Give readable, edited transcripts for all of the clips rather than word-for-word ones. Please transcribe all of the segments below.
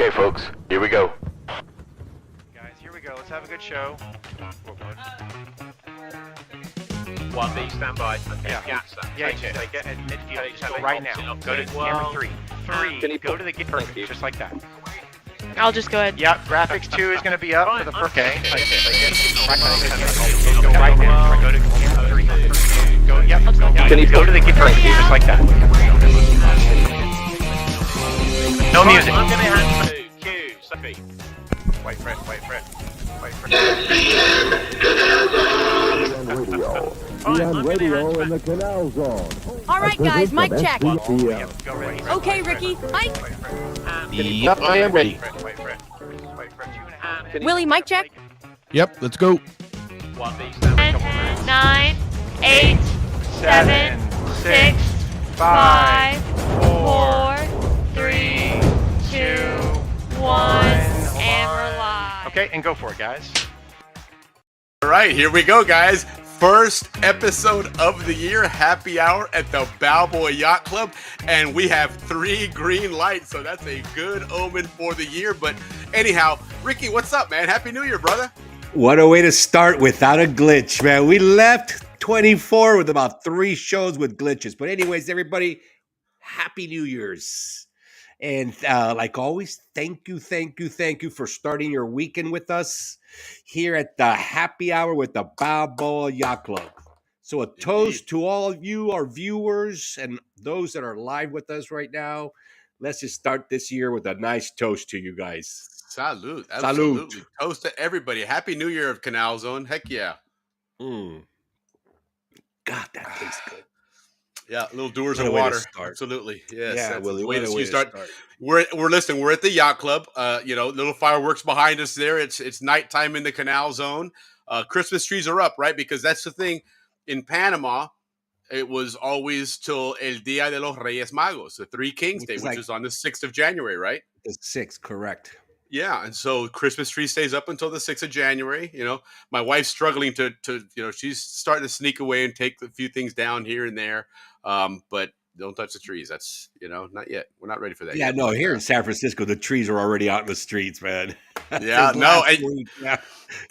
Okay, folks, here we go. Guys, here we go. Let's have a good show. Oh, God. 1B, stand by. Okay, Yeah. Yacht, Yeah, take it. just get in midfield. Just go Take right it. now. Okay, Go to camera well, 3. can 3. you Go put- to the Thank perfect, you. just like that. I'll just go ahead. Yeah, graphics 2 is going to be up for the first. Okay. Okay. Go right now. Go to camera 3. Go. Yep. Let's go. Yeah, Can you go to the perfect, just like that. No music. I'm going to hand to Q, Sophie. Wait for it. Wait for it. Wait for it. Radio. Fine, Be I'm on gonna radio hand in the Canal Zone. All right, guys, mic check. SBTM. Go ready. Okay, Ricky, mic. Wait for it. Yep, I am ready. Wait for it. Wait for it. Wait for it. 2.5. Willie, mic check. Yep, let's go. 1B, stand by. 10, 9, 8, 7, 6, 5, 4, 3, 2, 1, and we're live. Okay, and go for it, guys. All right, here we go, guys. First episode of the year, happy hour at the Balboa Yacht Club, and we have 3 green lights, so that's a good omen for the year. But anyhow, Ricky, what's up, man? Happy New Year, brother. What a way to start without a glitch, man. We left 24 with about 3 shows with glitches. But anyways, everybody, Happy New Year's. And like always, thank you for starting your weekend with us here at the happy hour with the Balboa Yacht Club. So a toast to all of you, our viewers, and those that are live with us right now. Let's just start this year with a nice toast to you guys. Salute. Absolutely. Toast to everybody. Happy New Year of Canal Zone. Heck yeah. God, that tastes good. Yeah, little doers What of a way to water. start. Absolutely. Yes. Yeah, that's Willie, the way what a to way to start. start. We're listening. We're at the Yacht Club. Little fireworks behind us there. It's nighttime in the Canal Zone. Christmas trees are up, right? Because that's the thing. In Panama, it was always till El Día de los Reyes Magos, the Three Kings Which Day, is which like- is on the 6th of January, right? The 6th, correct. Yeah, and so Christmas tree stays up until the 6th of January. You know, my wife's struggling to she's starting to sneak away and take a few things down here and there. But don't touch the trees. That's, not yet. We're not ready for that Yeah, yet. no, But, here in San Francisco, the trees are already out in the streets, man. Yeah, Since no, last and- week, yeah.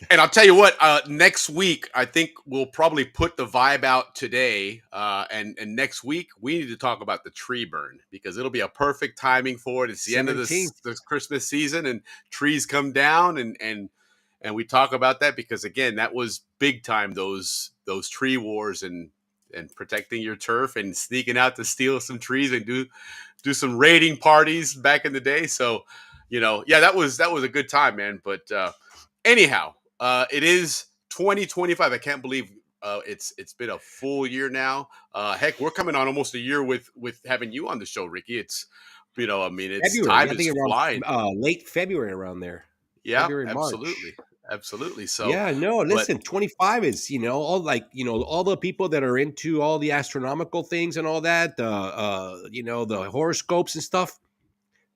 And I'll tell you what, next week, I think we'll probably put the vibe out today. And next week, we need to talk about the tree burn because it'll be a perfect timing for it. It's the end of the 17th. Christmas season and trees come down and we talk about that because, again, that was big time, those tree wars and protecting your turf and sneaking out to steal some trees and do some raiding parties back in the day. So, that was a good time, man. But anyhow, it is 2025. I can't believe it's been a full year now. Heck, we're coming on almost a year with having you on the show, Ricky. It's it's February. time I think is around flying. late February around there. Yeah, February, March. absolutely. So Yeah, no, listen, 25 is, all all the people that are into all the astronomical things and all that, the horoscopes and stuff.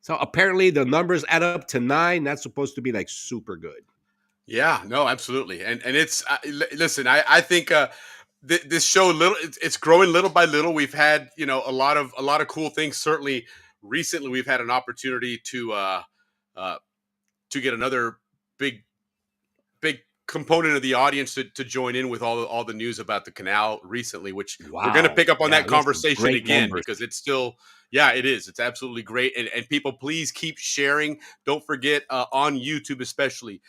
So apparently the numbers add up to 9. That's supposed to be like super good. Yeah, no, absolutely, and it's listen. I think this show it's growing little by little. We've had a lot of cool things. Certainly, recently we've had an opportunity to get another big component of the audience to join in with all the news about the canal recently, which we're going to Wow. pick up on Yeah, that listen, conversation great again numbers. because it's still. Yeah, it is. It's absolutely great. And people, please keep sharing. Don't forget on YouTube, especially,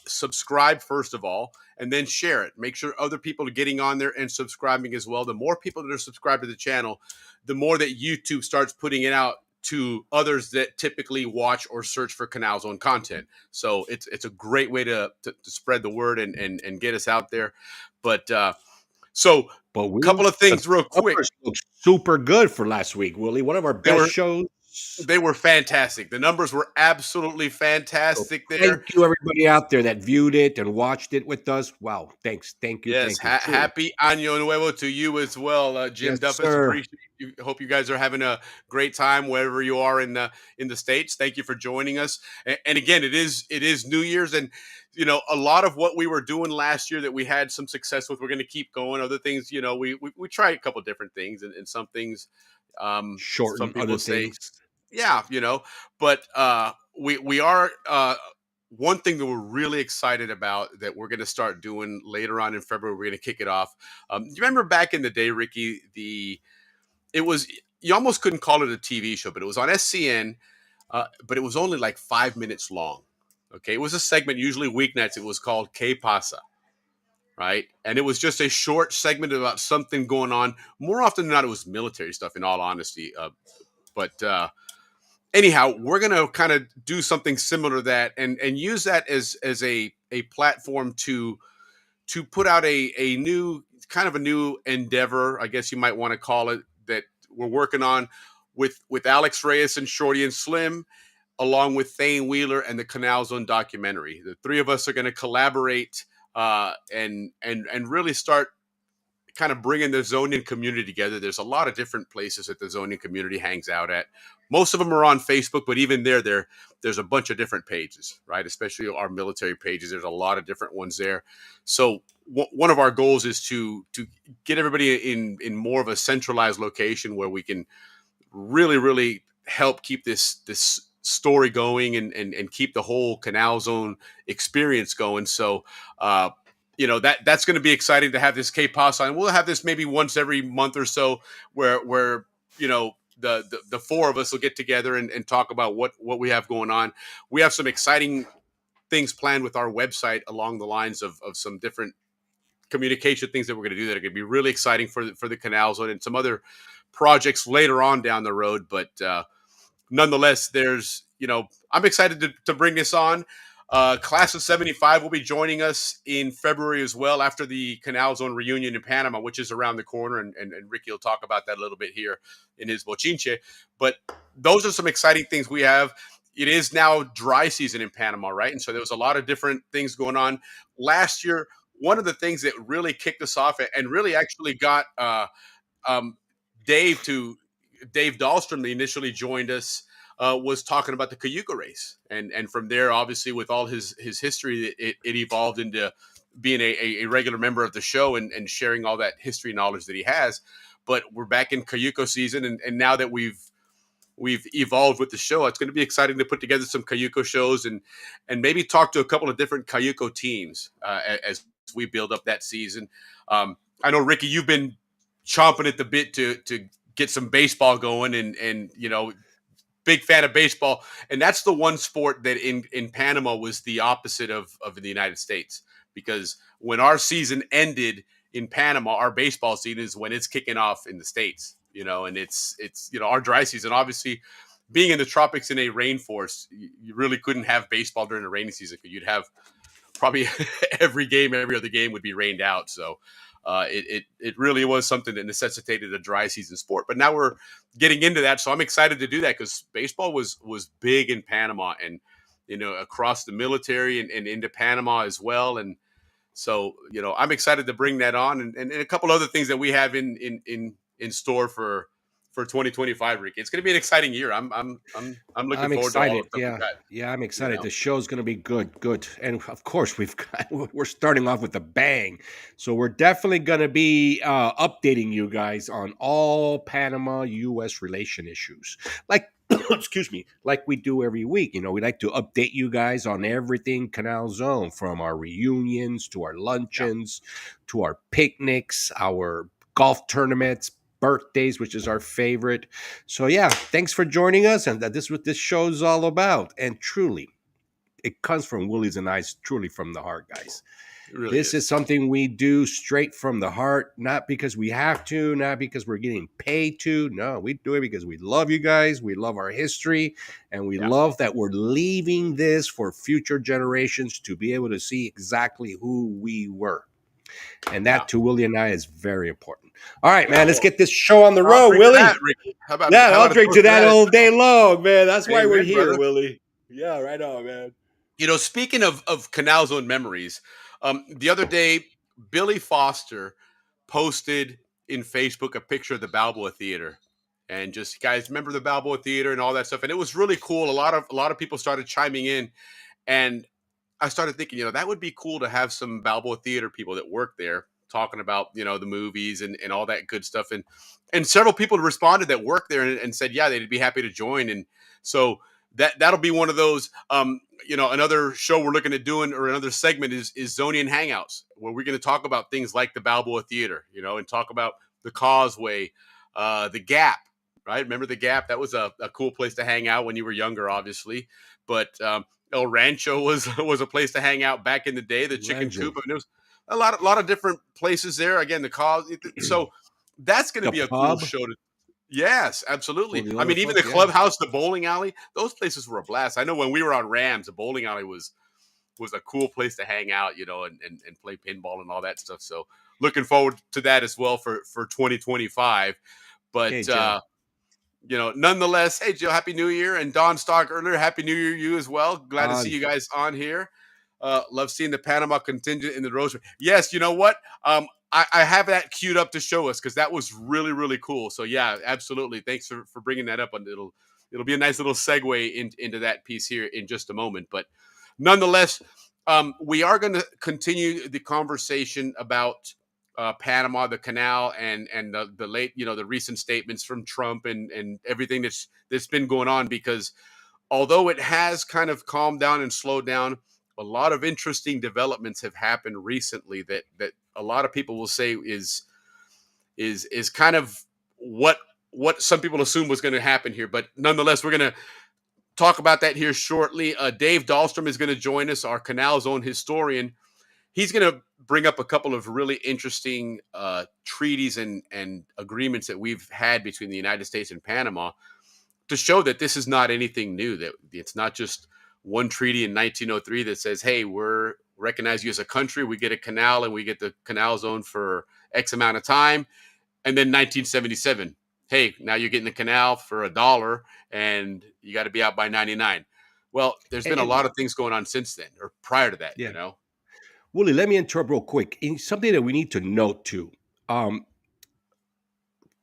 subscribe first of all, and then share it. Make sure other people are getting on there and subscribing as well. The more people that are subscribed to the channel, the more that YouTube starts putting it out to others that typically watch or search for Canal Zone content. So it's a great way to spread the word and get us out there. But so But a couple of things real quick. numbers look super good for last week, Willie. One of our They best were- shows. They were fantastic. The numbers were absolutely fantastic there. Thank you, everybody out there that viewed it and watched it with us. Wow, thanks. Thank you. Yes, thank you. happy Año Nuevo to you as well, Jim Yes, Duffus. sir. Appreciate you. Hope you guys are having a great time wherever you are in the States. Thank you for joining us. And again, it is New Year's, and a lot of what we were doing last year that we had some success with, we're going to keep going. Other things, we tried a couple different things, and some things, Shorten some people other say. things. Yeah, but we are one thing that we're really excited about that we're going to start doing later on in February. We're going to kick it off. You remember back in the day, Ricky? It was, you almost couldn't call it a TV show, but it was on SCN. But it was only like 5 minutes long. Okay, it was a segment, usually weeknights. It was called Que Pasa, right? And it was just a short segment about something going on. More often than not, it was military stuff. In all honesty, but anyhow, we're gonna kind of do something similar to that, and use that as a platform to put out a new kind of a new endeavor, I guess you might want to call it, that we're working on with Alex Reyes and Shorty and Slim, along with Thane Wheeler and the Canal Zone documentary. The three of us are going to collaborate and really start kind of bringing the Zonian community together. There's a lot of different places that the Zonian community hangs out at. Most of them are on Facebook, but even there's a bunch of different pages, right? Especially our military pages. There's a lot of different ones there. So one of our goals is to get everybody in more of a centralized location where we can really help keep this story going and keep the whole Canal Zone experience going. So that's going to be exciting to have this K-Pos on. We'll have this maybe once every month or so where the four of us will get together and talk about what we have going on. We have some exciting things planned with our website along the lines of some different communication things that we're going to do that are going to be really exciting for the Canal Zone, and some other projects later on down the road. But nonetheless, I'm excited to bring this on. Class of 75 will be joining us in February as well, after the Canal Zone reunion in Panama, which is around the corner. And Ricky will talk about that a little bit here in his bochinche. But those are some exciting things we have. It is now dry season in Panama, right? And so there was a lot of different things going on. Last year, one of the things that really kicked us off and really actually got um, Dave Dahlstrom, that initially joined us, was talking about the Cayuga race, and from there, obviously, with all his history, it evolved into being a regular member of the show and sharing all that history knowledge that he has. But we're back in Cayuga season, and now that we've evolved with the show, it's going to be exciting to put together some Cayuga shows and maybe talk to a couple of different Cayuga teams as we build up that season. I know, Ricky, you've been chomping at the bit to get some baseball going, and big fan of baseball. And that's the one sport that in Panama was the opposite of the United States, because when our season ended in Panama, our baseball season is when it's kicking off in the States, and it's our dry season. Obviously, being in the tropics in a rainforest, you really couldn't have baseball during the rainy season, because you'd have probably every other game would be rained out. So it really was something that necessitated a dry season sport. But now we're getting into that, so I'm excited to do that, because baseball was big in Panama, and across the military and into Panama as well. And so I'm excited to bring that on, and a couple other things that we have in store for 2025, Rick. It's going to be an exciting year. I'm looking I'm forward excited. to all the stuff we Yeah, got. yeah, I'm excited. The show's going to be good, and of course we're starting off with a bang. So we're definitely going to be updating you guys on all Panama-U.S. relation issues, like excuse me, like we do every week. We like to update you guys on everything Canal Zone, from our reunions to our luncheons, to our picnics, our golf tournaments, birthdays, which is our favorite. So yeah, thanks for joining us, and that this is what this show is all about. And truly, it comes from Willie's and I's, truly from the heart, guys. It really This is something we do straight from the heart, not because we have to, not because we're getting paid to. No, we do it because we love you guys. We love our history, and we love that we're leaving this for future generations to be able to see exactly who we were. And that to Willie and I is very important. All right, man, let's get this show on the road, Willie. Ricky. How about I'll a drink toast to that all day long, man. That's why we're Amen, here, brother. Willie. Yeah, right on, man. Speaking of Canal Zone memories, the other day, Billy Foster posted in Facebook a picture of the Balboa Theater, and just, guys, remember the Balboa Theater and all that stuff. And it was really cool. A lot of people started chiming in, and I started thinking, that would be cool to have some Balboa Theater people that work there talking about, the movies and all that good stuff. And several people responded that work there and said, yeah, they'd be happy to join. And so that'll be one of those. Another show we're looking at doing, or another segment, is Zonian Hangouts, where we're going to talk about things like the Balboa Theater, and talk about the Causeway, the Gap. Right? Remember the Gap? That was a cool place to hang out when you were younger, obviously. But El Rancho was a place to hang out back in the day. The Chicken Coop. I mean, there was a lot of different places there. Again, the cause. So that's going to be a cool show to. Yes, absolutely. I mean, even the clubhouse, the bowling alley, those places were a blast. I know when we were on Rams, the bowling alley was a cool place to hang out, and play pinball and all that stuff. So looking forward to that as well for 2025. But nonetheless, hey Joe, Happy New Year, and Don Stock earlier, Happy New Year to you as well. Glad to see you guys on here. Love seeing the Panama contingent in the Rosary. Yes, you know what? I have that queued up to show us, because that was really, really cool. So yeah, absolutely. Thanks for bringing that up, and it'll be a nice little segue into that piece here in just a moment. But nonetheless, we are going to continue the conversation about Panama, the Canal, and the late, the recent statements from Trump and everything that's been going on, because although it has kind of calmed down and slowed down, a lot of interesting developments have happened recently that a lot of people will say is kind of what some people assume was going to happen here. But nonetheless, we're going to talk about that here shortly. Dave Dahlstrom is going to join us, our Canal's own historian. He's going to bring up a couple of really interesting treaties and agreements that we've had between the United States and Panama to show that this is not anything new, that it's not just one treaty in 1903 that says, hey, we're recognize you as a country, we get a canal, and we get the canal zone for X amount of time. And then 1977, hey, now you're getting the canal for $1 and you got to be out by 99. Well, there's been a lot of things going on since then, or prior to that, Willie, let me interrupt real quick. Something that we need to note too.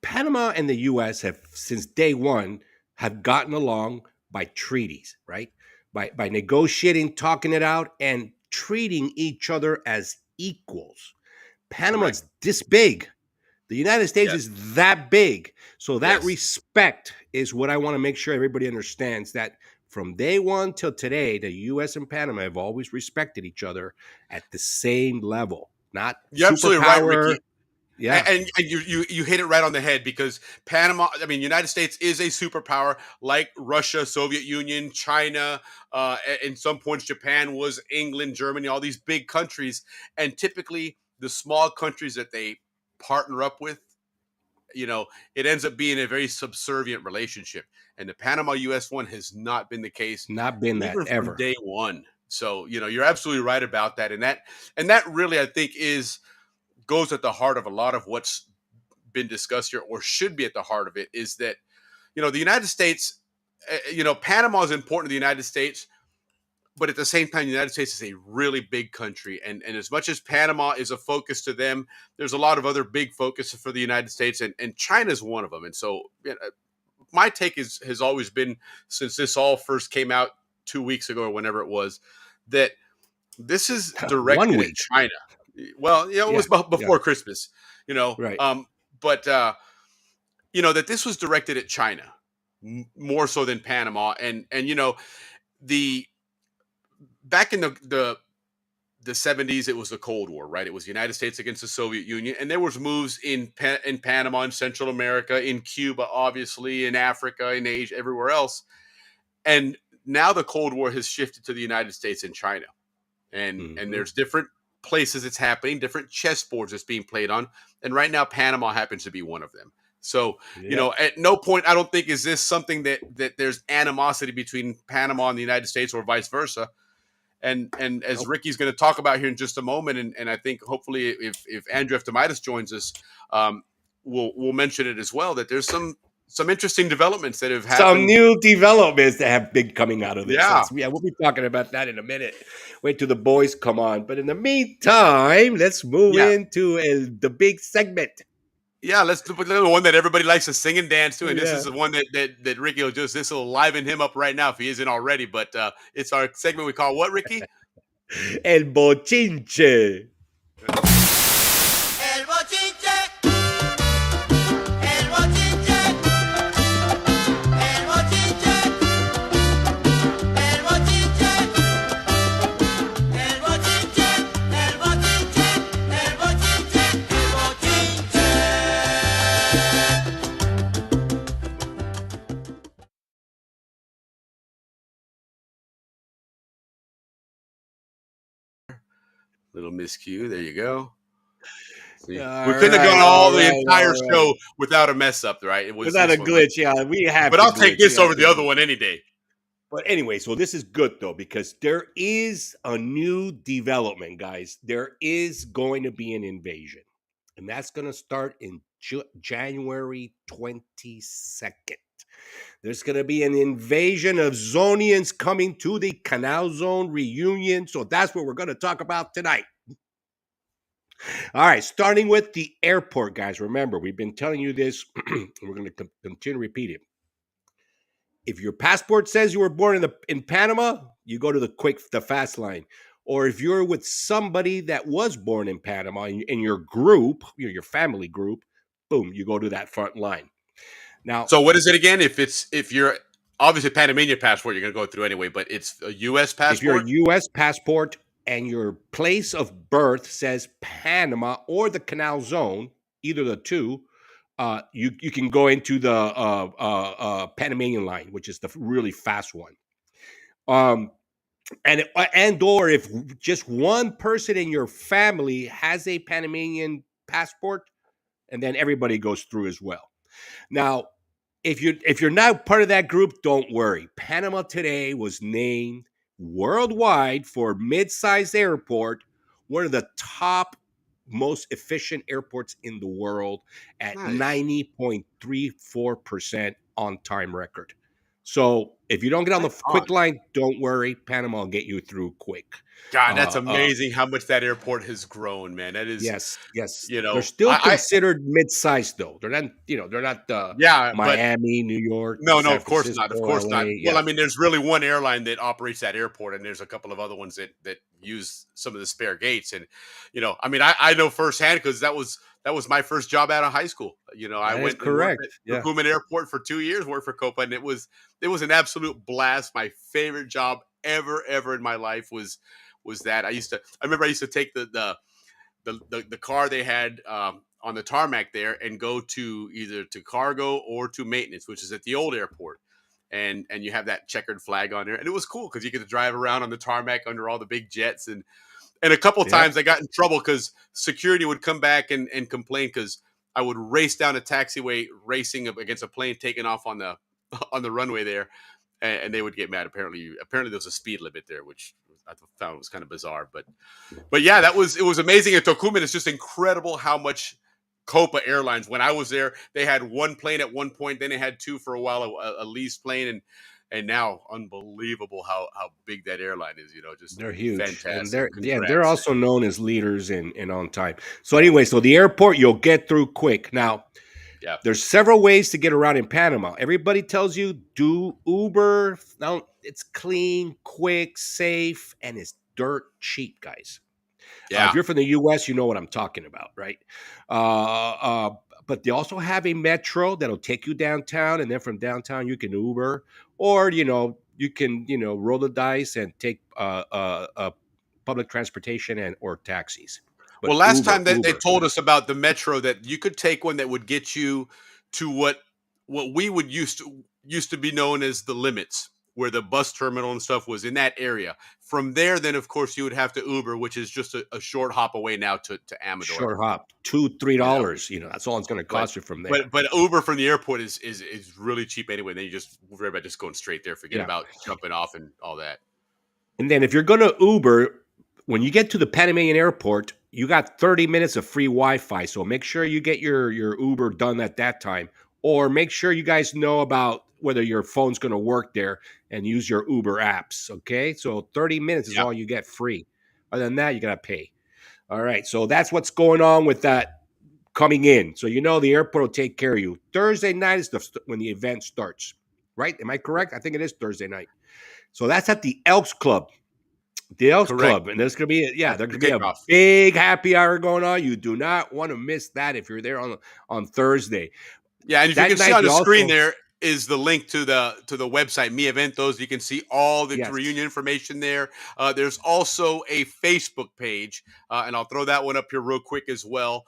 Panama and the U.S. have, since day one, have gotten along by treaties, right? By negotiating, talking it out, and treating each other as equals. Panama's this big. The United States is that big. So that respect is what I want to make sure everybody understands, that from day one till today, the U.S. and Panama have always respected each other at the same level. Not You're absolutely right, Ricky. Yeah, and you hit it right on the head, because Panama, I mean, United States is a superpower like Russia, Soviet Union, China, in some points Japan was, England, Germany, all these big countries. And typically the small countries that they partner up with, it ends up being a very subservient relationship. And the Panama-US one has not been the case. Not been that ever. From day one. So, you're absolutely right about that. And that really, I think, goes at the heart of a lot of what's been discussed here, or should be at the heart of it, is that, the United States, Panama is important to the United States, but at the same time, the United States is a really big country. And as much as Panama is a focus to them, there's a lot of other big focuses for the United States, and China is one of them. And so my take has always been, since this all first came out 2 weeks ago or whenever it was, that this is directed at China. Well, it was before Christmas, Right. But that this was directed at China more so than Panama. And back in the 70s, it was the Cold War, right? It was the United States against the Soviet Union. And there was moves in Panama, in Central America, in Cuba, obviously, in Africa, in Asia, everywhere else. And now the Cold War has shifted to the United States and China. And there's different places it's happening, different chessboards it's being played on. And right now, Panama happens to be one of them. So, at no point, I don't think, is this something that there's animosity between Panama and the United States, or vice versa. And as Ricky's going to talk about here in just a moment, and I think hopefully if Andrew Eftimitis joins us, we'll mention it as well, that there's some interesting developments that have happened. Some new developments that have been coming out of this. Yeah. We'll be talking about that in a minute. Wait till the boys come on. But in the meantime, let's move into the big segment. Yeah, let's do the one that everybody likes to sing and dance to. And this is the one that Ricky will this will liven him up right now if he isn't already. But it's our segment we call what, Ricky? El Bochinche. El bochinche, el bochinche, el bochinche. Little miscue. There you go. See, we All couldn't have right, gone all all the right, entire all right. show without a mess up, right? It was Without a this one, but glitch, yeah, we have but to I'll take glitch. We this have over to the other glitch. one any day. But anyway, so this is good though because there is a new development, guys. There is going to be an invasion, and that's going to start in January 22nd. There's going to be an invasion of Zonians coming to the Canal Zone reunion. So that's what we're going to talk about tonight. All right, starting with the airport, guys. Remember, we've been telling you this. We're going to continue to repeat it. If your passport says you were born in Panama, you go to the fast line. Or if you're with somebody that was born in Panama in your group, your family group, boom, you go to that front line. Now, So what is it again? If you're obviously Panamanian passport, you're gonna go through anyway, but it's a U.S. if you're a passport. U.S. passport and your place of birth says Panama or the Canal Zone, either the two, you can go into the Panamanian line, which is the really fast one. And or if just one person in your family has a Panamanian passport, and then everybody goes through as well. Now, if you're not part of that group, don't worry. Panama today was named worldwide for mid-sized airport, one of the top most efficient airports in the world at Nice. 90.34% on time record. So if you don't get on the Right on. quick line, don't worry. Panama will get you through quick. God, that's Uh, uh, amazing how much that airport has grown, man. That is, yes, yes. you They're know, still I considered mid-sized though. They're not yeah, but Miami, New York, no, San of course not. Of Francisco, course not. LA. Well, Yeah, I mean, there's really one airline that operates that airport, and there's a couple of other ones that use some of the spare gates. And I mean, I know firsthand because that was my first job out of high school. I that is went and worked at correct. Yeah. Tocumen Airport for 2 years, worked for Copa, and it was an absolute blast. My favorite job ever in my life was that. I remember I used to take the car they had on the tarmac there and go to either to cargo or to maintenance, which is at the old airport. And you have that checkered flag on there, and it was cool because you get to drive around on the tarmac under all the big jets. And a couple of Yep. times I got in trouble because security would come back and complain because I would race down a taxiway racing against a plane taking off on the on the runway there, and they would get mad. Apparently there was a speed limit there, which I found was kind of bizarre. But yeah, it was amazing at Tocumen. It's just incredible how much Copa Airlines. When I was there, they had one plane at one point, then they had two for a while, a leased plane, and now unbelievable how big that airline is. Just They're huge, and fantastic. they're Congrats. also known as leaders in on time. So anyway, so the airport you'll get through quick. Now, Yeah. there's several ways to get around in Panama. Everybody tells you do Uber. Now it's clean, quick, safe, and it's dirt cheap, guys. Yeah. If you're from the U.S., you know what I'm talking about, right? Uh, uh, but they also have a metro that'll take you downtown, and then from downtown you can Uber, or you can roll the dice and take public transportation and or taxis. But Well, last Uber, time that they Uber, told us about the metro that you could take one that would get you to what we would used to be known as the limits, where the bus terminal and stuff was in that area. From there, then of course you would have to Uber, which is just a short hop away now to Amador. short hop, $2-3. That's all it's going to But cost you from there. but Uber from the airport is really cheap anyway. Then you just worry about just going straight there. Forget Yeah. about jumping off and all that. And then if you're going to Uber, when you get to the Panamanian airport, you got 30 minutes of free Wi-Fi. So make sure you get your Uber done at that time. Or make sure you guys know about whether your phone's going to work there and use your Uber apps. Okay. So 30 minutes is Yeah. all you get free. Other than that, you got to pay. All right. So that's what's going on with that coming in. So the airport will take care of you. Thursday night is when the event starts. Right? Am I correct? I think it is Thursday night. So that's at the Elks Club. The Elks Correct. Club. And there's going to be, there's going to be a Kickoff. big happy hour going on. You do not want to miss that if you're there on Thursday. Yeah, and if That you can see night on the you screen also- there is the link to the website Mi Eventos. You can see all the Yes. reunion information there. There's also a Facebook page, and I'll throw that one up here real quick as well.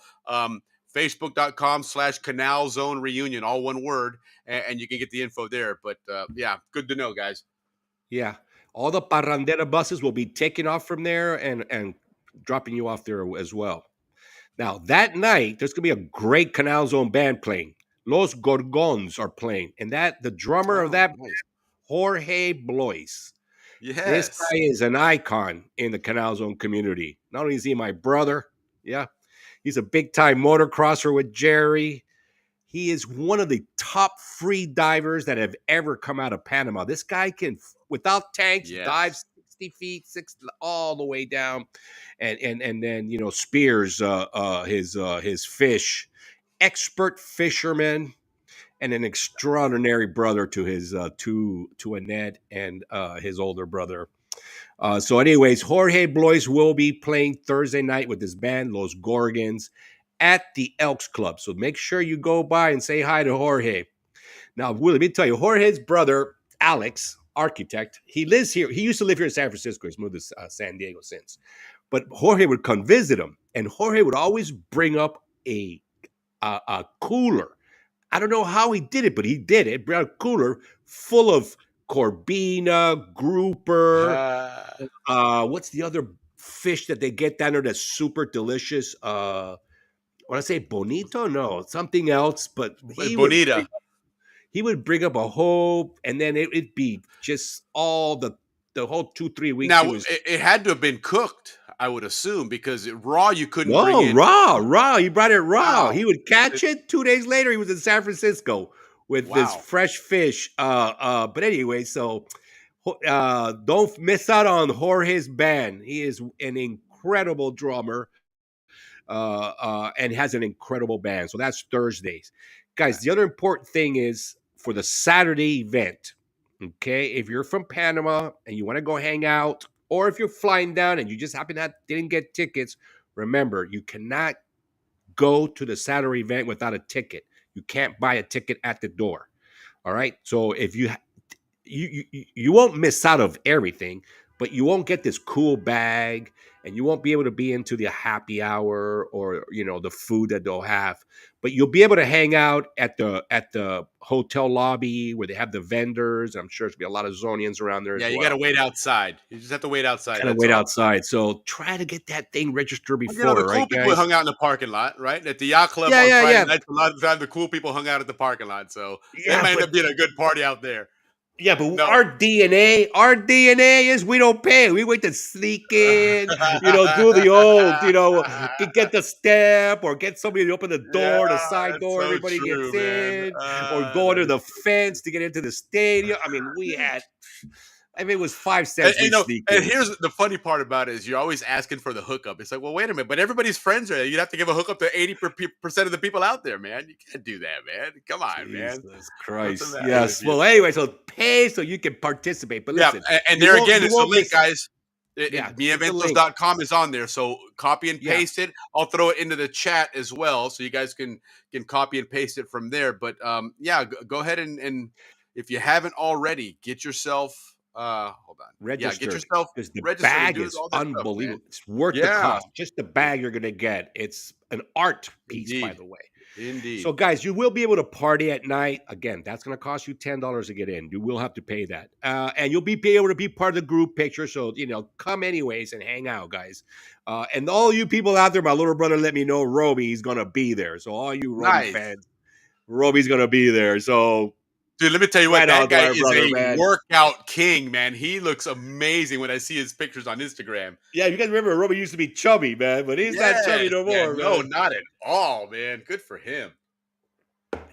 Facebook.com/Canal Zone Reunion, all one word, and you can get the info there. But yeah, good to know, guys. Yeah. All the Parrandera buses will be taking off from there and dropping you off there as well. Now that night, there's gonna be a great Canal Zone band playing. Los Gorgons are playing, and the drummer of Oh, that, nice. Jorge Blois. This Yes. guy is an icon in the Canal Zone community. Not only is he my brother, yeah, he's a big time motocrosser with Jerry. He is one of the top free divers that have ever come out of Panama. This guy can, without tanks, dive Yes. 60 feet, all the way down, and then spears his fish. Expert fisherman and an extraordinary brother to his to Annette and his older brother. So, anyways, Jorge Blois will be playing Thursday night with his band, Los Gorgons, at the Elks Club. So make sure you go by and say hi to Jorge. Now, Will, let me tell you, Jorge's brother, Alex, architect, he lives here. He used to live here in San Francisco. He's moved to San Diego since. But Jorge would come visit him, and Jorge would always bring up a cooler. I don't know how he did it, but he did it. Brought a cooler full of Corbina, grouper. What's the other fish that they get down there that's super delicious? When I say bonito, no, something else. But Bonita. He would bring up a whole, and then it'd be just all the whole 2-3 weeks. Now it had to have been cooked, I would assume, because raw you couldn't bring in. Raw. He brought it raw. Wow. He would catch it 2 days later. He was in San Francisco with this fresh fish. But anyway, so don't miss out on Jorge's band. He is an incredible drummer. And has an incredible band. So that's Thursdays. Guys, the other important thing is for the Saturday event, okay, if you're from Panama and you want to go hang out, or if you're flying down and you just didn't get tickets, remember, you cannot go to the Saturday event without a ticket. You can't buy a ticket at the door. All right? So if you won't miss out of everything, but you won't get this cool bag, and you won't be able to be into the happy hour or the food that they'll have. But you'll be able to hang out at the hotel lobby where they have the vendors. I'm sure there's gonna be a lot of Zonians around there. Yeah, as you well. got to wait outside. You just have to wait outside. Outside. So try to get that thing registered before. The cool right, people guys? hung out in the parking lot, right? At the Yacht Club Yeah, on yeah, Friday yeah. nights, a lot of times the cool people hung out at the parking lot. So Yeah, it might end but- up being a good party out there. Yeah, but No. our DNA is we don't pay. We wait to sneak in, do the old, get the step or get somebody to open the door, the side that's door, so everybody true, gets in, man. or go under that the fence to get into the stadium. I mean, it was 5 cents. And, we'd sneak and in. here's the funny part about it is you're always asking for the hookup. It's like, well, wait a minute, but everybody's friends are there. You'd have to give a hookup to 80% of the people out there, man. You can't do that, man. Come on, man. Jesus Christ. What's the matter Yes. with you? Well, anyway, so pay so you can participate. But listen, Yeah, and you there won't- again, you it's the won't link, miss- guys. Yeah, it's a link. Miaventos.com is on there. So copy and Yeah. paste it. I'll throw it into the chat as well. So you guys can copy and paste it from there. But go ahead and if you haven't already, get yourself hold on. Registered. Yeah, get yourself because the registered and bag do is all that stuff, man. unbelievable. It's worth the Yeah. cost. Just the bag you're gonna get. It's an art piece, by Indeed. the way. Indeed. So, guys, you will be able to party at night. Again, that's going to cost you $10 to get in. You will have to pay that, and you'll be able to be part of the group picture. So, come anyways and hang out, guys. And all you people out there, my little brother let me know Roby's going to be there. So, all you Roby Nice. fans, Roby's going to be there. So, Dude, let me tell you what, Right that on, guy my is brother, a man. workout king, man. He looks amazing when I see his pictures on Instagram. yeah, you guys remember Roby used to be chubby, man, but he's not chubby no Yes, more. man. No, man. not at all, man. Good for him.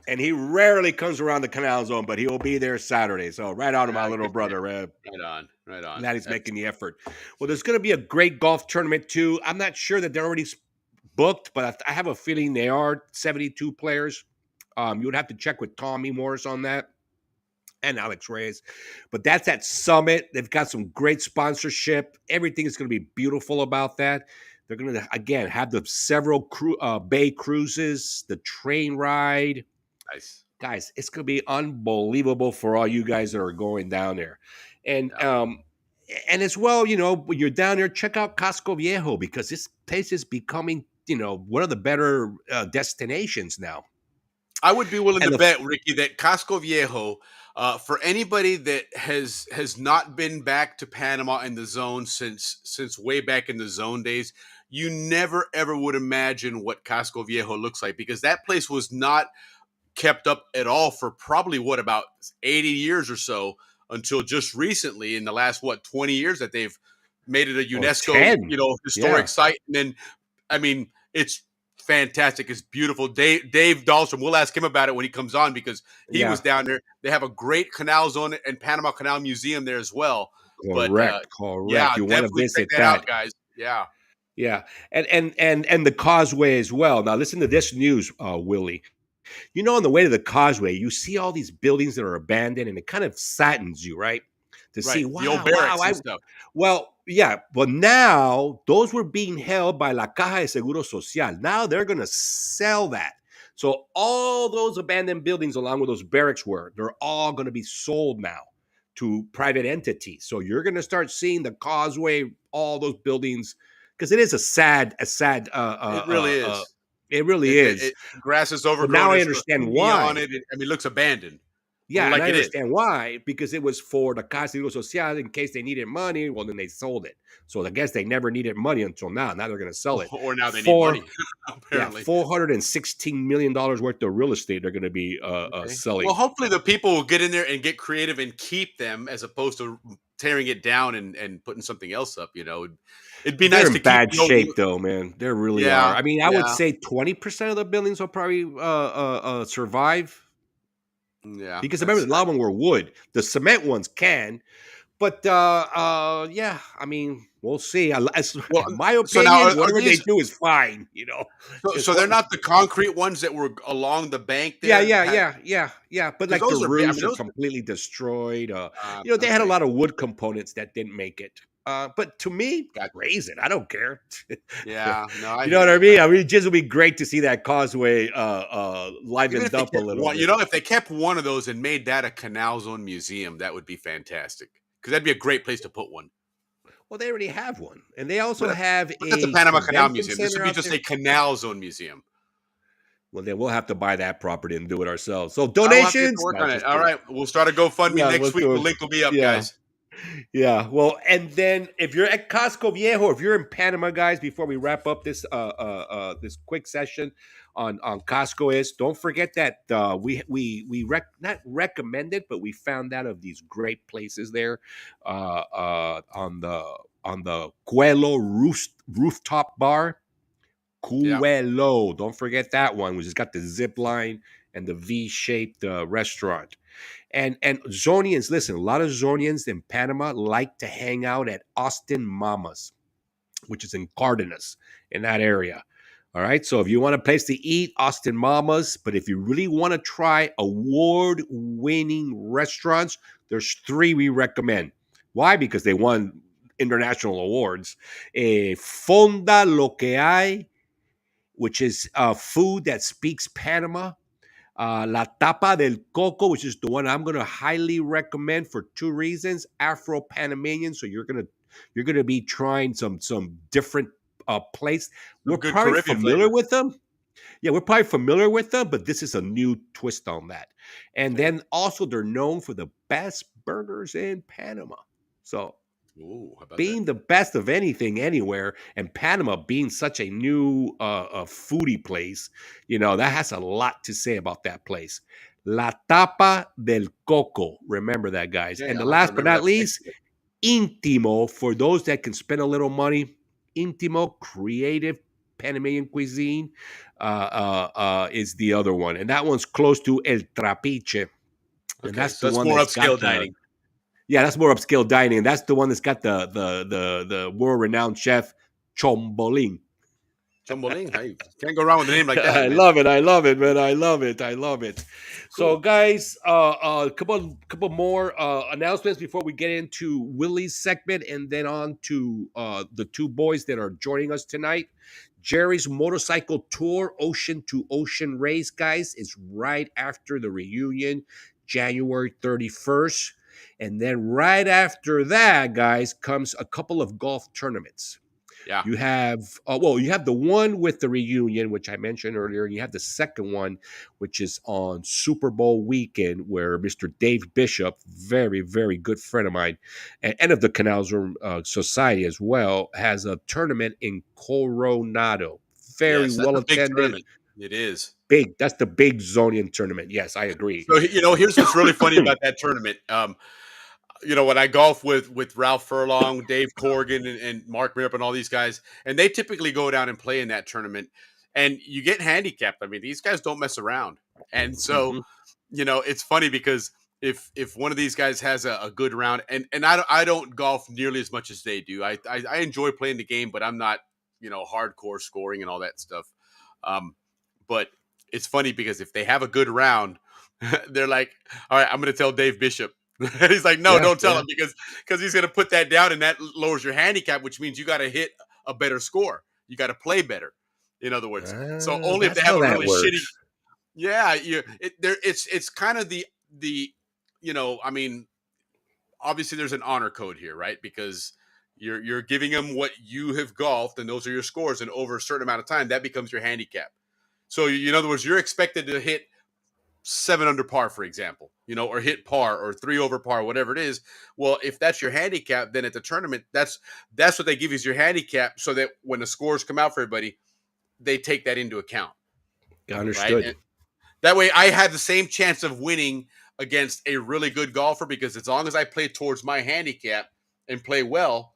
And he rarely comes around the Canal Zone, but he will be there Saturday. So, right on to my Yeah, little good for brother, him. man. Right on. That is making the effort. Well, there's going to be a great golf tournament too. I'm not sure that they're already booked, but I have a feeling they are 72 players. You would have to check with Tommy Morris on that and Alex Reyes. But that's at Summit. They've got some great sponsorship. Everything is going to be beautiful about that. They're going to, again, have the several bay cruises, the train ride. Nice. Guys, it's going to be unbelievable for all you guys that are going down there. And and as well, when you're down there, check out Casco Viejo because this place is becoming, one of the better destinations now. I would be willing And to the- bet, Ricky, that Casco Viejo For anybody that has not been back to Panama and the zone since way back in the zone days, you never ever would imagine what Casco Viejo looks like, because that place was not kept up at all for probably about 80 years or so, until just recently in the last 20 years that they've made it a Or UNESCO 10. historic Yeah. site. And then I mean, it's fantastic. It's beautiful. Dave Dahlstrom, we'll ask him about it when he comes on, because he Yeah. was down there. They have a great canal zone and Panama Canal Museum there as well. Correct. Yeah, You want to definitely check visit that that. out, guys. Yeah. Yeah. And the causeway as well. Now listen to this news, Willie. You know, on the way to the causeway, you see all these buildings that are abandoned, and it kind of saddens you, right? To see, Right. The old wow, barracks and stuff. well, yeah, but now those were being held by La Caja de Seguro Social. Now they're going to sell that. So all those abandoned buildings, along with those barracks, they're all going to be sold now to private entities. So you're going to start seeing the causeway, all those buildings, because it is a sad. It really is. It really is. Grass is But overgrown. now I There's understand graffiti on why. it. I mean, it looks abandoned. Yeah, Like and I it is. understand why, because it was for the Casa de Social in case they needed money. Well, then they sold it. So I guess they never needed money until now. Now they're going to sell it. Or now they need For- money, apparently. Yeah, $416 million worth of real estate they're going to be selling. Well, hopefully the people will get in there and get creative and keep them, as opposed to tearing it down and putting something else up. You know, it'd be They're nice in to bad keep shape, though, man. They really Yeah, are. I mean, I would yeah. say 20% of the buildings will probably survive. Yeah, Because remember, a lot of them were wood. The cement ones can, but yeah, I mean, we'll see. In my opinion, so now are whatever these- they do is fine. You know. So they're not the concrete ones that were along the bank there. Yeah. But like the those are- I mean, roofs are those- completely destroyed. They had a okay. lot of wood components that didn't make it. But to me, Gotcha. raise it. I don't care. Yeah, no, You know what I mean? I mean, it just would be great to see that causeway Even livened if they up a kept little one, bit. you know, if they kept one of those and made that a canal zone museum, that would be fantastic. Because that'd be a great place to put one. Well, they already have one, and they also But- have But that's a the Panama Canal convention Museum. This center would be out just there. a canal zone museum. Well, then we'll have to buy that property and do it ourselves. So I'll have to get to donations. work No, on it. just All kidding. right, we'll start a GoFundMe Yeah, next let's week. do The it. link will be up, Yeah. guys. Yeah. Well, and then if you're at Casco Viejo, if you're in Panama, guys, before we wrap up this this quick session on Casco, don't forget that not recommended, but we found out of these great places there on the Cuelo rooftop bar. Cuelo. Don't forget that one, which has got the zip line and the V-shaped restaurant. And Zonians, listen, a lot of Zonians in Panama like to hang out at Austin Mama's, which is in Cardenas, in that area. All right. So if you want a place to eat, Austin Mama's. But if you really want to try award-winning restaurants, there's 3 we recommend. Why? Because they won international awards. Fonda Lo Que Hay, which is food that speaks Panama. La Tapa del Coco, which is the one I'm going to highly recommend for 2 reasons. Afro-Panamanian, so you're gonna be trying some different place. We're good probably Caribbean familiar flavor. with them. Yeah, we're probably familiar with them, but this is a new twist on that. And then also they're known for the best burgers in Panama. So Ooh, how about being the best of anything anywhere, and Panama being such a new foodie place, that has a lot to say about that place. La Tapa del Coco. Remember that, guys. Yeah, And the I'll last but remember not that least, place. Intimo, for those that can spend a little money. Intimo, creative Panamanian cuisine, is the other one. And that one's close to El Trapiche. And Okay, that's so the that's one more that's got upscale the- dining. Yeah, that's more upscale dining. And that's the one that's got the world-renowned chef Chombolin. Chombolin, hey, can't go wrong with a name like that. I man. love it. I love it, man. I love it. So, guys, a couple more announcements before we get into Willie's segment, and then on to the 2 boys that are joining us tonight. Jerry's motorcycle tour, Ocean to Ocean Race, guys, is right after the reunion, January 31st. And then right after that, guys, comes a couple of golf tournaments. Yeah. You have you have the one with the reunion, which I mentioned earlier, and you have the second one, which is on Super Bowl weekend, where Mr. Dave Bishop, very very good friend of mine, and of the Canals Society as well, has a tournament in Coronado. Very Yes, that's well a big attended, tournament. It is. big. That's the big Zonian tournament. Yes, I agree. So here's what's really funny about that tournament. When I golf with Ralph Furlong, Dave Corrigan, and Mark Mirp and all these guys, and they typically go down and play in that tournament, and you get handicapped. I mean, these guys don't mess around, and so Mhm. it's funny because if one of these guys has a good round, and I don't golf nearly as much as they do. I enjoy playing the game, but I'm not hardcore scoring and all that stuff. Um, but it's funny because if they have a good round, they're like, all right, I'm going to tell Dave Bishop. He's like, no, Yeah, don't tell yeah. him because he's going to put that down and that lowers your handicap, which means you got to hit a better score. You got to play better. In other words, so only if That's they have how a that really shitty. works. Yeah, it's kind of the I mean, obviously there's an honor code here, right? Because you're giving them what you have golfed, and those are your scores, and over a certain amount of time, that becomes your handicap. So in other words, you're expected to hit 7 under par, for example, or hit par or 3 over par, whatever it is. Well, if that's your handicap, then at the tournament, that's what they give you as your handicap, so that when the scores come out for everybody, they take that into account, right? Understood. And that way, I have the same chance of winning against a really good golfer because as long as I play towards my handicap and play well,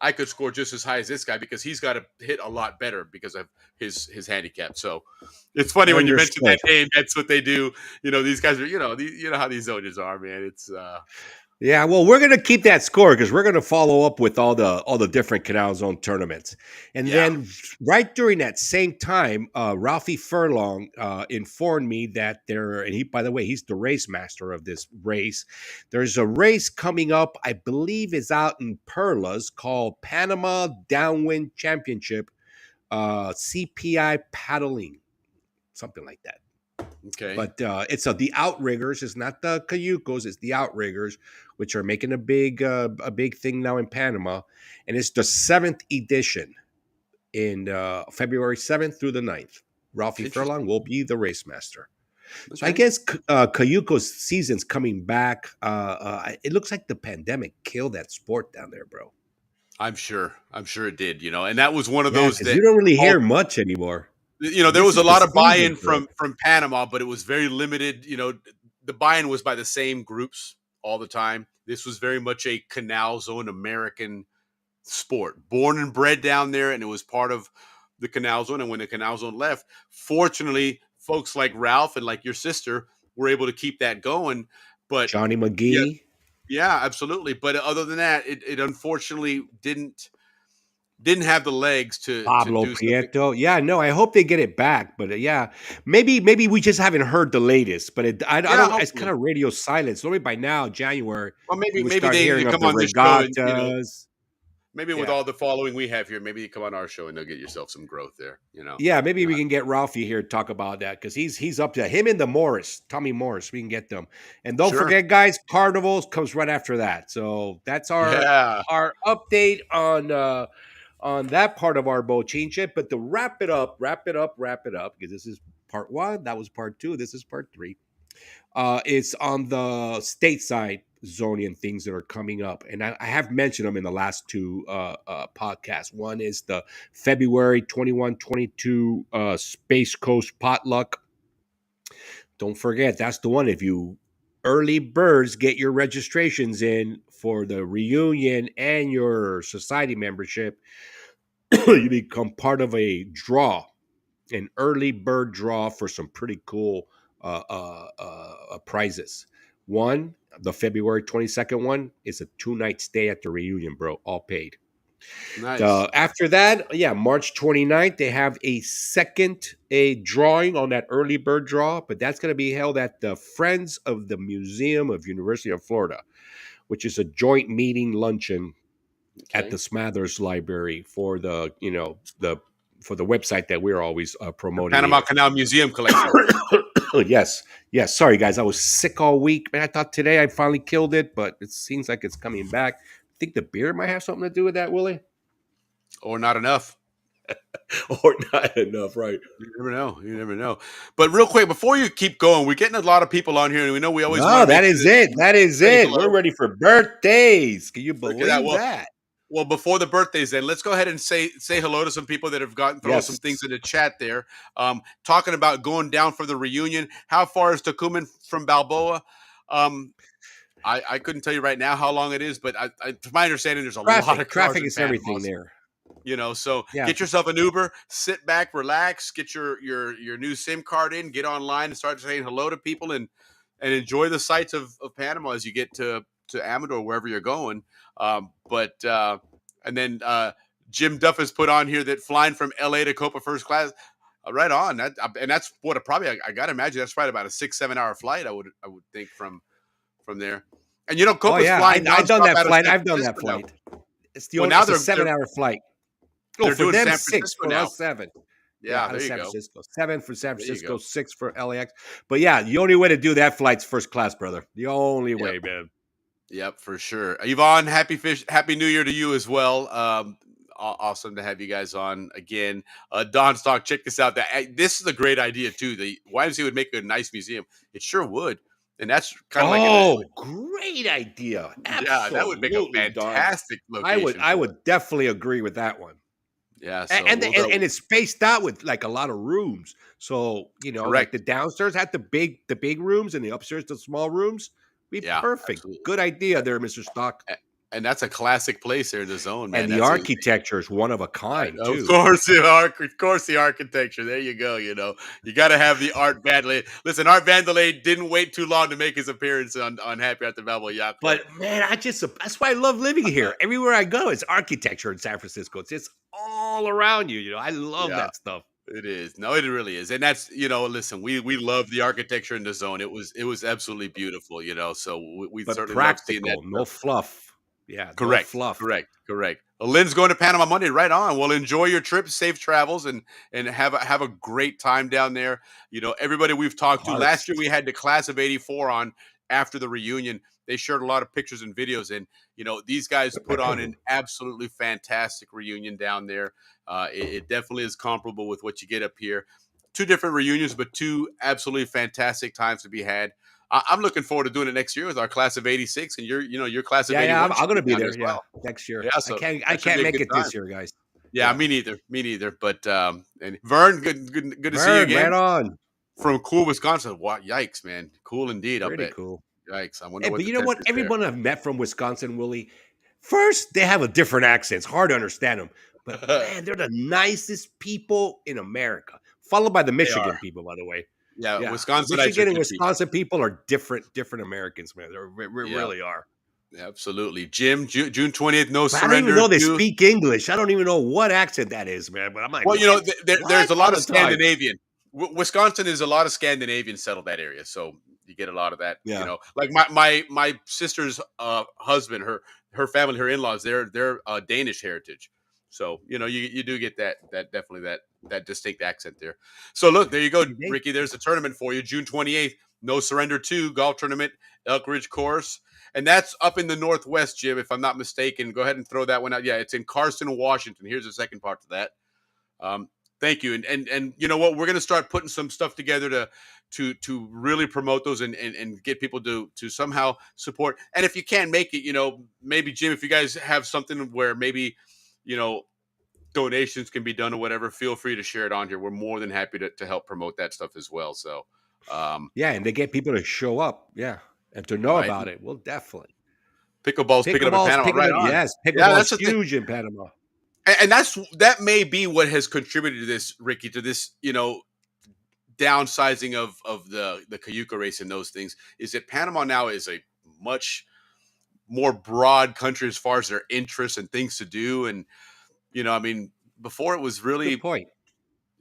I could score just as high as this guy because he's got to hit a lot better because of his handicap. So it's funny when you mention Understood. that name. That's what they do. These guys are. You know how these Zonians are, man. It's Yeah, well, we're gonna keep that score because we're gonna follow up with all the different Canal Zone tournaments, and yeah. then right during that same time, Ralphie Furlong informed me that and he, by the way, he's the race master of this race. There's a race coming up, I believe, is out in Perlas called Panama Downwind Championship, CPI paddling, something like that. Okay. But it's the outriggers. It's not the Cayucos. It's the outriggers, which are making a big thing now in Panama, and it's the 7th edition in February 7th through the 9th. Ralphie Furlong Interesting. will be the race master. So I Okay. guess Cayuco's season's coming back. It looks like the pandemic killed that sport down there, bro. I'm sure. I'm sure it did. And that was one of Yeah, those because that you don't really all hear much anymore. there This was is a the lot of season buy-in for it. from Panama, but it was very limited. The buy-in was by the same groups all the time. This was very much a Canal Zone American sport, born and bred down there, and it was part of the Canal Zone. And when the Canal Zone left, fortunately, folks like Ralph and like your sister were able to keep that going. But Johnny yeah, McGee. yeah, absolutely. But other than that, it unfortunately didn't have the legs to Pablo do something. Prieto. Yeah, no, I hope they get it back. But yeah, maybe we just haven't heard the latest. But I Yeah, don't. It's kind hopefully. of radio silence. Only by now, January, Well, we would maybe start they need hearing to of come the on this show and regattas. maybe with Yeah, all the following we have here, maybe you come on our show and they'll get yourself some growth there. yeah. Maybe we Not can get Ralphie here to talk about that because he's up to him and the Tommy Morris. We can get them. And don't sure. forget, guys, Carnivals comes right after that. So that's our Yeah. our update on that part of our boat championship. But to wrap it up, because this is part one, that was part two, this is part three. It's on the stateside Zonian things that are coming up, and I have mentioned them in the last two podcasts. One is the February 21-22 Space Coast Potluck. Don't forget, that's the one. If you early birds get your registrations in for the reunion and your society membership, you become part of a draw, an early bird draw for some pretty cool prizes. One, the February 22nd one, is a 2-night stay at the reunion, bro, all paid. Nice. After that, yeah, March 29th, they have a drawing on that early bird draw, but that's going to be held at the Friends of the Museum of University of Florida, which is a joint meeting luncheon at Okay. the Smathers Library for for the website that we're always promoting Panama here. Canal Museum collection. Yes. Sorry, guys. I was sick all week, man. I thought today I finally killed it, but it seems like it's coming back. I think the beer might have something to do with that, Willie. or not enough. or not enough, right? You never know. You never know. But real quick, before you keep going, we're getting a lot of people on here, and we know we always want No, to make that sure is it. That is say it. We're hello. ready for birthdays. Can you Look at that. believe that? Well, before the birthdays, then let's go ahead and say hello to some people that have gotten throw some Yes. things in the chat there. Talking about going down for the reunion. How far is Tucumán from Balboa? I couldn't tell you right now how long it is, but to my understanding, there's a lot of cars Traffic in is Panama. everything there. So Yeah. get yourself an Uber, sit back, relax, get your new SIM card in, get online, and start saying hello to people and enjoy the sights of Panama as you get to Amador, wherever you're going. And then Jim Duff has put on here that flying from LA to Copa first class, right on. And that's what I got to imagine that's probably about a 6-7 hour flight. I would think from there. And Oh Copa's yeah, flying I've done nonstop that out of flight. San I've done that Francisco now. flight. It's the Well, only. now It's a they're 7-hour flight. Oh, they're for doing them San 6, Francisco for now. us 7. Yeah, out there of you San go. Francisco. 7 for San There you Francisco, go. 6 for LAX. But yeah, the only way to do that flight's first class, brother. The only way, man. Yep, for sure. Yvonne, happy New Year to you as well. Awesome to have you guys on again. Don Stock, check this out. This is a great idea too. The YMCA would make a nice museum. It sure would, and that's kind of Great idea. yeah, that would make a Absolutely, Don. fantastic location. I would definitely agree with that one. Yeah, so And it's spaced out with like a lot of rooms. So, like Correct. the downstairs had the big rooms and the upstairs the small rooms. Be Yeah, perfect. absolutely. Good idea there, Mr. Stock. And that's a classic place there in the zone, man. And the architecture is one of a kind, too. Of course, the architecture. There you go. You got to have the Art Vandelay. Listen, Art Vandelay didn't wait too long to make his appearance on Happy at the Balboa Yacht Club. But man, that's why I love living here. Everywhere I go, it's architecture in San Francisco. It's just all around you. I love that stuff. It is. No, it really is. And that's, listen, we love the architecture in the zone. It was absolutely beautiful, so we But certainly love seeing practical, that. no fluff. Yeah, Correct. No fluff. Correct. Lynn's going to Panama Monday. Right on. Well, enjoy your trip, safe travels, and have a great time down there. Everybody we've talked to last year, we had the class of '84 on after the reunion. They shared a lot of pictures and videos, and these guys put on an absolutely fantastic reunion down there. It definitely is comparable with what you get up here. 2 different reunions, but 2 absolutely fantastic times to be had. I'm looking forward to doing it next year with our class of '86 and your class of '81. Yeah, I'm going to be down there. as well. Next year. Yeah, so I can't make it this year, guys. Yeah, me neither. But and Vern, good to see you again. Right on. From cool Wisconsin. What? Yikes, man! Cool indeed. Pretty cool. Yikes! I wonder. But you know what? Everyone I've met from Wisconsin, Willie, first they have a different accent. It's hard to understand them, but man, they're the nicest people in America. Followed by the Michigan people, by the way. Yeah, Wisconsin. Michigan and Wisconsin people are different Americans, man. They really are. Absolutely. Jim, June 20th, no surrender. I don't even know they speak English. I don't even know what accent that is, man. But I'm like, well, there's a lot of Scandinavian. Wisconsin is a lot of Scandinavian settled that area, so you get a lot of that. Yeah. Like my sister's husband, her family, her in-laws, they're Danish heritage. So you do get that definitely that distinct accent there. So look, there you go, Ricky. There's a tournament for you, June 28th. No Surrender 2 golf tournament, Elk Ridge Course, and that's up in the Northwest, Jim, if I'm not mistaken. Go ahead and throw that one out. Yeah, it's in Carson, Washington. Here's the second part to that. Thank you, and you know what? We're going to start putting some stuff together to really promote those and get people to somehow support. And if you can't make it, maybe Jim, if you guys have something where maybe donations can be done or whatever, feel free to share it on here. We're more than happy to help promote that stuff as well. So, and they get people to show up, and to know about it. Well, definitely. Pickleball's picking up in Panama, right on. Yes, pickleball's huge in Panama. And that may be what has contributed to this, Ricky, to this, downsizing of the Cayuca race and those things, is that Panama now is a much more broad country as far as their interests and things to do. And, before it was really, good point.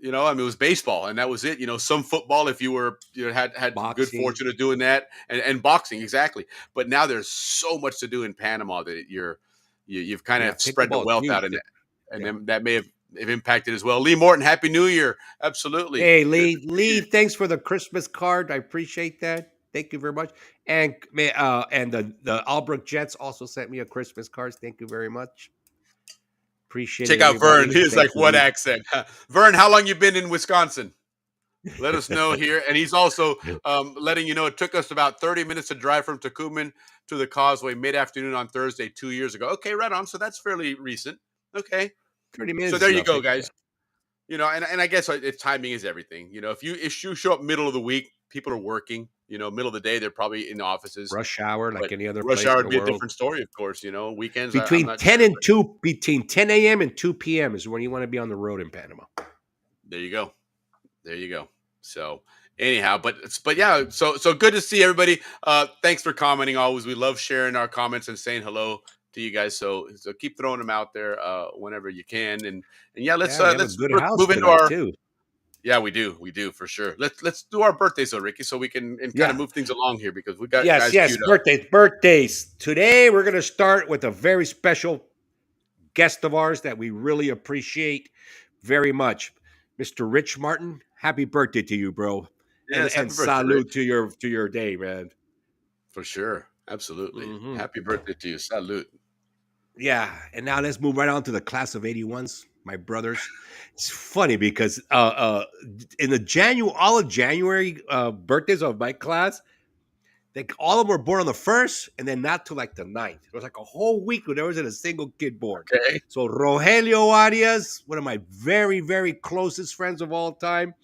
It was baseball and that was it. Some football if you were, had good fortune of doing that, and boxing, exactly. But now there's so much to do in Panama that you've kind of spread the wealth out in it. And then that may have impacted as well. Lee Morton, Happy New Year. Absolutely. Hey, Lee, thanks for the Christmas card. I appreciate that. Thank you very much. And the Albrook Jets also sent me a Christmas card. Thank you very much. Appreciate Check it, out Vern. everybody. He's Thank like, what you. accent? Vern, how long you been in Wisconsin? Let us know here. And he's also letting you know it took us about 30 minutes to drive from Tucuman to the Causeway mid-afternoon on Thursday 2 years ago. Okay, right on. So that's fairly recent. Okay. 30 minutes. So there is you go, nothing. guys. You know, and I guess timing is everything. You know, if you show up middle of the week, people are working. You know, middle of the day, they're probably in offices. Rush hour, like But any other rush place hour in would the be a world. different story, of course. You know, weekends. I'm Between not 10 sure, and 2, between 10 a.m. and 2 p.m. is when you want to be on the road in Panama. There you go. There you go. So anyhow, but yeah, so good to see everybody. Thanks for commenting always. We love sharing our comments and saying hello to you guys. So keep throwing them out there whenever you can. And yeah, let's we have let's a good house move into tonight, our too. yeah, we do for sure. Let's do our birthdays though, Ricky, so we can kind Yeah. of move things along here because we got Yes, guys queued up. birthdays. Today, we're going to start with a very special guest of ours that we really appreciate very much. Mr. Rich Martin, happy birthday to you, bro. Yes, And happy birthday, salute Rich. to your day, man. For sure. Absolutely. Mhm. Happy birthday to you. Salute. Yeah, and now let's move right on to the class of 81s, my brothers. It's funny because in the all of January birthdays of my class, all of them were born on the 1st and then not till like the 9th. It was like a whole week where there wasn't a single kid born. Okay. So Rogelio Arias, one of my very, very closest friends of all time,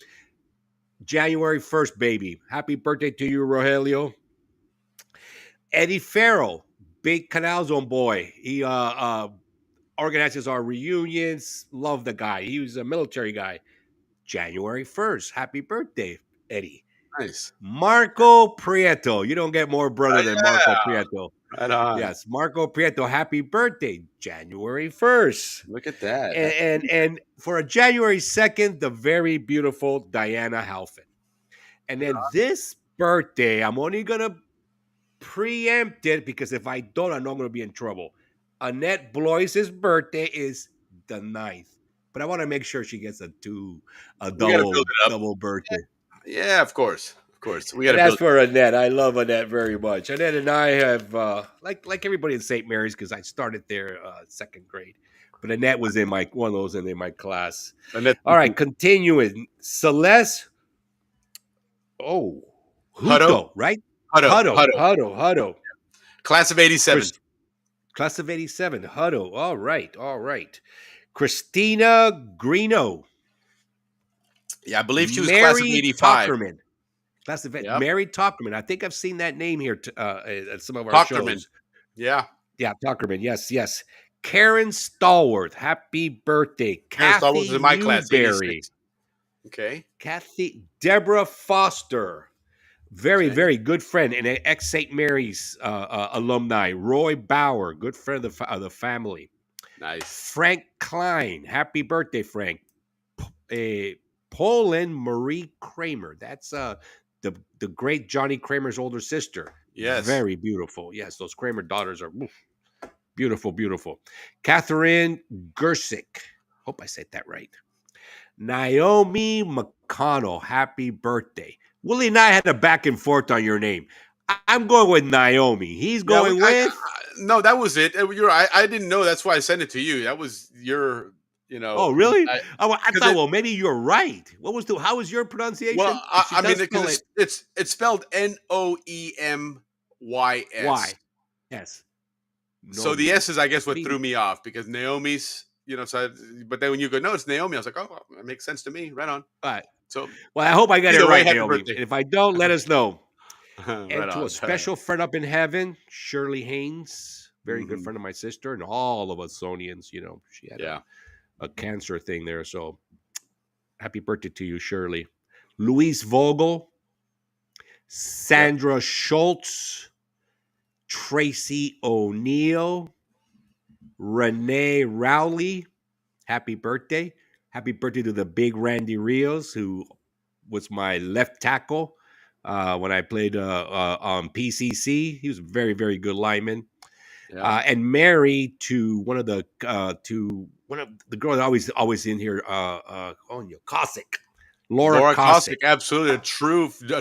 January 1st, baby. Happy birthday to you, Rogelio. Eddie Farrell, big Canal Zone boy. He organizes our reunions. Love the guy. He was a military guy. January 1st. Happy birthday, Eddie. Nice. Marco Prieto. You don't get more brother than Marco Prieto. Right on. Yes, Marco Prieto. Happy birthday, January 1st. Look at that. And for a January 2nd, the very beautiful Diana Halfin. And then this birthday, I'm only going to preempt it because if I don't, I know I'm going to be in trouble. Annette Blois's birthday is the 9th. But I want to make sure she gets a double birthday. Yeah, of course. Of course. We got to That's build for Annette. I love Annette very much. Annette and I have, like everybody in St. Mary's, because I started there 2nd grade. But Annette was in one of those in my class. Annette. All right, continuing. Celeste. Oh, Hutto, right? Hutto. Class of 87. Class of 87. Hutto. All right. Christina Greeno. Yeah, I believe she was Mary class of 85. Tuckerman. Class of Yep. Mary Tuckerman. I think I've seen that name here at some of our shows. Yeah. Yeah, Tuckerman. Yes. Karen Stallworth. Happy birthday. Karen Stallworth was in my class, Newberry. 86. Okay. Deborah Foster. Very good friend and an ex-St. Mary's alumni. Roy Bauer, good friend of the family. Nice. Frank Klein. Happy birthday, Frank. Poland Marie Kramer. That's the great Johnny Kramer's older sister. Yes. Very beautiful. Yes, those Kramer daughters are beautiful. Catherine Gersick. Hope I said that right. Naomi McConnell. Happy birthday. Willie and I had a back and forth on your name. I'm going with Naomi. He's going with... No, that was it. I didn't know. That's why I sent it to you. That was your... Oh, really? I thought, well, maybe you're right. How was your pronunciation? Well, I mean, because it's spelled Noemys. Why? Yes. So the S is, I guess, what threw me off because Naomi's, but then when you go, no, it's Naomi. I was like, oh, that makes sense to me. Right on. All right. So, well, I hope I got it right, Naomi. Birthday. And if I don't, let us know. Right and to on. a special friend up in heaven, Shirley Haynes, very good friend of my sister, and all of us Zonians. She had a cancer thing there. So happy birthday to you, Shirley. Louise Vogel, Sandra Schultz, Tracy O'Neill, Renee Rowley. Happy birthday. Happy birthday to the big Randy Rios, who was my left tackle when I played on PCC. He was a very, very good lineman. Yeah. And married to one of the girls always in here, Cossack. Laura Cossack. Absolutely. A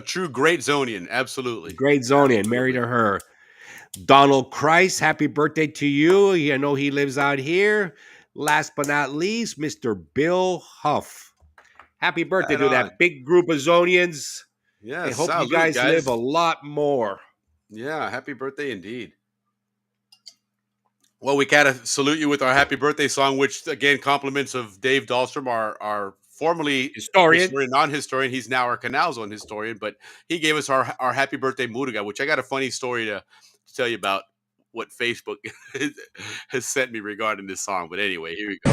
true great Zonian. Absolutely. Great Zonian. Married to her. Donald Christ, happy birthday to you. I know he lives out here. last but not least, Mr. Bill Huff. Happy birthday Right to on. that big group of Zonians. Yeah, I hope you salute, guys guys. live a lot more. Yeah, happy birthday indeed. Well, we gotta salute you with our happy birthday song, which again compliments of Dave Dahlstrom, our formerly Historian. historian, non-historian. He's now our Canal Zone historian, but he gave us our happy birthday Muruga, which I got a funny story to tell you about what Facebook has sent me regarding this song. But anyway, here we go.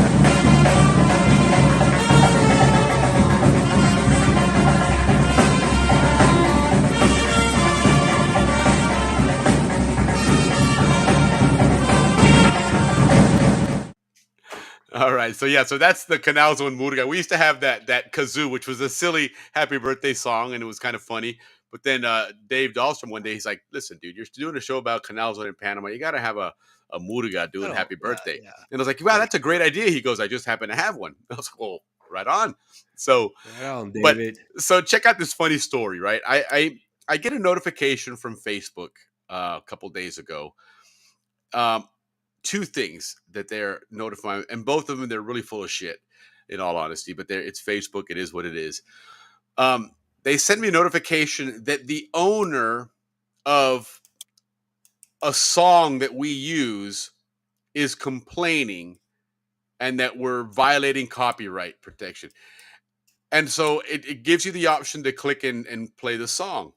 All right, so that's the Canal Zone Muruga. We used to have that kazoo, which was a silly happy birthday song, and it was kind of funny. But then Dave Dahlstrom one day he's like, "Listen, dude, you're doing a show about Canal Zone in Panama. You got to have a Muruga doing Oh, happy yeah, birthday." yeah. And I was like, "Wow, that's a great idea." He goes, "I just happen to have one." I was like, "Well, right on." So, Right on, but David. so check out this funny story, right? I get a notification from Facebook a couple days ago. Um, Two things that they're notifying, and both of them they're really full of shit, in all honesty. But it's Facebook; it is what it is. Um, they sent me a notification that the owner of a song that we use is complaining, and that we're violating copyright protection. And so it gives you the option to click and play the song.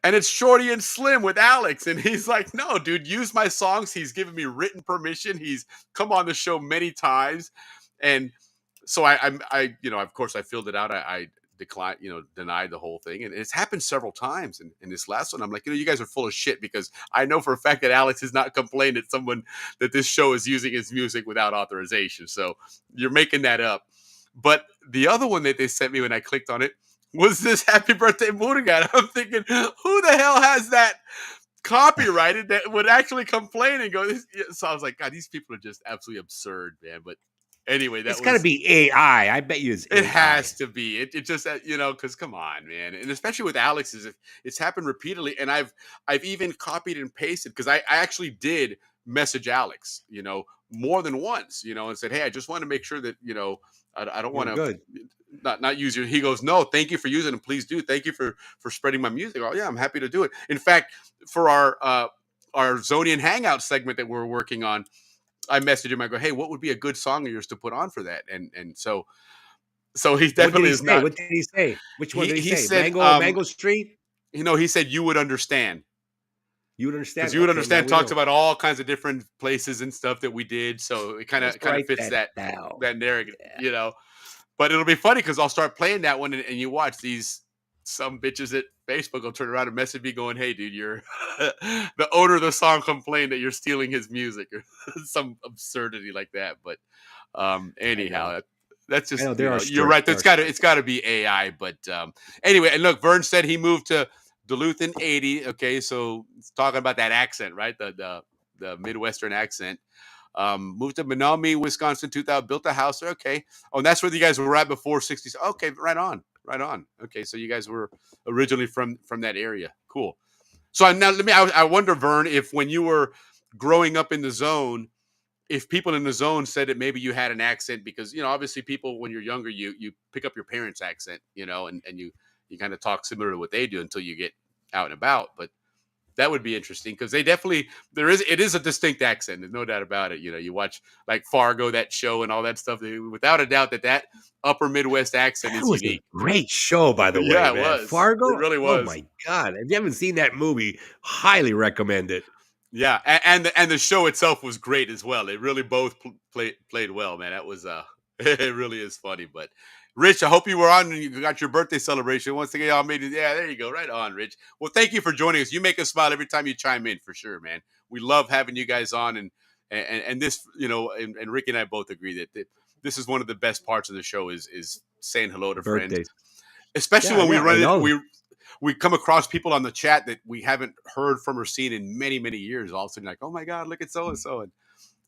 And it's Shorty and Slim with Alex. And he's like, "No, dude, use my songs." He's given me written permission. He's come on the show many times. And so of course I filled it out. I declined, denied the whole thing. And it's happened several times. In this last one, I'm like, you guys are full of shit, because I know for a fact that Alex has not complained that this show is using his music without authorization. So you're making that up. But the other one that they sent me when I clicked on it was this happy birthday Murugan. I'm thinking, who the hell has that copyrighted that would actually complain and go? So I was like, God, these people are just absolutely absurd, man. But anyway, It's got to be AI. I bet you it's it AI. has to be. It just because come on, man, and especially with Alex's, it's happened repeatedly, and I've even copied and pasted, because I actually did message Alex, more than once, and said, "Hey, I just want to make sure that I don't You're want to good. not use your." He goes, "No, thank you for using it. Please do. Thank you for spreading my music." Oh yeah, I'm happy to do it. In fact, for our Zonian Hangout segment that we're working on, I messaged him. I go, "Hey, what would be a good song of yours to put on for that?" And so he What did definitely he is say? not. What did he say? Which one did he He say? said, Mango Street? he said you would understand. You would Because understand? you would Okay, now understand we talks know. about all kinds of different places and stuff that we did. So it kind Let's of write fits that that down. narrative, Yeah. But it'll be funny because I'll start playing that one, and you watch some bitches at Facebook will turn around and message me going, "Hey, dude, you're the owner of the song complained that you're stealing his music," or some absurdity like that. But I know. anyhow, that's I just know there are you're strict. right. It's got to be AI. But anyway, and look, Vern said he moved to Duluth in '80. Okay, so it's talking about that accent, right? The Midwestern accent. Moved to Menominee, Wisconsin, 2000. Built a house there. Okay. Oh, and that's where you guys were at before '60s. Okay, right on, right on. Okay, so you guys were originally from that area. Cool. So now I wonder, Vern, if when you were growing up in the zone, if people in the zone said that maybe you had an accent, because obviously people when you're younger you pick up your parents' accent, and you kind of talk similar to what they do until you get out and about. But that would be interesting, because it is a distinct accent. There's no doubt about it. You watch like Fargo, that show, and all that stuff. Without a doubt that upper Midwest accent That is was a unique. great show, by the way, Yeah, it man. was. It Fargo? really Oh was. my God. If you haven't seen that movie, highly recommend it. Yeah, and the show itself was great as well. They really both played well, man. That was it really is funny. But Rich, I hope you were on and you got your birthday celebration. Once again, y'all made it. Yeah, there you go. Right on, Rich. Well, thank you for joining us. You make us smile every time you chime in, for sure, man. We love having you guys on, and this, and Ricky and I both agree that this is one of the best parts of the show is saying hello to friends, Birthdays. especially Yeah, when we yeah, I run know. it. We come across people on the chat that we haven't heard from or seen in many, many years. All of a sudden, like, oh my God, look at so and so, and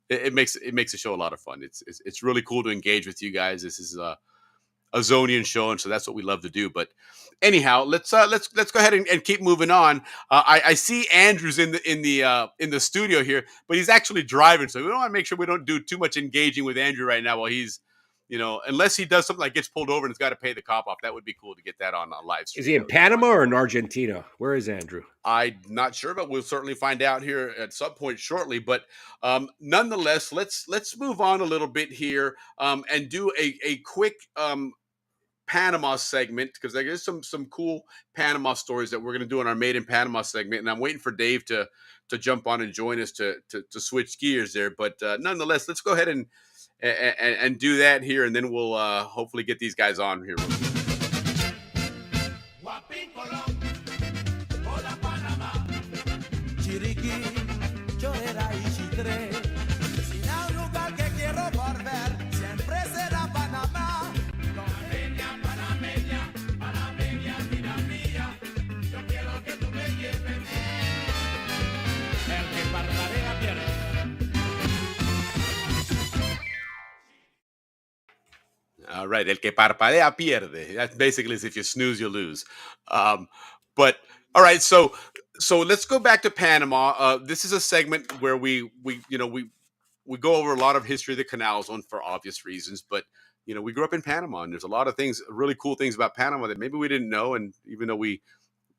it makes the show a lot of fun. It's really cool to engage with you guys. This is Zonian show, and so that's what we love to do. But anyhow, let's go ahead and keep moving on. I see Andrew's in the studio here, but he's actually driving, so we want to make sure we don't do too much engaging with Andrew right now while he's, unless he does something like gets pulled over and has got to pay the cop off. That would be cool to get that on live stream. Is he in Panama or in Argentina? Where is Andrew? I'm not sure, but we'll certainly find out here at some point shortly. But nonetheless, let's move on a little bit here and do a quick Panama segment, because there is some cool Panama stories that we're going to do in our Made in Panama segment, and I'm waiting for Dave to jump on and join us to switch gears there. But nonetheless, let's go ahead and do that here, and then we'll hopefully get these guys on here. All right, el que parpadea pierde. That basically is if you snooze, you lose. But all right, so let's go back to Panama. This is a segment where we go over a lot of history of the Canal Zone for obvious reasons. But we grew up in Panama, and there's a lot of things, really cool things about Panama that maybe we didn't know. And even though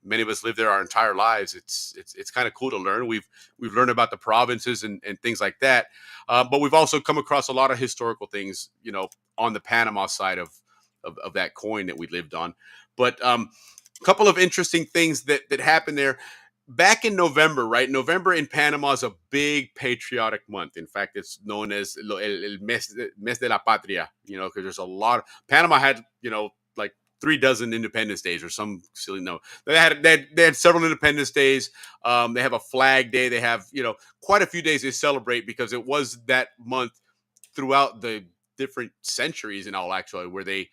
many of us lived there our entire lives, it's kind of cool to learn. We've learned about the provinces and things like that. But we've also come across a lot of historical things, on the Panama side of that coin that we lived on. But a couple of interesting things that happened there back in November, right? November in Panama is a big patriotic month. In fact, it's known as el mes de la patria, because there's a lot of, Panama had, like 36 Independence Days or some silly no. They had several Independence Days. They have a Flag Day. They have, quite a few days they celebrate, because it was that month throughout the different centuries and all, actually, where they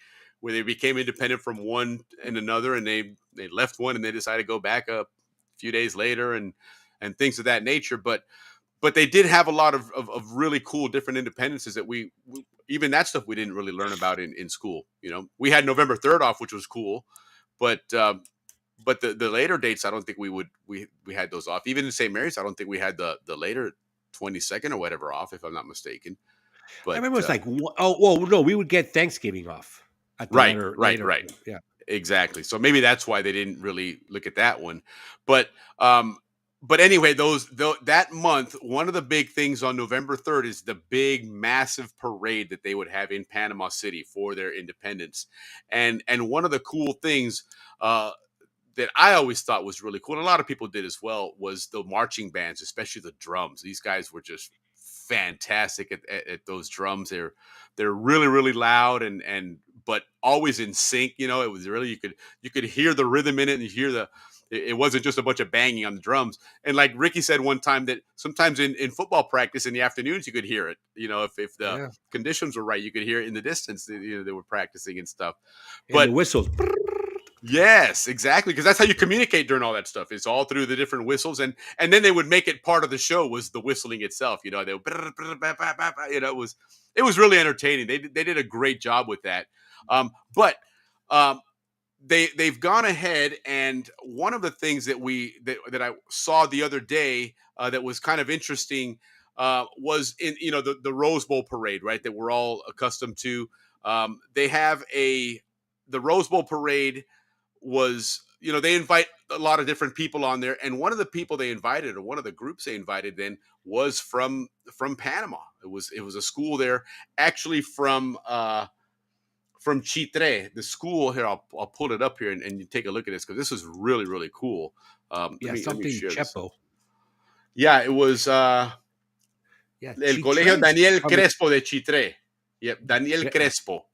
became independent from one and another, and they left one and they decided to go back a few days later and things of that nature. But they did have a lot of really cool different independences that we even that stuff we didn't really learn about in school. We had November 3rd off, which was cool, but the later dates, I don't think we had those off. Even in St. Mary's, I don't think we had the later 22nd or whatever off, if I'm not mistaken. But I remember it was like, no, we would get Thanksgiving off. At the Right. Yeah, exactly. So maybe that's why they didn't really look at that one. But anyway, that month, one of the big things on November 3rd is the big, massive parade that they would have in Panama City for their independence. And one of the cool things that I always thought was really cool, and a lot of people did as well, was the marching bands, especially the drums. These guys were just fantastic at those drums. They're really, really loud and but always in sync. It was really, you could hear the rhythm in it, and you hear it wasn't just a bunch of banging on the drums. And like Ricky said one time, that sometimes in football practice in the afternoons you could hear it. If the conditions were right, you could hear it in the distance. They were practicing and stuff. But the whistles. Yes, exactly, because that's how you communicate during all that stuff. It's all through the different whistles, and then they would make it part of the show was the whistling itself. They would, it was really entertaining. They did a great job with that. But they've gone ahead, and one of the things that I saw the other day that was kind of interesting was in the Rose Bowl parade, right? That we're all accustomed to. They have the Rose Bowl parade was, they invite a lot of different people on there, and one of the people they invited, or one of the groups they invited then, was from Panama. It was a school there, actually from Chitre, the school here. I'll pull it up here and you take a look at this, because this is really, really cool. Something Chepo. Yeah, it was El Colegio Daniel Crespo de Chitre. Yep, Daniel Crespo.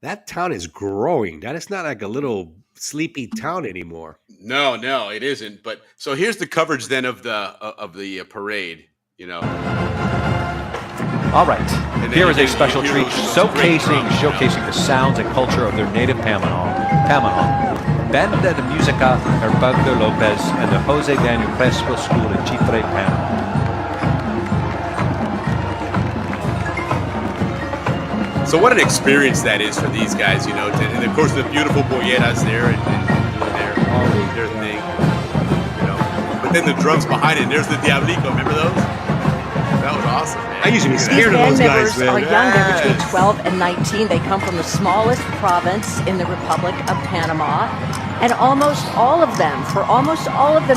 That town is growing. That is not like a little sleepy town anymore. No, it isn't. But so here's the coverage then of the parade. All right. Here is a special treat showcasing the sounds and culture of their native Panama. Banda de Música Herberto Lopez and the Jose Daniel Crespo School in Chitre, Panama. So what an experience that is for these guys, you know. And of course, the beautiful bolleras there and doing their thing, you know. But then the drums behind it. And there's the Diablico. Remember those? That was awesome, man. I used to be These scared of band those members guys, man. are young. They're between Yes. 12 and 19. They come from the smallest province in the Republic of Panama. And almost all of them,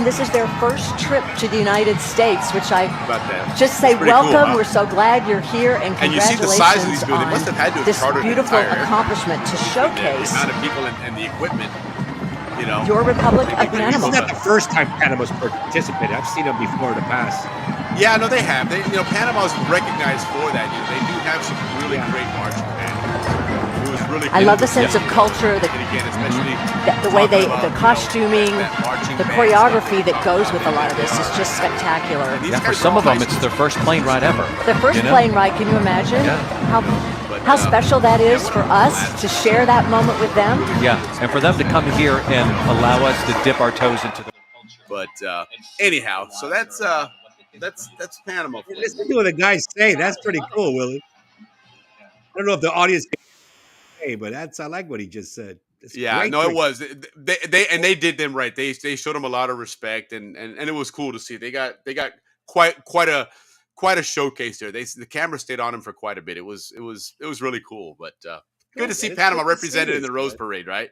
this is their first trip to the United States, which I About that. just say It's pretty cool, welcome. huh? We're so glad you're here, and And you see the congratulations size of these people. They on must have had to have this chartered an beautiful entire aircraft. accomplishment to The showcase amount of people and the equipment, you know. your Republic of They- they- This is Panama. not the first time Panama's participated. I've seen them before in the past. Yeah, no, they have. Panama's recognized for that. You know, they do have some really great marching band. It was really. I love the cool. sense of culture, And again, especially the way talking about, the costuming, that marching the band choreography stuff. that goes with a lot of this is just spectacular. These Yeah, for guys some are of them, all it's high their first plane ride ever. The first You know? plane ride, can you imagine Yeah. how special that is for us to share that moment with them? Yeah, and for them to come here and allow us to dip our toes into the But anyhow, so that's Panama. for you. Listen to what the guys say. That's pretty cool, Willie. I don't know if the audience can say, but I like what he just said. It's Yeah, great, no, it great. was. They did them right. They showed them a lot of respect, and it was cool to see. They got quite a showcase there. The camera stayed on them for quite a bit. It was really cool. But good to see man. It's Panama good to see represented in this, the Rose man. Parade, right?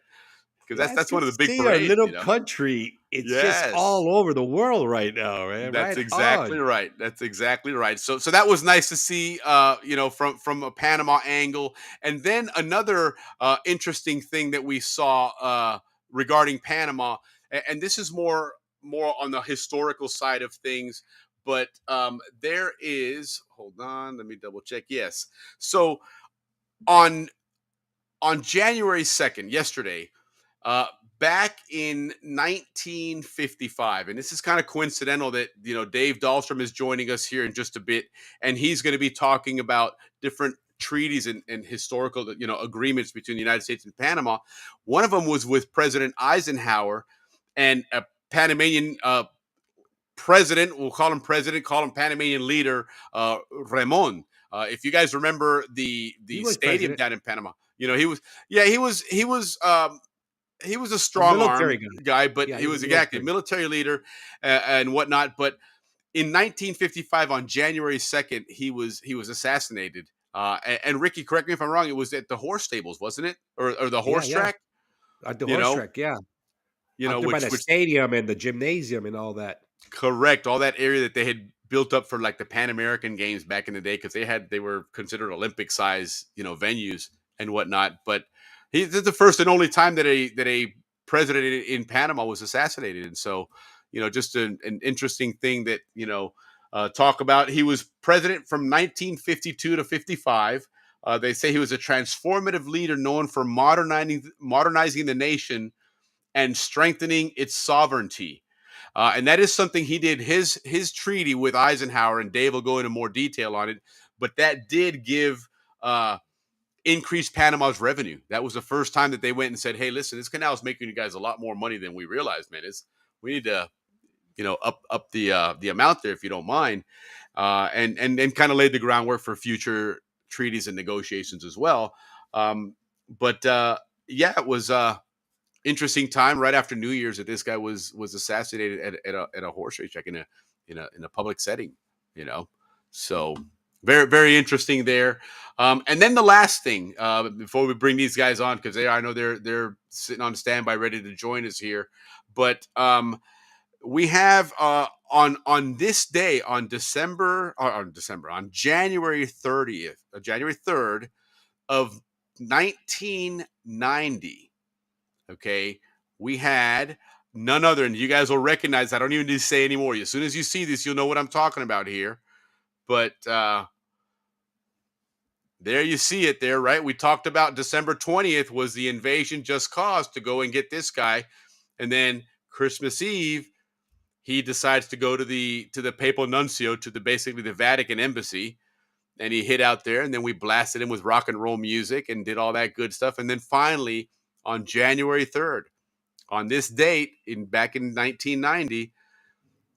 Because Yeah, that's it's one of good the big to see our parades. little you know? country. It's Yes. just all over the world right now, man. That's right exactly on. right. That's exactly right. So that was nice to see, from a Panama angle. And then another interesting thing that we saw regarding Panama, and this is more on the historical side of things, but there is. Hold on, let me double check. Yes. So on January 2nd, yesterday, uh, back in 1955, and this is kind of coincidental that Dave Dahlstrom is joining us here in just a bit, and he's going to be talking about different treaties and historical agreements between the United States and Panama. One of them was with President Eisenhower and a Panamanian president. We'll call him president. Call him Panamanian leader Ramon. If you guys remember the was stadium president. down in Panama, he was. Yeah, he was a strong military arm guy. guy, but Yeah, he he was was exactly a military. military leader and whatnot. But in 1955, on January 2nd, he was assassinated. And Ricky, correct me if I'm wrong. It was at the horse stables, wasn't it, or the horse Yeah. track? At the You horse know, track, yeah. you Out know, there by the which stadium and the gymnasium and all that. correct all that area that they had built up for like the Pan American Games back in the day, because they were considered Olympic size venues and whatnot. But this is the first and only time that a president in Panama was assassinated, and so just an interesting thing that talk about. He was president from 1952 to 55. They say he was a transformative leader known for modernizing the nation and strengthening its sovereignty. And that is something he did. His treaty with Eisenhower, and Dave will go into more detail on it, but that did give increased Panama's revenue. That was the first time that they went and said, "Hey, listen, this canal is making you guys a lot more money than we realized, man. We need to, up the amount there if you don't mind," and kind of laid the groundwork for future treaties and negotiations as well. But yeah, it was interesting time right after New Year's that this guy was assassinated at a horse racetrack in a public setting, So very, very interesting there. And then the last thing before we bring these guys on, because I know they're sitting on standby ready to join us here, but we have on this day on January 30th, January 3rd of 1990. Okay, we had none other, and you guys will recognize. I don't even need to say anymore. As soon as you see this, you'll know what I'm talking about here. But there you see it there, right? We talked about December 20th was the invasion just caused to go and get this guy, and then Christmas Eve, he decides to go to the papal nuncio, to basically the Vatican embassy, and he hid out there, and then we blasted him with rock and roll music and did all that good stuff, and then finally, on January 3rd, on this date, back in 1990,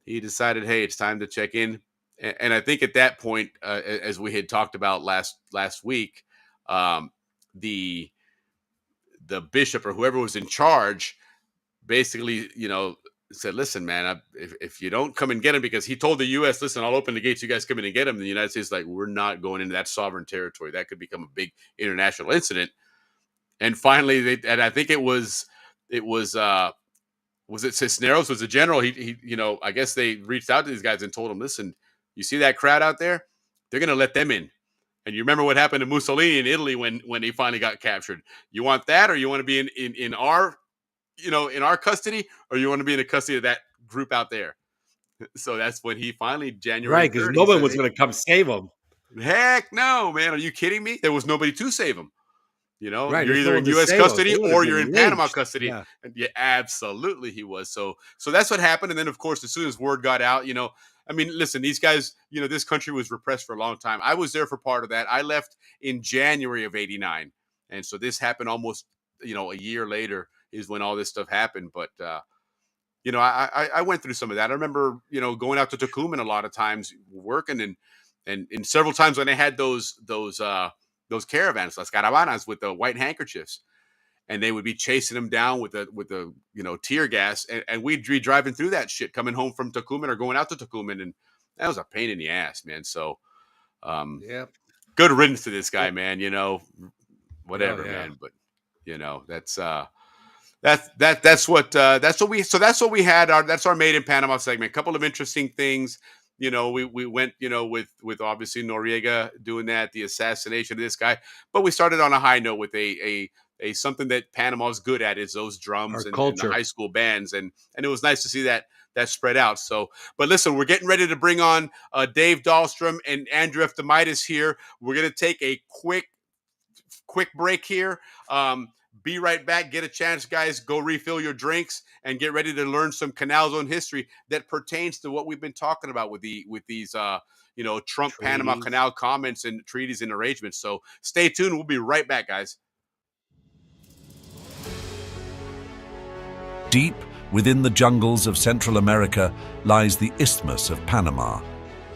he decided, hey, it's time to check in. And I think at that point, as we had talked about last week, the bishop or whoever was in charge basically, said, listen, man, if you don't come and get him, because he told the U.S., listen, I'll open the gates, you guys come in and get him. And the United States like, we're not going into that sovereign territory. That could become a big international incident. And finally, and I think it was it Cisneros was the general? He I guess they reached out to these guys and told them, listen, you see that crowd out there? They're going to let them in. And you remember what happened to Mussolini in Italy when he finally got captured. You want that, or you want to be in our in our custody, or you want to be in the custody of that group out there? So that's when he finally, January Right, because 3rd, no he one said, was going to come save him. heck no, man. Are you kidding me? There was nobody to save him. Right, You're there's either no in one to U.S. save 'em. custody They would've or been you're in Panama lynched. custody. Yeah. And yeah, absolutely he was. So that's what happened. And then, of course, as soon as word got out, I mean, listen, these guys, this country was repressed for a long time. I was there for part of that. I left in January of 89. And so this happened almost, a year later is when all this stuff happened. But, I went through some of that. I remember, going out to Tucumán a lot of times working and several times when they had those caravans, las caravanas with the white handkerchiefs, and they would be chasing them down with the tear gas, and we'd be driving through that shit coming home from Tucumán or going out to Tucumán, and that was a pain in the ass, man. So, Yeah. good riddance to this guy, man. Whatever, Oh, yeah. man. But that's what we had. That's our Made in Panama segment. A couple of interesting things. We went, with obviously Noriega doing that, the assassination of this guy. But we started on a high note with a something that Panama's good at is those drums and culture. the high school bands, and it was nice to see that spread out. So, but listen, we're getting ready to bring on Dave Dahlstrom and Andrew F. Demaitis here. We're gonna take a quick break here. Be right back. Get a chance, guys. Go refill your drinks and get ready to learn some Canal Zone history that pertains to what we've been talking about with these Trump Panama Treaties. Canal comments and treaties and arrangements. So stay tuned. We'll be right back, guys. Deep within the jungles of Central America lies the Isthmus of Panama,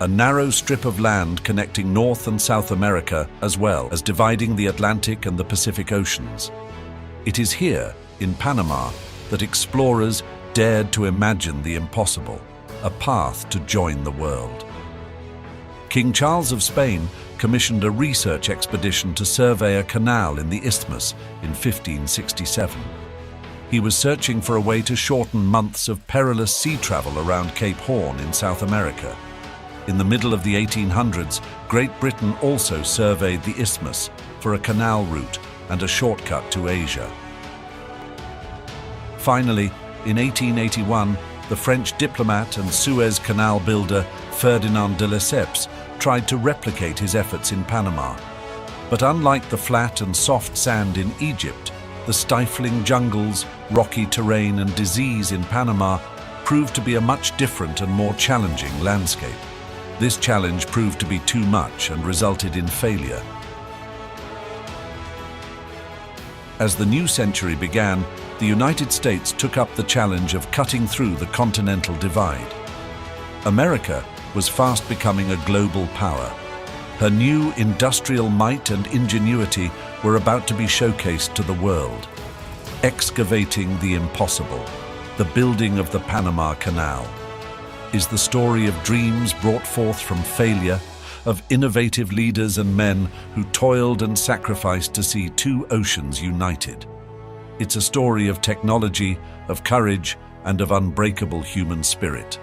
a narrow strip of land connecting North and South America as well as dividing the Atlantic and the Pacific Oceans. It is here, in Panama, that explorers dared to imagine the impossible, a path to join the world. King Charles of Spain commissioned a research expedition to survey a canal in the Isthmus in 1567. He was searching for a way to shorten months of perilous sea travel around Cape Horn in South America. In the middle of the 1800s, Great Britain also surveyed the Isthmus for a canal route and a shortcut to Asia. Finally, in 1881, the French diplomat and Suez Canal builder Ferdinand de Lesseps tried to replicate his efforts in Panama. But unlike the flat and soft sand in Egypt, the stifling jungles, rocky terrain and disease in Panama proved to be a much different and more challenging landscape. This challenge proved to be too much and resulted in failure. As the new century began, the United States took up the challenge of cutting through the continental divide. America was fast becoming a global power. Her new industrial might and ingenuity were about to be showcased to the world. Excavating the impossible, the building of the Panama Canal, is the story of dreams brought forth from failure, of innovative leaders and men who toiled and sacrificed to see two oceans united. It's a story of technology, of courage, and of unbreakable human spirit.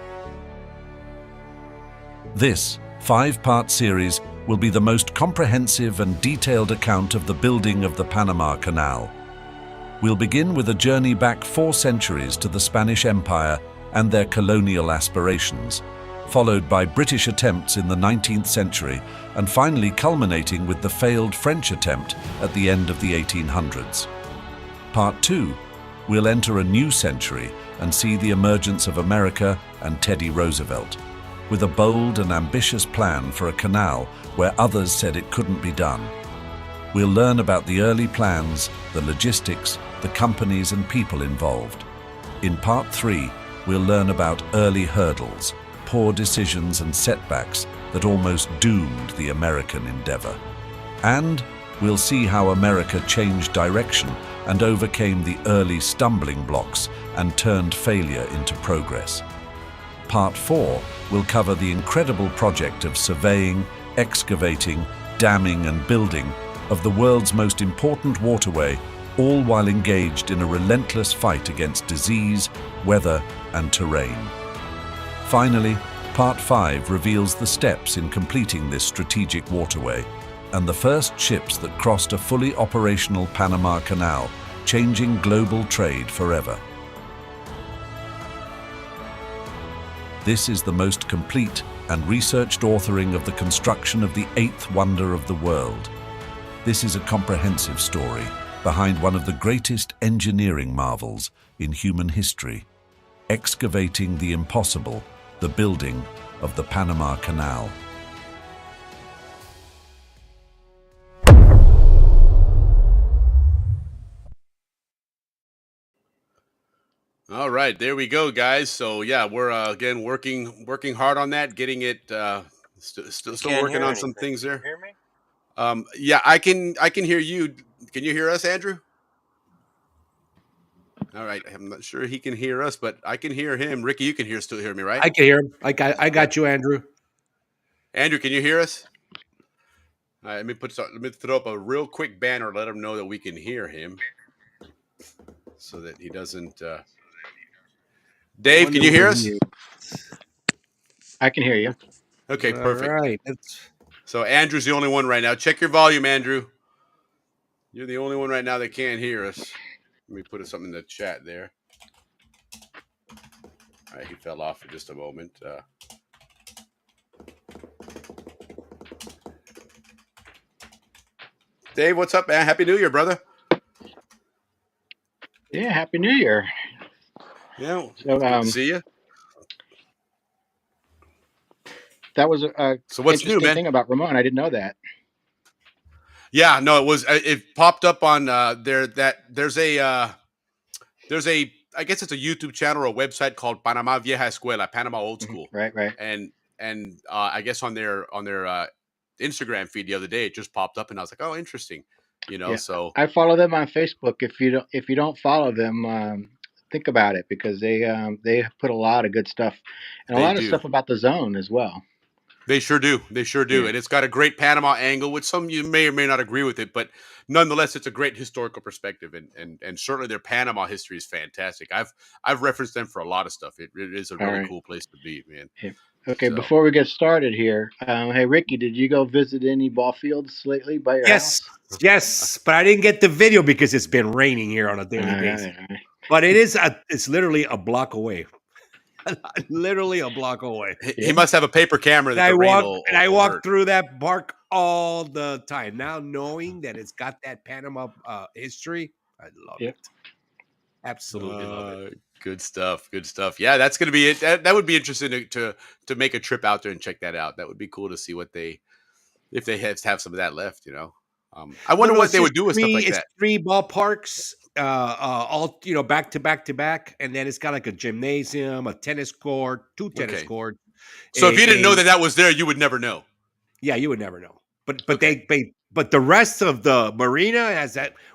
This 5-part series will be the most comprehensive and detailed account of the building of the Panama Canal. We'll begin with a journey back 4 centuries to the Spanish Empire and their colonial aspirations, followed by British attempts in the 19th century, and finally culminating with the failed French attempt at the end of the 1800s. Part 2, we'll enter a new century and see the emergence of America and Teddy Roosevelt, with a bold and ambitious plan for a canal where others said it couldn't be done. We'll learn about the early plans, the logistics, the companies and people involved. In Part 3, we'll learn about early hurdles, poor decisions and setbacks that almost doomed the American endeavor. And We'll see how America changed direction and overcame the early stumbling blocks and turned failure into progress. Part 4 will cover the incredible project of surveying, excavating, damming and building of the world's most important waterway, all while engaged in a relentless fight against disease, weather and terrain. Finally, Part 5 reveals the steps in completing this strategic waterway and the first ships that crossed a fully operational Panama Canal, changing global trade forever. This is the most complete and researched authoring of the construction of the eighth wonder of the world. This is a comprehensive story behind one of the greatest engineering marvels in human history, excavating the impossible, the building of the Panama Canal. All right, there we go, guys. So yeah, we're again working hard on that, getting it. Still working on some things there. Hear me? Yeah, I can hear you. Can you hear us, Andrew? All right, I'm not sure he can hear us, but I can hear him. Ricky, you can still hear me, right? I can hear him. I got you, Andrew. Andrew, can you hear us? All right, let me throw up a real quick banner, let him know that we can hear him, so that he doesn't. Dave, can you hear us? I can hear you. Okay, All perfect. right. So Andrew's the only one right now. Check your volume, Andrew. You're the only one right now that can't hear us. Let me put something in the chat there. All right, he fell off for just a moment. Dave, what's up, man? Happy New Year, brother. Yeah, Happy New Year. Yeah, So, good to see you. That was a So what's new, interesting man? thing about Ramon. I didn't know that. Yeah, no, it was. It popped up on there. That there's a I guess it's a YouTube channel or a website called Panama Vieja Escuela, Panama Old School. Right. And I guess on their Instagram feed the other day, it just popped up, and I was like, oh, interesting. Yeah, So I follow them on Facebook. If you don't follow them, think about it, because they put a lot of good stuff and a They lot of do. stuff about the zone as well. They sure do. Yeah. And it's got a great Panama angle, which some you may or may not agree with it, but nonetheless, it's a great historical perspective, and certainly their Panama history is fantastic. I've referenced them for a lot of stuff. It is a All really right. cool place to be, man. Yeah. Okay, So- before we get started here, hey Ricky, did you go visit any ball fields lately by your house? Yes, but I didn't get the video because it's been raining here on a daily basis. All right. But it's literally a block away. Literally a block away. He must have a paper camera that I walk through that park all the time. Now knowing that it's got that Panama history, I love it. Absolutely love it. Good stuff. Yeah, that's going to be it. That would be interesting to make a trip out there and check that out. That would be cool to see if they have some of that left. I wonder what they would do with stuff like that. It's 3 ballparks, all back to back to back, and then it's got like a gymnasium, a tennis court, 2 tennis courts. So if you didn't know that was there, you would never know. Yeah, you would never know. But but the rest of the marina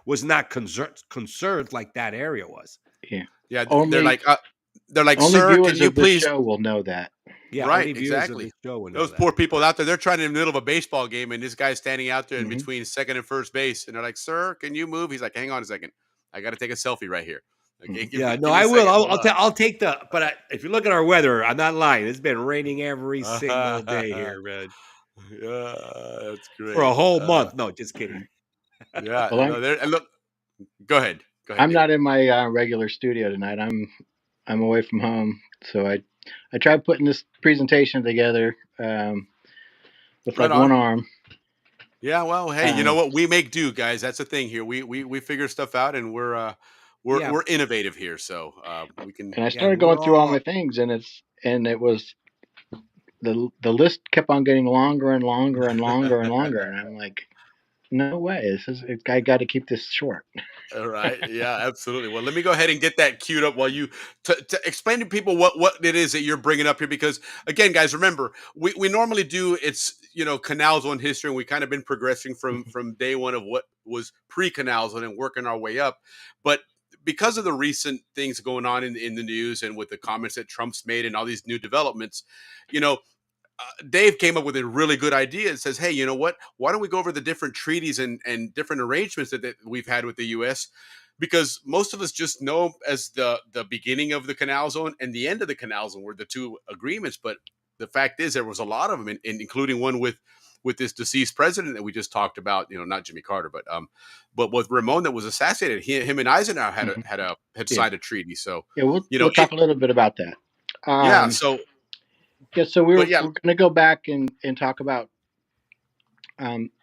was not concerned like that area was. Yeah. Only they're like, only sir, viewers can you of this please? show will know that. Yeah, right, only viewers of exactly. this show will know Those that. poor people out there, they're trying in the middle of a baseball game, and this guy's standing out there in Mhm. between second and first base, and they're like, "Sir, can you move?" He's like, "Hang on a second, I got to take a selfie right here." Like, "Hey, give Yeah, me- no, give me a I will. second, hold I'll take the. But if you look at our weather, I'm not lying. It's been raining every single day here, man, on." Yeah, that's great. for a whole month. No, just kidding. Yeah, Well, no, and look, go ahead. I'm Dave. not in my regular studio tonight. I'm away from home, so I tried putting this presentation together with Right like one on. arm. Yeah, well, hey, you know what? We make do, guys. That's the thing here. We figure stuff out, and we're innovative here, so we can. And I started going through all my things, and it was the list kept on getting longer and longer and longer and longer, and I'm like, no way, I got to keep this short. All right. Yeah, absolutely. Well, let me go ahead and get that queued up while you to explain to people what it is that you're bringing up here. Because again, guys, remember, we normally do, it's, Canal Zone history, and we kind of been progressing from day one of what was pre-Canal Zone and working our way up. But because of the recent things going on in the news and with the comments that Trump's made and all these new developments, Dave came up with a really good idea and says, hey, you know what? Why don't we go over the different treaties and different arrangements that we've had with the U.S.? Because most of us just know as the beginning of the Canal Zone and the end of the Canal Zone were the two agreements. But the fact is there was a lot of them, including one with this deceased president that we just talked about, not Jimmy Carter, but with Ramon that was assassinated. Him and Eisenhower had signed a treaty. So yeah, we'll talk a little bit about that. Yeah. So we're going to go back and talk about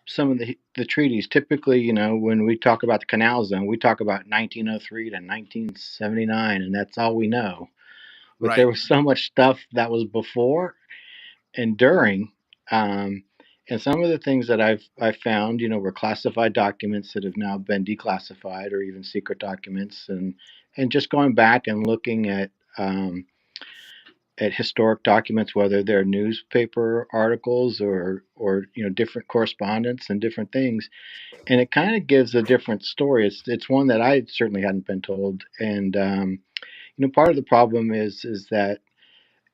some of the treaties. Typically, when we talk about the Canal Zone, we talk about 1903 to 1979, and that's all we know. But there was so much stuff that was before and during. And some of the things that I've found, were classified documents that have now been declassified, or even secret documents, and just going back and looking at historic documents, whether they're newspaper articles or different correspondence and different things, and it kind of gives a different story. It's one that I certainly hadn't been told, and part of the problem is that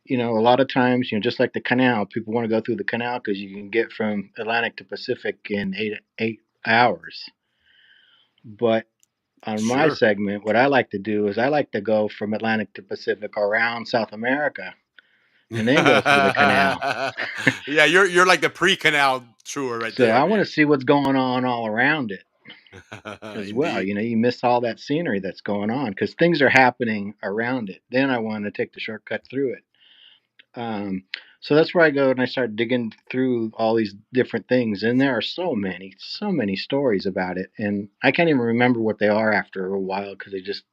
a lot of times, just like the canal, people want to go through the canal because you can get from Atlantic to Pacific in 8 hours. But on my segment, what I like to do is I like to go from Atlantic to Pacific around South America and then go through the canal. Yeah, you're like the pre-canal tour right there. So I want to see what's going on all around it as well. You miss all that scenery that's going on because things are happening around it. Then I want to take the shortcut through it. So that's where I go and I start digging through all these different things, and there are so many stories about it, and I can't even remember what they are after a while because they just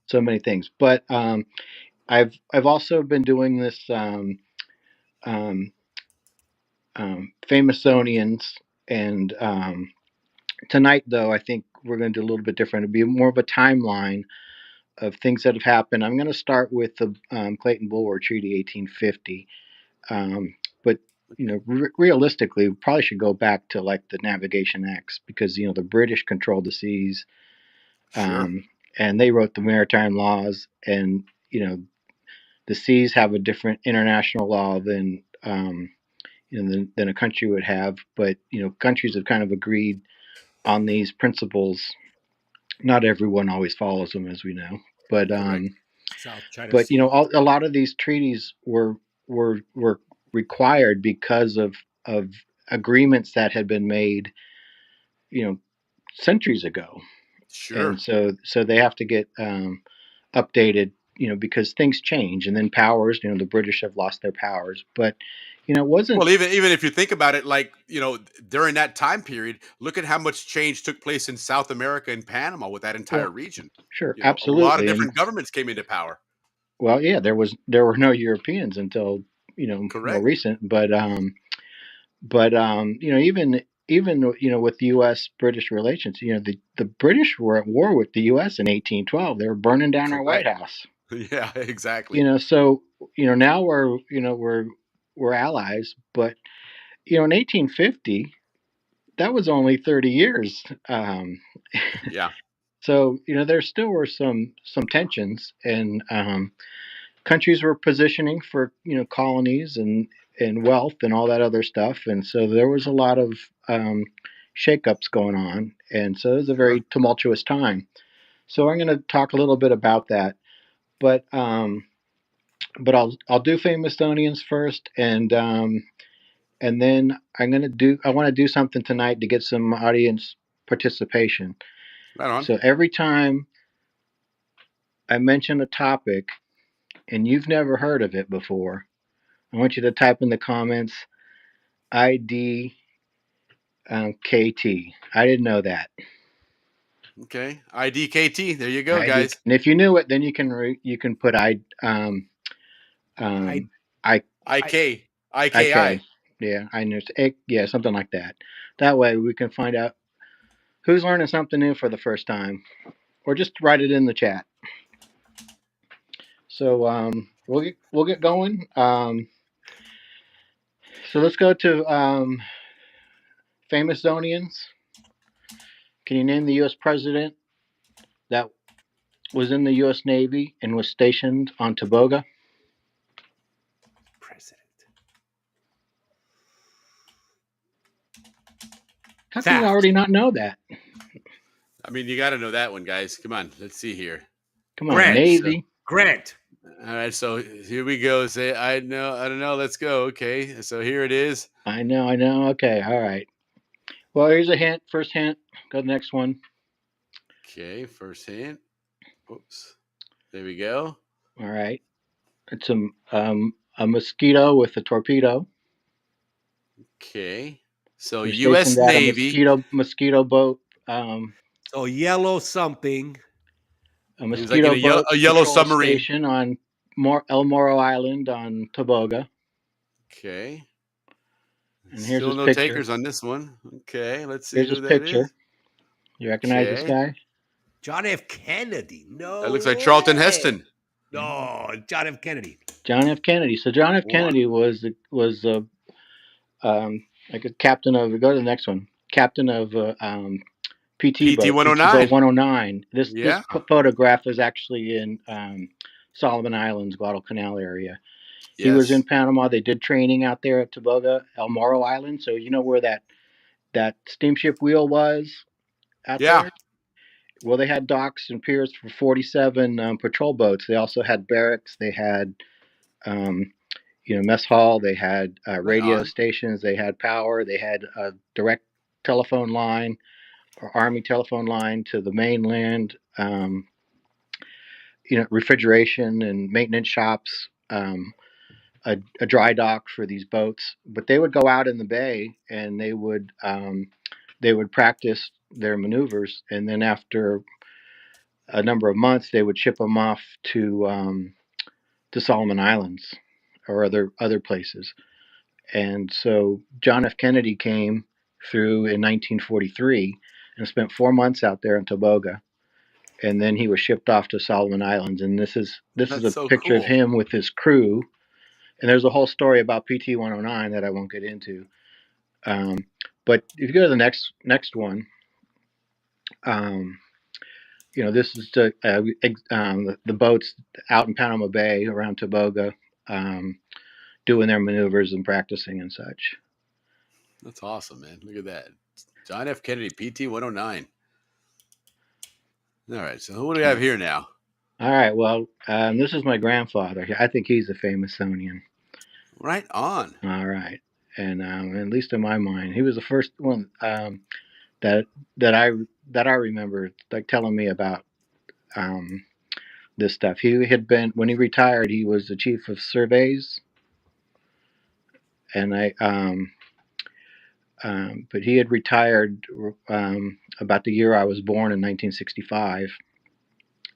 so many things. But I've also been doing this famous Zonians, and tonight though I think we're going to do a little bit different. It'll be more of a timeline of things that have happened. I'm going to start with the Clayton-Bulwer Treaty, 1850. But realistically, we probably should go back to like the Navigation Acts because the British controlled the seas, and they wrote the maritime laws, and the seas have a different international law than than a country would have. But countries have kind of agreed on these principles. Not everyone always follows them, as we know, but but a lot of these treaties were required because of agreements that had been made, centuries ago. And so they have to get updated, because things change, and then powers. The British have lost their powers, but it wasn't. Well, even if you think about it, like during that time period, look at how much change took place in South America and Panama with that entire region. Sure, absolutely. A lot of different governments came into power. Well, yeah, there were no Europeans until more recent, but even with U.S. British relations, the British were at war with the U.S. in 1812. They were burning down our White House. Yeah, exactly. So now we're allies, but in 1850, that was only 30 years. Yeah. So there still were some tensions, and countries were positioning for colonies and wealth and all that other stuff, and so there was a lot of shakeups going on, and so it was a very tumultuous time. So I'm going to talk a little bit about that, but I'll do famous Zonians first, and then I want to do something tonight to get some audience participation. Right on. So every time I mention a topic and you've never heard of it before, I want you to type in the comments IDKT. I didn't know that. Okay, IDKT. There you go, guys. And if you knew it, then you can put IKI. Yeah, I know. Yeah, something like that. That way we can find out who's learning something new for the first time, or just write it in the chat. So we'll get going. So let's go to famous Zonians. Can you name the U.S. president that was in the U.S. Navy and was stationed on Tobago? President. How can you already not know that? I mean, you got to know that one, guys. Come on, let's see here. Come on, Grant. Navy. Grant. All right, so here we go. Say, I don't know. Let's go. Okay, so here it is. I know. Okay, all right. Well, here's a hint. First hint. Go to the next one. Okay, first hint. Oops. There we go. All right. It's a mosquito with a torpedo. Okay. So They're U.S. stationed at Navy. a mosquito boat. So yellow something. A It was mosquito like boat a yellow patrol submarine. station on El Moro Island on Tobago. Okay. And here's Still his no picture. takers on this one. Okay, let's see Here's who his that picture. is. You recognize this guy? John F. Kennedy. No. That looks like Charlton way. Heston. No, John F. Kennedy. John F. Kennedy. So John F. Kennedy was like a captain of. Go to the next one. Captain of PT boat, 109. 109. This Yeah. photograph is actually in Solomon Islands, Guadalcanal area. Yes. He was in Panama. They did training out there at Tobago, El Moro Island. So you know where that steamship wheel was out there? Well, they had docks and piers for 47 patrol boats. They also had barracks. They had, mess hall. They had radio stations. They had power. They had a direct telephone line or Army telephone line to the mainland. Refrigeration and maintenance shops. A dry dock for these boats. But they would go out in the bay and they would practice their maneuvers, and then after a number of months, they would ship them off to Solomon Islands or other places. And so John F. Kennedy came through in 1943 and spent 4 months out there in Tobago, and then he was shipped off to Solomon Islands. And this is a so picture of cool. him with his crew. And there's a whole story about PT 109 that I won't get into. But if you go to the next one. This is the boats out in Panama Bay around Tobago, doing their maneuvers and practicing and such. That's awesome, man. Look at that. John F. Kennedy, PT 109. All right, so who do we have here now? All right, well, this is my grandfather. I think he's a famous Zonian. Right on. All right, and at least in my mind, he was the first one that I remember like telling me about this stuff. He had been, when he retired, he was the chief of surveys, and but he had retired about the year I was born in 1965,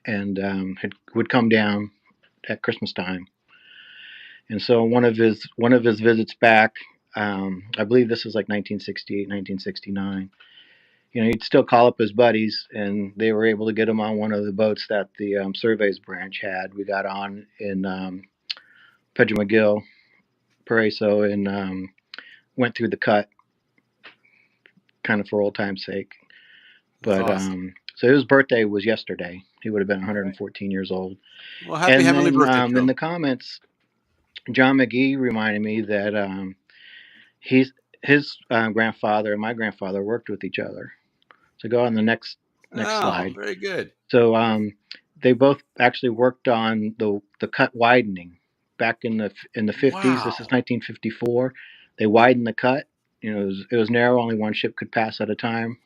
and would come down at Christmas time. And so one of his visits back, I believe this was like 1968, 1969. He'd still call up his buddies, and they were able to get him on one of the boats that the surveys branch had. We got on in Pedro McGill, Paraiso, and went through the cut, kind of for old time's sake. But awesome. So his birthday was yesterday. He would have been 114 years old. Well, happy heavenly birthday, in the comments, John McGee reminded me that his grandfather and my grandfather worked with each other. So go on the next slide. Very good. So they both actually worked on the cut widening back in the 50s. Wow. This is 1954. They widened the cut. It was narrow. Only one ship could pass at a time.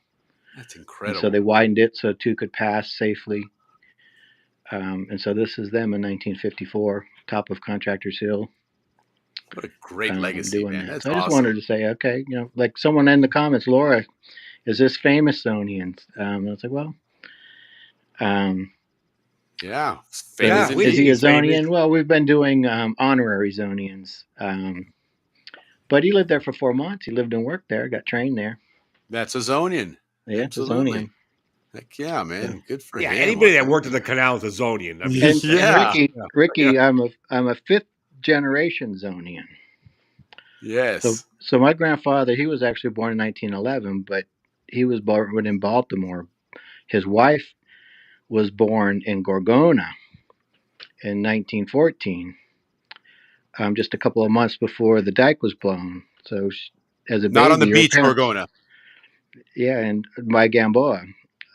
That's incredible. And so they widened it so two could pass safely. And so this is them in 1954, top of Contractors Hill. What a great legacy, man. That's so I just awesome. wanted to say, okay, like someone in the comments, Laura, is this famous Zonians? I was like, well, yeah, famous. Is he a Zonian? Well, we've been doing honorary Zonians. But he lived there for 4 months. He lived and worked there, got trained there. That's a Zonian. Yeah, absolutely. It's a Zonian. Heck yeah, man. Yeah. Good for him. Anybody that worked at the canal is a Zonian. I mean, and Ricky, I'm a fifth generation Zonian. Yes. So my grandfather, he was actually born in 1911, but he was born in Baltimore. His wife was born in Gorgona in 1914, just a couple of months before the dike was blown. So as a Not on the baby, her beach, parents, Gorgona. yeah, and by Gamboa.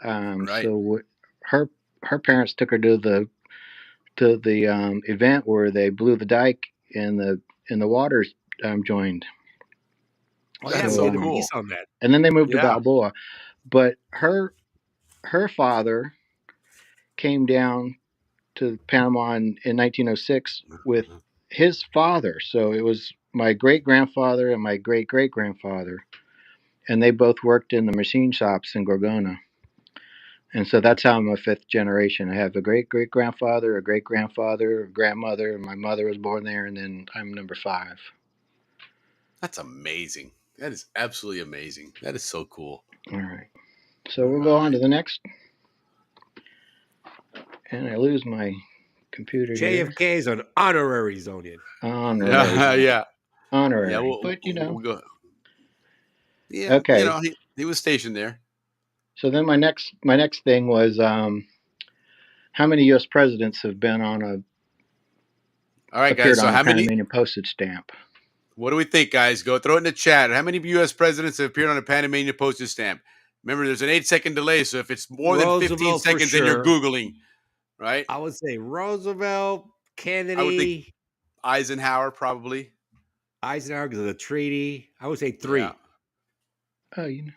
Right. So her her parents took her to the event where they blew the dike and the waters joined. Oh yeah, That's we So so did a piece cool. on that. and then they moved to Yeah. Balboa. But her father came down to Panama in 1906 with his father. So it was my great grandfather and my great great grandfather, and they both worked in the machine shops in Gorgona. And so that's how I'm a fifth generation. I have a great great grandfather, a great grandfather, a grandmother, and my mother was born there, and then I'm number 5. That's amazing. That is absolutely amazing. That is so cool. All right. So All we'll go on to right. the next, and I lose my computer here. JFK is an honorary Zonian. Honorary, Yeah, yeah. Yeah, honorary, but we'll go. Yeah, okay. he was stationed there. So then my next thing was how many U.S. presidents have been All right, guys. appeared So on a how many? Panamanian postage stamp? What do we think, guys? Go throw it in the chat. How many U.S. presidents have appeared on a Panamanian postage stamp? Remember, there's an 8-second delay, so if it's more than 15 Roosevelt for seconds, then you're sure. googling, right? I would say Roosevelt, I would think Kennedy, Eisenhower probably. Eisenhower because of the treaty. I would say Yeah. 3. Oh, you know.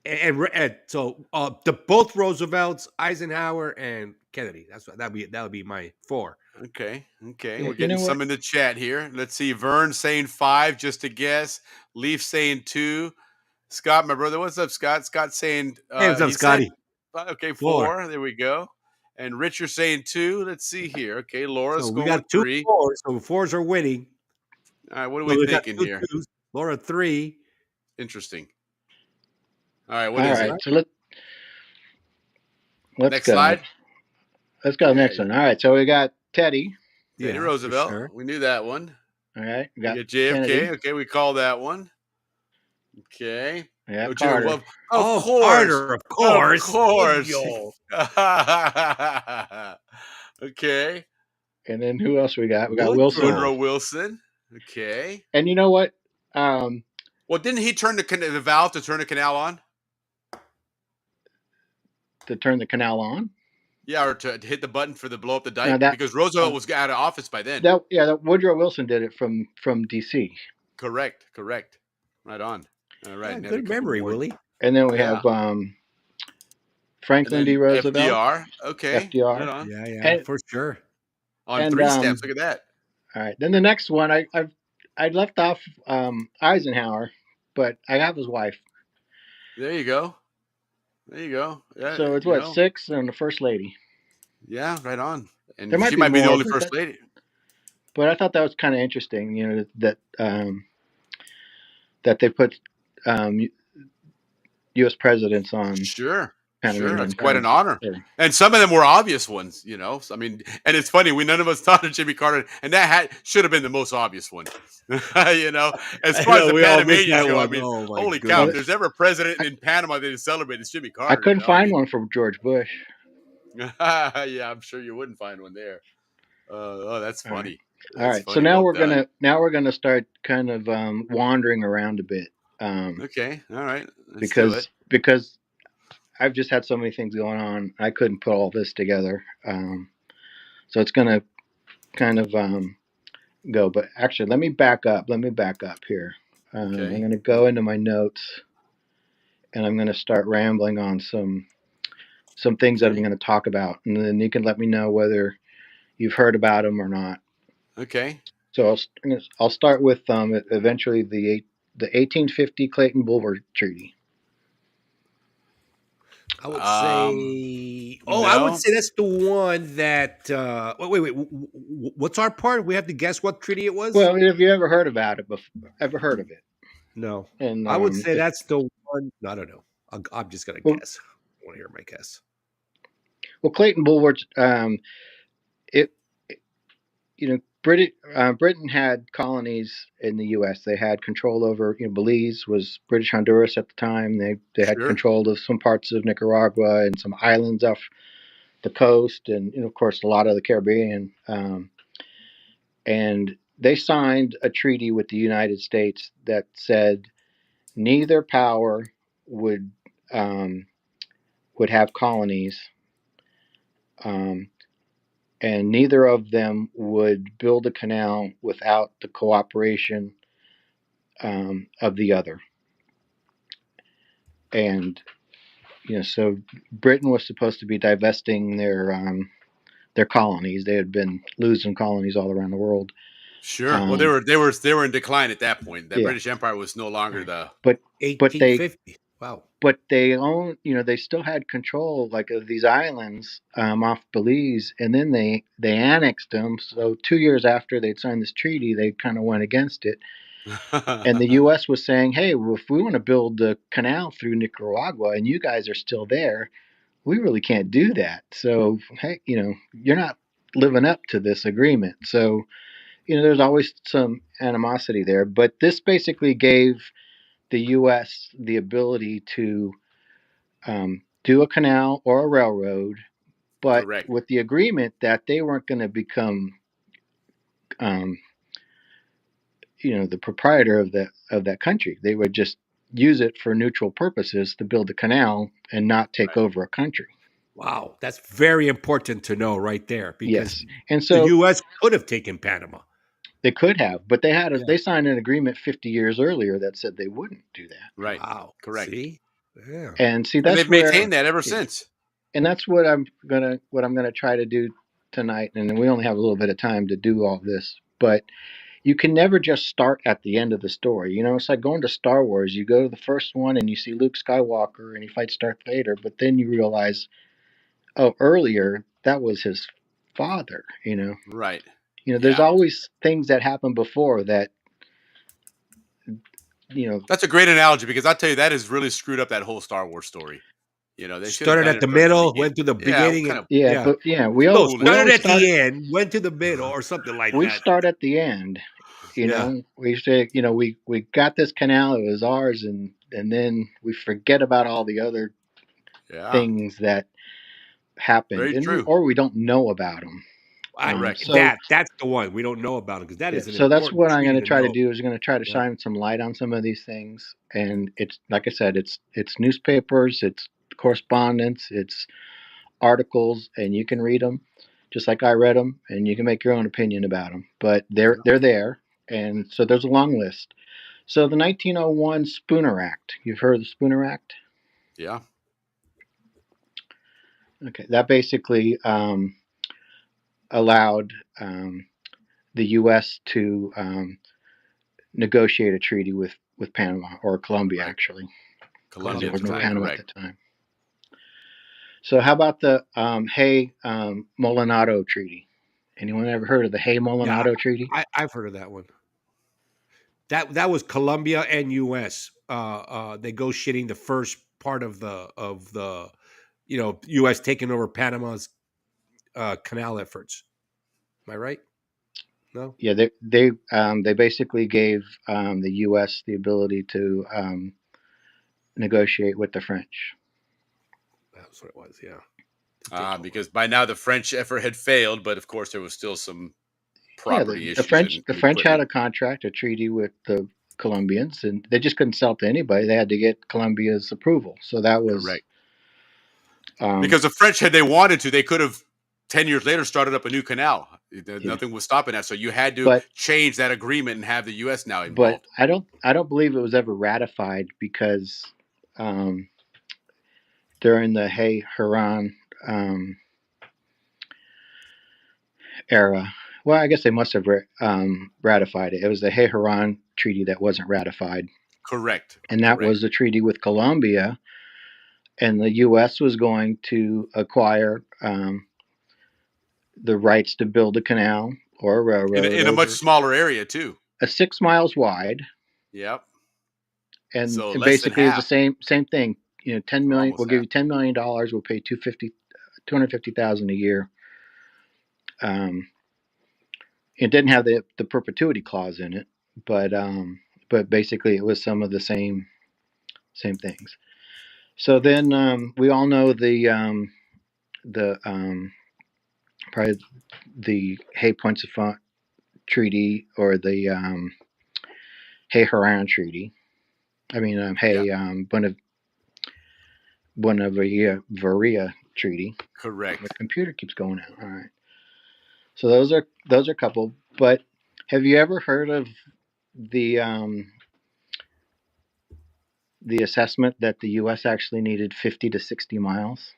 And so the both Roosevelts, Eisenhower, and Kennedy. That's what that would be my 4. Okay. Okay. Yeah, We're you getting know what? some in the chat here. Let's see. Vern saying 5, just a guess. Leaf saying 2. Scott, my brother, what's up, Scott? Scott saying Hey, what's up, he said Scotty? okay, 4. 4. There we go. And Richard saying 2. Let's see here. Okay, So Laura's we going with got 2 3. 4s. So 4s are winning. All right, what are Well, we we got thinking 2 here? 2s. Laura 3. Interesting. All right, what All is right. it? So let's Next go. slide. Let's go to the next Yeah, one. All right. So we got Teddy. Teddy Yeah, for Roosevelt. sure. We knew that one. All right. We We got got JFK. Kennedy. Okay, we call that one. Okay. We got Oh, Carter. of Oh, course. Carter, of Of course. course. Obvio. Okay. And then who else we got? We got Wilson. Woodrow Woodrow. Wilson. Okay. And you know what? Um, Well, didn't he turn the valve to turn the canal on? to turn the canal on. Yeah, or to hit the button for the blow up the Now dike? Because Roosevelt was out of office by then. that Woodrow Wilson did it from D.C. Correct. Right on. All right. Yeah, and then a good couple memory, more. Willie. And then we Yeah. have And Franklin then D. Roosevelt. FDR. Okay. FDR. Right on. Yeah, And, for sure. On and 3 steps. Look at that. all right. Then the next one, I left off Eisenhower, but I have his wife. There you go. Yeah, So it's what 6 and the first lady. Yeah, right on. There And might she be might be the more, only first lady. but I thought that was kind of interesting. You know that they put U.S. presidents on Sure. Panamanian. That's quite an honor. And some of them were obvious ones, you know. I mean, and it's funny, none of us thought of Jimmy Carter, and that should have been the most obvious one. You know, as far as the Panamanians go, I mean, holy cow, if there's ever a president in Panama that is celebrated, it's Jimmy Carter. I couldn't find one for George Bush. Yeah, I'm sure you wouldn't find one there. Oh, that's funny. All right. So now we're gonna start kind of wandering around a bit. Okay. All right. Let's do it. Because I've just had so many things going on, I couldn't put all this together. So it's gonna kind of go. But actually, let me back up here. I'm gonna go into my notes, and I'm gonna start rambling on some things that I'm gonna talk about, and then you can let me know whether you've heard about them or not. Okay. So I'll start with eventually the 1850 Clayton Bulwer Treaty. I would say. I would say that's the one that. Wait. What's our part? We have to guess what treaty it was. Well, have you ever heard about it? Ever heard of it? No. And I would say that's the one. No, I don't know. I'm just gonna guess. I want to hear my guess. Well, Clayton Bulwer, Britain had colonies in the U.S. They had control over, Belize was British Honduras at the time. They had Sure. control of some parts of Nicaragua and some islands off the coast, and of course a lot of the Caribbean. And they signed a treaty with the United States that said neither power would um, would have colonies, um, and neither of them would build a canal without the cooperation of the other. And so Britain was supposed to be divesting their colonies. They had been losing colonies all around the world. Sure. Well, they were in decline at that point. The Yeah. British Empire was no longer the. But 1850. Wow. but they own, they still had control like of these islands off Belize, and then they annexed them. So 2 years after they'd signed this treaty, they kind of went against it. And the U.S. was saying, hey, well, if we want to build the canal through Nicaragua and you guys are still there, we really can't do that. So, hey, you're not living up to this agreement. So, there's always some animosity there. But this basically gave the U.S. the ability to do a canal or a railroad, but Correct. with the agreement that they weren't going to become um, the proprietor of that country. They would just use it for neutral purposes to build a canal and not take over a country. Wow, that's very important to know right there, because Yes, and so the U.S. could have taken Panama. They could have, but they signed an agreement 50 years earlier that said they wouldn't do that. Right. Wow. Correct. See? Yeah. And see, And that's they've maintained that ever since. And that's what I'm gonna try to do tonight. And we only have a little bit of time to do all this, but you can never just start at the end of the story. It's like going to Star Wars. You go to the first one and you see Luke Skywalker and he fights Darth Vader, but then you realize, oh, earlier that was his father. Right. There's always things that happen before that. That's a great analogy, because I'll tell you that has really screwed up that whole Star Wars story. They started at the middle, went to the beginning. We all started at the end, went to the middle, or something like that. We start at the end. We say, we got this canal, it was ours, and then we forget about all the other things that happened, or we don't know about them. That's the one we don't know about it, because that is. So that's what I'm going to try to do. Is going to try to shine some light on some of these things, and it's like I said, it's newspapers, it's correspondence, it's articles, and you can read them just like I read them, and you can make your own opinion about them. But they're there, and so there's a long list. So the 1901 Spooner Act. You've heard of the Spooner Act? Yeah. Okay, that basically allowed the U.S. to negotiate a treaty with Panama, or Colombia, actually. Colombia, there was no right, Panama correct. at the time. So how about the Hay-Molinado Treaty? Anyone ever heard of the Hay-Molinado Treaty? I've heard of that one. That was Colombia and U.S. Negotiating the first part of the U.S. taking over Panama's canal efforts. Am I right? No. Yeah, they basically gave the U.S. the ability to negotiate with the French. That's what it was. Yeah. Because by now the French effort had failed, but of course there was still some property issues. The French had a contract, a treaty with the Colombians, and they just couldn't sell to anybody. They had to get Colombia's approval. So that was correct. Because the French, had they wanted to, they could have 10 years later started up a new canal. Nothing was stopping that. So you had to change that agreement and have the U.S. now involved. But I don't believe it was ever ratified, because during the Hay-Huron era, well, I guess they must have ratified it. It was the Hay-Huron Treaty that wasn't ratified. Correct. And that was the treaty with Colombia, and the U.S. was going to acquire the rights to build a canal or a railroad in a much smaller area too. 6 miles wide. Yep. And, so and basically it's the same thing. 10 million. We'll give you $10 million. We'll pay $250,000 a year. It didn't have the perpetuity clause in it, but basically it was some of the same things. So then we all know the probably the Hay Poinsifont Treaty or the Hay Haran Treaty. I mean, Hay Buenaventura Treaty. Correct. My computer keeps going out. All right. So those are a couple. But have you ever heard of the assessment that the U.S. actually needed 50 to 60 miles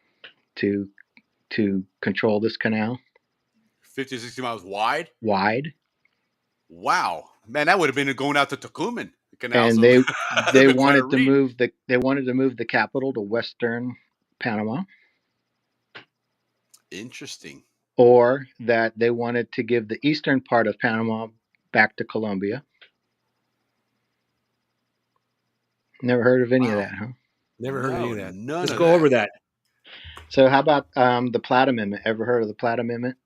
to control this canal? 50 to 60 miles wide? Wide. Wow. Man, that would have been going out to Tucumán Canal. And So they quite wanted a to reach. move the capital to western Panama, Interesting. or that they wanted to give the eastern part of Panama back to Colombia. Never heard of any of that, huh? Never heard of any of that. None Let's of go that. over that. So how about the Platt Amendment? Ever heard of the Platt Amendment?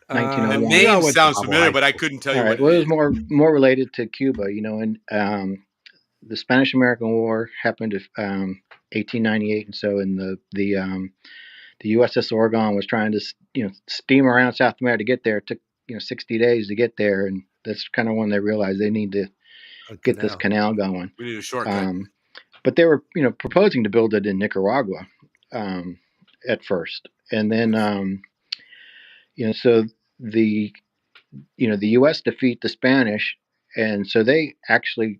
The 1901. name sounds familiar, but I couldn't tell you All right. what Well, it it was is. more related to Cuba, and the Spanish-American War happened in 1898, and so in the USS Oregon was trying to steam around South America to get there. It took 60 days to get there, and that's kind of when they realized they need to get this canal going. We need a shortcut. But they were proposing to build it in Nicaragua at first, and then so the the U.S. defeat the Spanish, and so they actually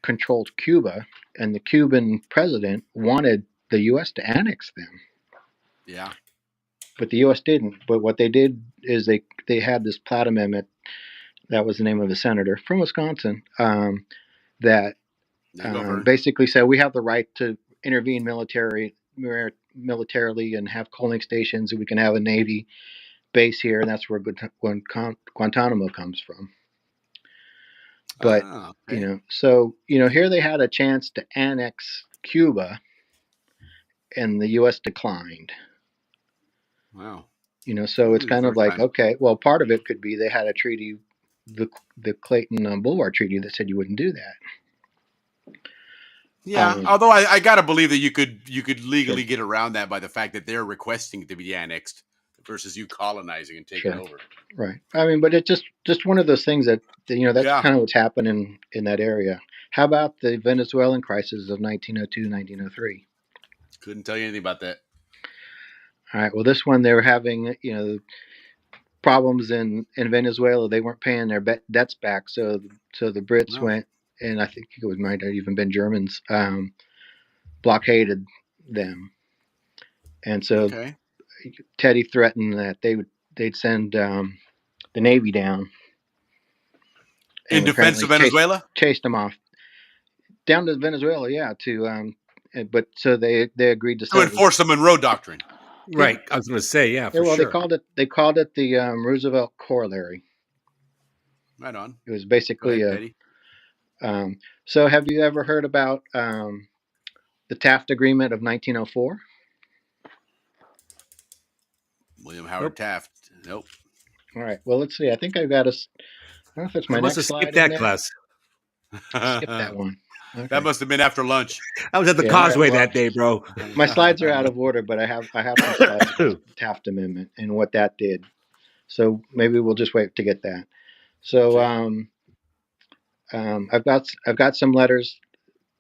controlled Cuba, and the Cuban president wanted the U.S. to annex them. Yeah. But the U.S. didn't. But what they did is they had this Platt Amendment. That was the name of a senator from Wisconsin that basically said we have the right to intervene militarily and have coaling stations, and we can have a Navy base here, and that's where Guantanamo comes from. But so here they had a chance to annex Cuba, and the U.S. declined. Wow. So it's kind of like, okay, well, part of it could be they had a treaty, the Clayton-Bulwer Treaty, that said you wouldn't do that. Yeah, although I gotta believe that you could legally get around that by the fact that they're requesting to be annexed versus you colonizing and taking over. Right. I mean, but it's just one of those things that that's kind of what's happening in that area. How about the Venezuelan crisis of 1902, 1903? Couldn't tell you anything about that. All right. Well, this one they were having problems in Venezuela. They weren't paying their debts back, so the Brits went, and I think it might have even been Germans, blockaded them, and so Teddy threatened that they'd send the Navy down in defense of Venezuela. Chased them off down to Venezuela, but so they agreed to enforce the Monroe Doctrine. Right, I was going to say, for well, sure. they called it the Roosevelt Corollary. Right on. It was basically so have you ever heard about the Taft Agreement of 1904? William Howard Taft. Nope. All right. Well, let's see. I think I've got I don't know if it's my next slide. Skipped that class. Skip that one. Okay. That must have been after lunch. I was at the Causeway that day, bro. My slides are out of order, but I have some slides about the Taft Amendment and what that did. So maybe we'll just wait to get that. So I've got some letters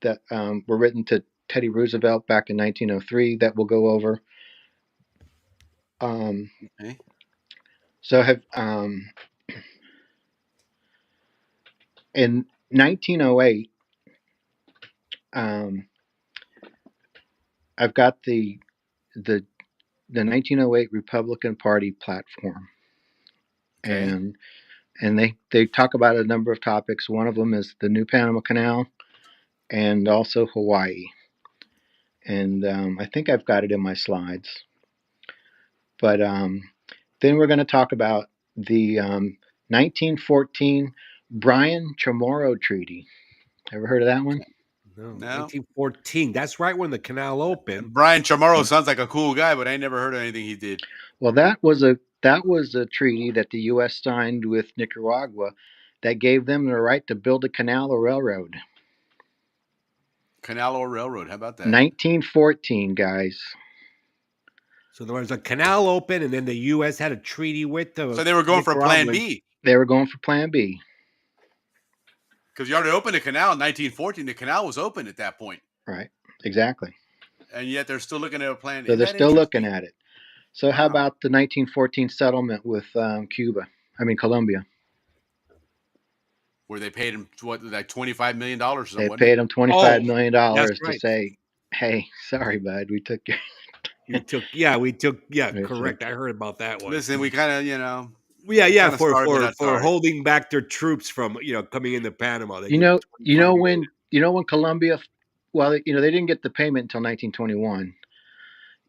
that were written to Teddy Roosevelt back in 1903 that we'll go over. So in 1908. I've got the 1908 Republican Party platform, and they talk about a number of topics. One of them is the new Panama Canal, and also Hawaii. And I think I've got it in my slides. But then we're going to talk about the 1914 Bryan Chamorro Treaty. Ever heard of that one? No. 1914. That's right when the canal opened. Bryan Chamorro sounds like a cool guy, but I never heard of anything he did. Well, that was a That was a treaty that the U.S. signed with Nicaragua that gave them the right to build a canal or railroad. Canal or railroad. How about that? 1914, guys. So there was a canal open, and then the U.S. had a treaty with the. So they were going for Plan Nicaraguans. B. They were going for Plan B. Because you already opened a canal in 1914. The canal was open at that point. Right. Exactly. And yet they're still looking at a plan. So Isn't they're that still looking interesting? at it. So how about the 1914 settlement with Colombia? Where they paid him what, like $25 million or something? They wasn't paid it? him $25 million That's to right. say, "Hey, sorry, bud, we took your." Correct. I heard about that one. Listen, we kind of, For holding back their troops from coming into Panama. They You gave them know 25 when Colombia, well, they didn't get the payment until 1921.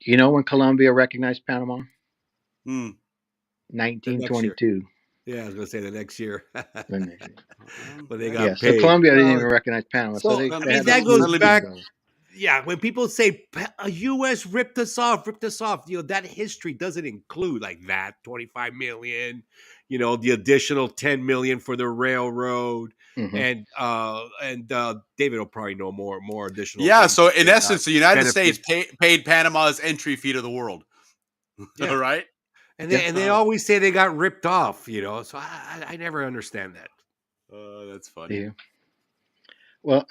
You know when Colombia recognized Panama? Hmm. 1922. Yeah, I was going to say the next year. When they got yeah, paid. so Colombia didn't even recognize Panama. So they had that goes back. $1 Yeah, when people say a U.S. ripped us off, that history doesn't include like that 25 million, the additional 10 million for the railroad, and David will probably know more additional. Yeah, things so in essence, the United benefits. States paid Panama's entry fee to the world. Yeah. Right? And they always say they got ripped off, so I never understand that. That's funny. Yeah. Well,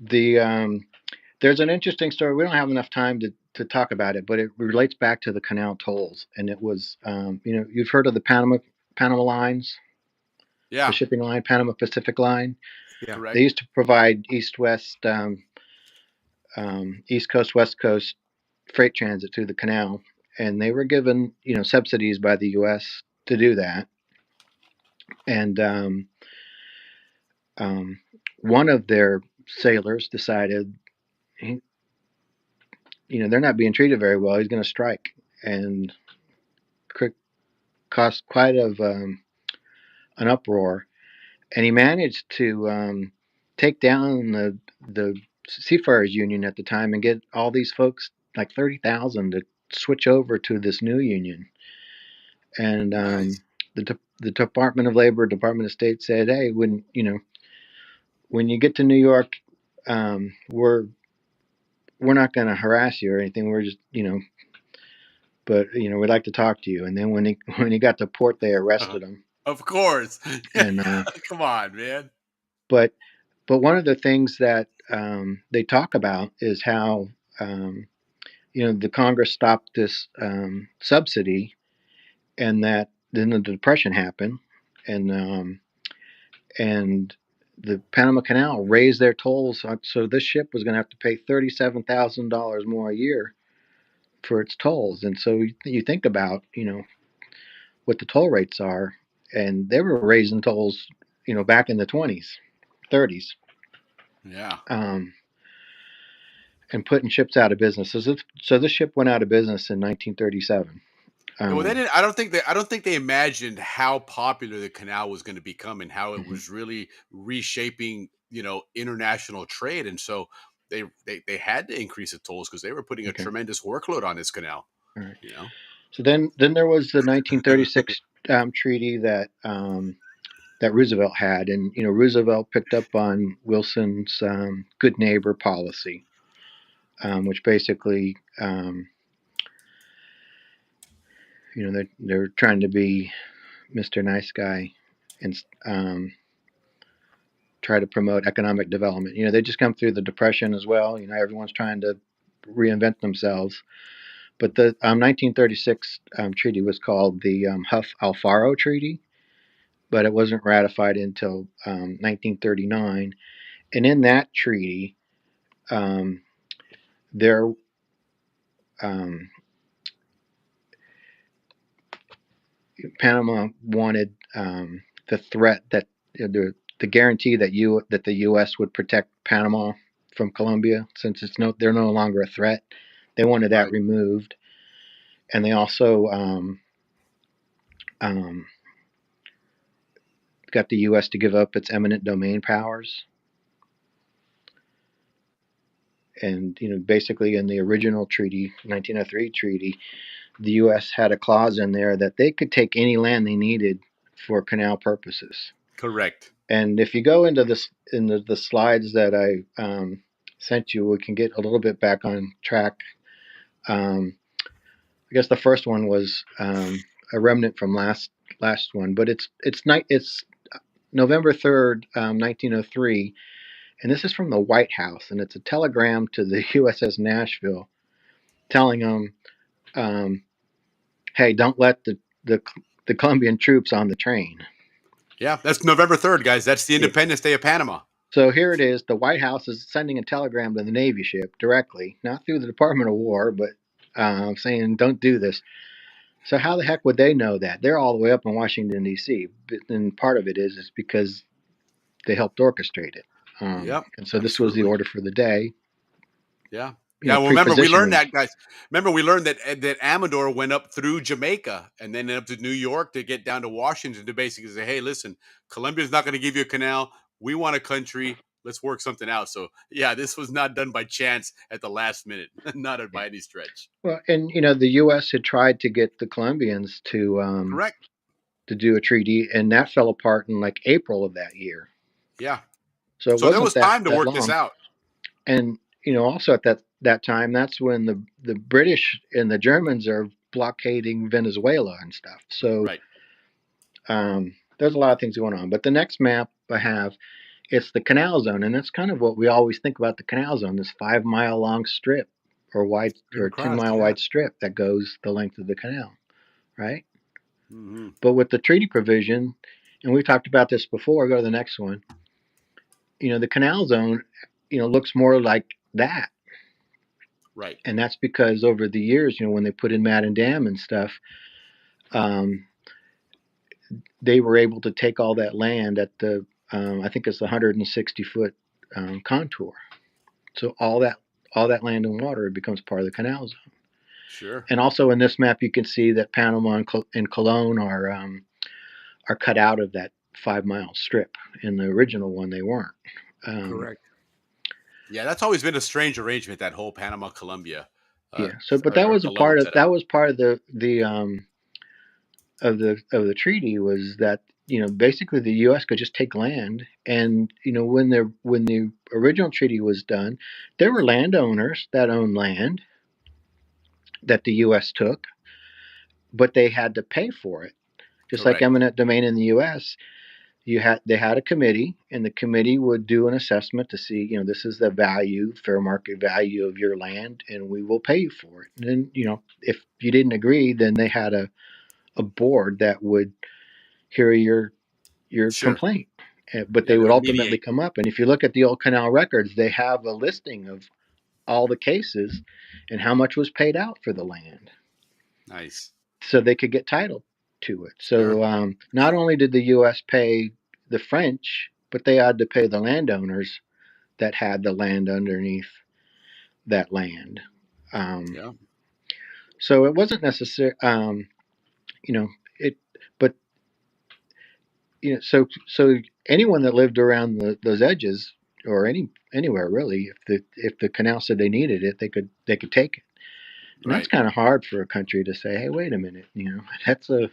there's an interesting story. We don't have enough time to talk about it, but it relates back to the canal tolls. And it was, you've heard of the Panama lines, Yeah, the shipping line, Panama Pacific line. Yeah, correct. They used to provide east-west, East Coast, West Coast freight transit through the canal, and they were given, subsidies by the U.S. to do that. And one of their sailors decided, they're not being treated very well. He's going to strike, and caused quite of an uproar. And he managed to take down the Seafarers Union at the time and get all these folks, like 30,000, to switch over to this new union. And Nice. the Department of Labor, Department of State said, "Hey, when you get to New York, we're not going to harass you or anything. We're just but we'd like to talk to you." And then when he got to port, they arrested him. Of course. And come on, man. But one of the things that they talk about is how the Congress stopped this subsidy, and that then the Depression happened, and the Panama Canal raised their tolls, so this ship was going to have to pay $37,000 more a year for its tolls. And so you think about what the toll rates are, and they were raising tolls back in the 20s, 30s. Yeah. And putting ships out of business. So this ship went out of business in 1937. Well, they didn't. I don't think they imagined how popular the canal was going to become and how it was really reshaping, international trade. And so they had to increase the tolls because they were putting a tremendous workload on this canal. All right. So then there was the 1936 treaty that Roosevelt had, and Roosevelt picked up on Wilson's good neighbor policy, which basically they're trying to be Mr. Nice Guy and try to promote economic development. They just come through the Depression as well. Everyone's trying to reinvent themselves. But the 1936 treaty was called the Huff-Alfaro Treaty, but it wasn't ratified until 1939. And in that treaty, there Panama wanted the threat that the guarantee that the U.S. would protect Panama from Colombia, since they're no longer a threat. They wanted that removed, and they also got the U.S. to give up its eminent domain powers. And basically in the original treaty, 1903 treaty, the U.S. had a clause in there that they could take any land they needed for canal purposes. Correct. And if you go into the slides that I sent you, we can get a little bit back on track. I guess the first one was a remnant from last one, but it's November 3rd, 1903, and this is from the White House, and it's a telegram to the USS Nashville, telling them, "Hey, don't let the Colombian troops on the train." Yeah, that's November 3rd, guys. That's the Independence Day of Panama. So here it is. The White House is sending a telegram to the Navy ship directly, not through the Department of War, but saying, "Don't do this." So how the heck would they know that? They're all the way up in Washington, D.C. And part of it is because they helped orchestrate it. Yep. And so this was the order for the day. Yeah. You know, Well, remember, we learned pre-positioning. that, guys. Remember, we learned that Amador went up through Jamaica and then up to New York to get down to Washington to basically say, hey, listen, Colombia's not going to give you a canal. We want a country. Let's work something out. So, yeah, this was not done by chance at the last minute, not by any stretch. Well, and you know, the U.S. had tried to get the Colombians Correct. to do a treaty, and that fell apart in like April of that year. Yeah. So it So there wasn't was that time to work long. this out. And you know, also at that time, that's when the British and the Germans are blockading Venezuela and stuff. So Right. there's a lot of things going on. But the next map I have, it's the canal zone, and that's kind of what we always think about the canal zone: this 5 mile long strip or wide or Across, 10 mile yeah. wide strip that goes the length of the canal, right? Mm-hmm. But with the treaty provision, and we've talked about this before, go to the next one. You know, the canal zone, you know, looks more like that. Right. And that's because over the years, you know, when they put in Madden Dam and stuff, they were able to take all that land at the, I think it's 160-foot contour. So all that land and water becomes part of the canal zone. Sure. And also in this map, you can see that Panama and Cologne are cut out of that 5 mile strip. In the original one, they weren't. Correct. Yeah, that's always been a strange arrangement, that whole Panama Colombia. Yeah. So, but that was a part of the treaty, was that, you know, basically the U.S. could just take land, and you know, when the original treaty was done, there were landowners that owned land that the U.S. took, but they had to pay for it, just like eminent domain in the U.S. They had a committee, and the committee would do an assessment to see, you know, this is the value, fair market value of your land, and we will pay you for it. And then, you know, if you didn't agree, then they had a board that would hear your complaint. But they would ultimately come up. And if you look at the old canal records, they have a listing of all the cases and how much was paid out for the land. Nice. So they could get title to it. So not only did the U.S. pay the French, but they had to pay the landowners that had the land underneath that land. Yeah. So it wasn't necessary, you know, but you know, so anyone that lived around those edges, or anywhere really, if the canal said they needed it, they could take it. And that's kind of hard for a country to say, hey, wait a minute, you know, that's a.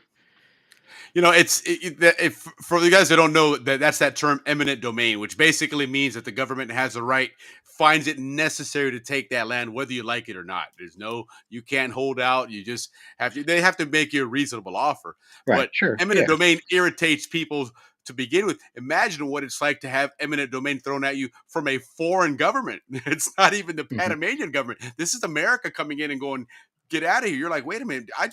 You know, if for you guys that don't know, that's that term eminent domain, which basically means that the government has the right, finds it necessary to take that land, whether you like it or not. You can't hold out. You just have to. They have to make you a reasonable offer. Right. But Sure. eminent domain irritates people to begin with. Imagine what it's like to have eminent domain thrown at you from a foreign government. It's not even the Panamanian government. This is America coming in and going, get out of here. You're like, wait a minute. I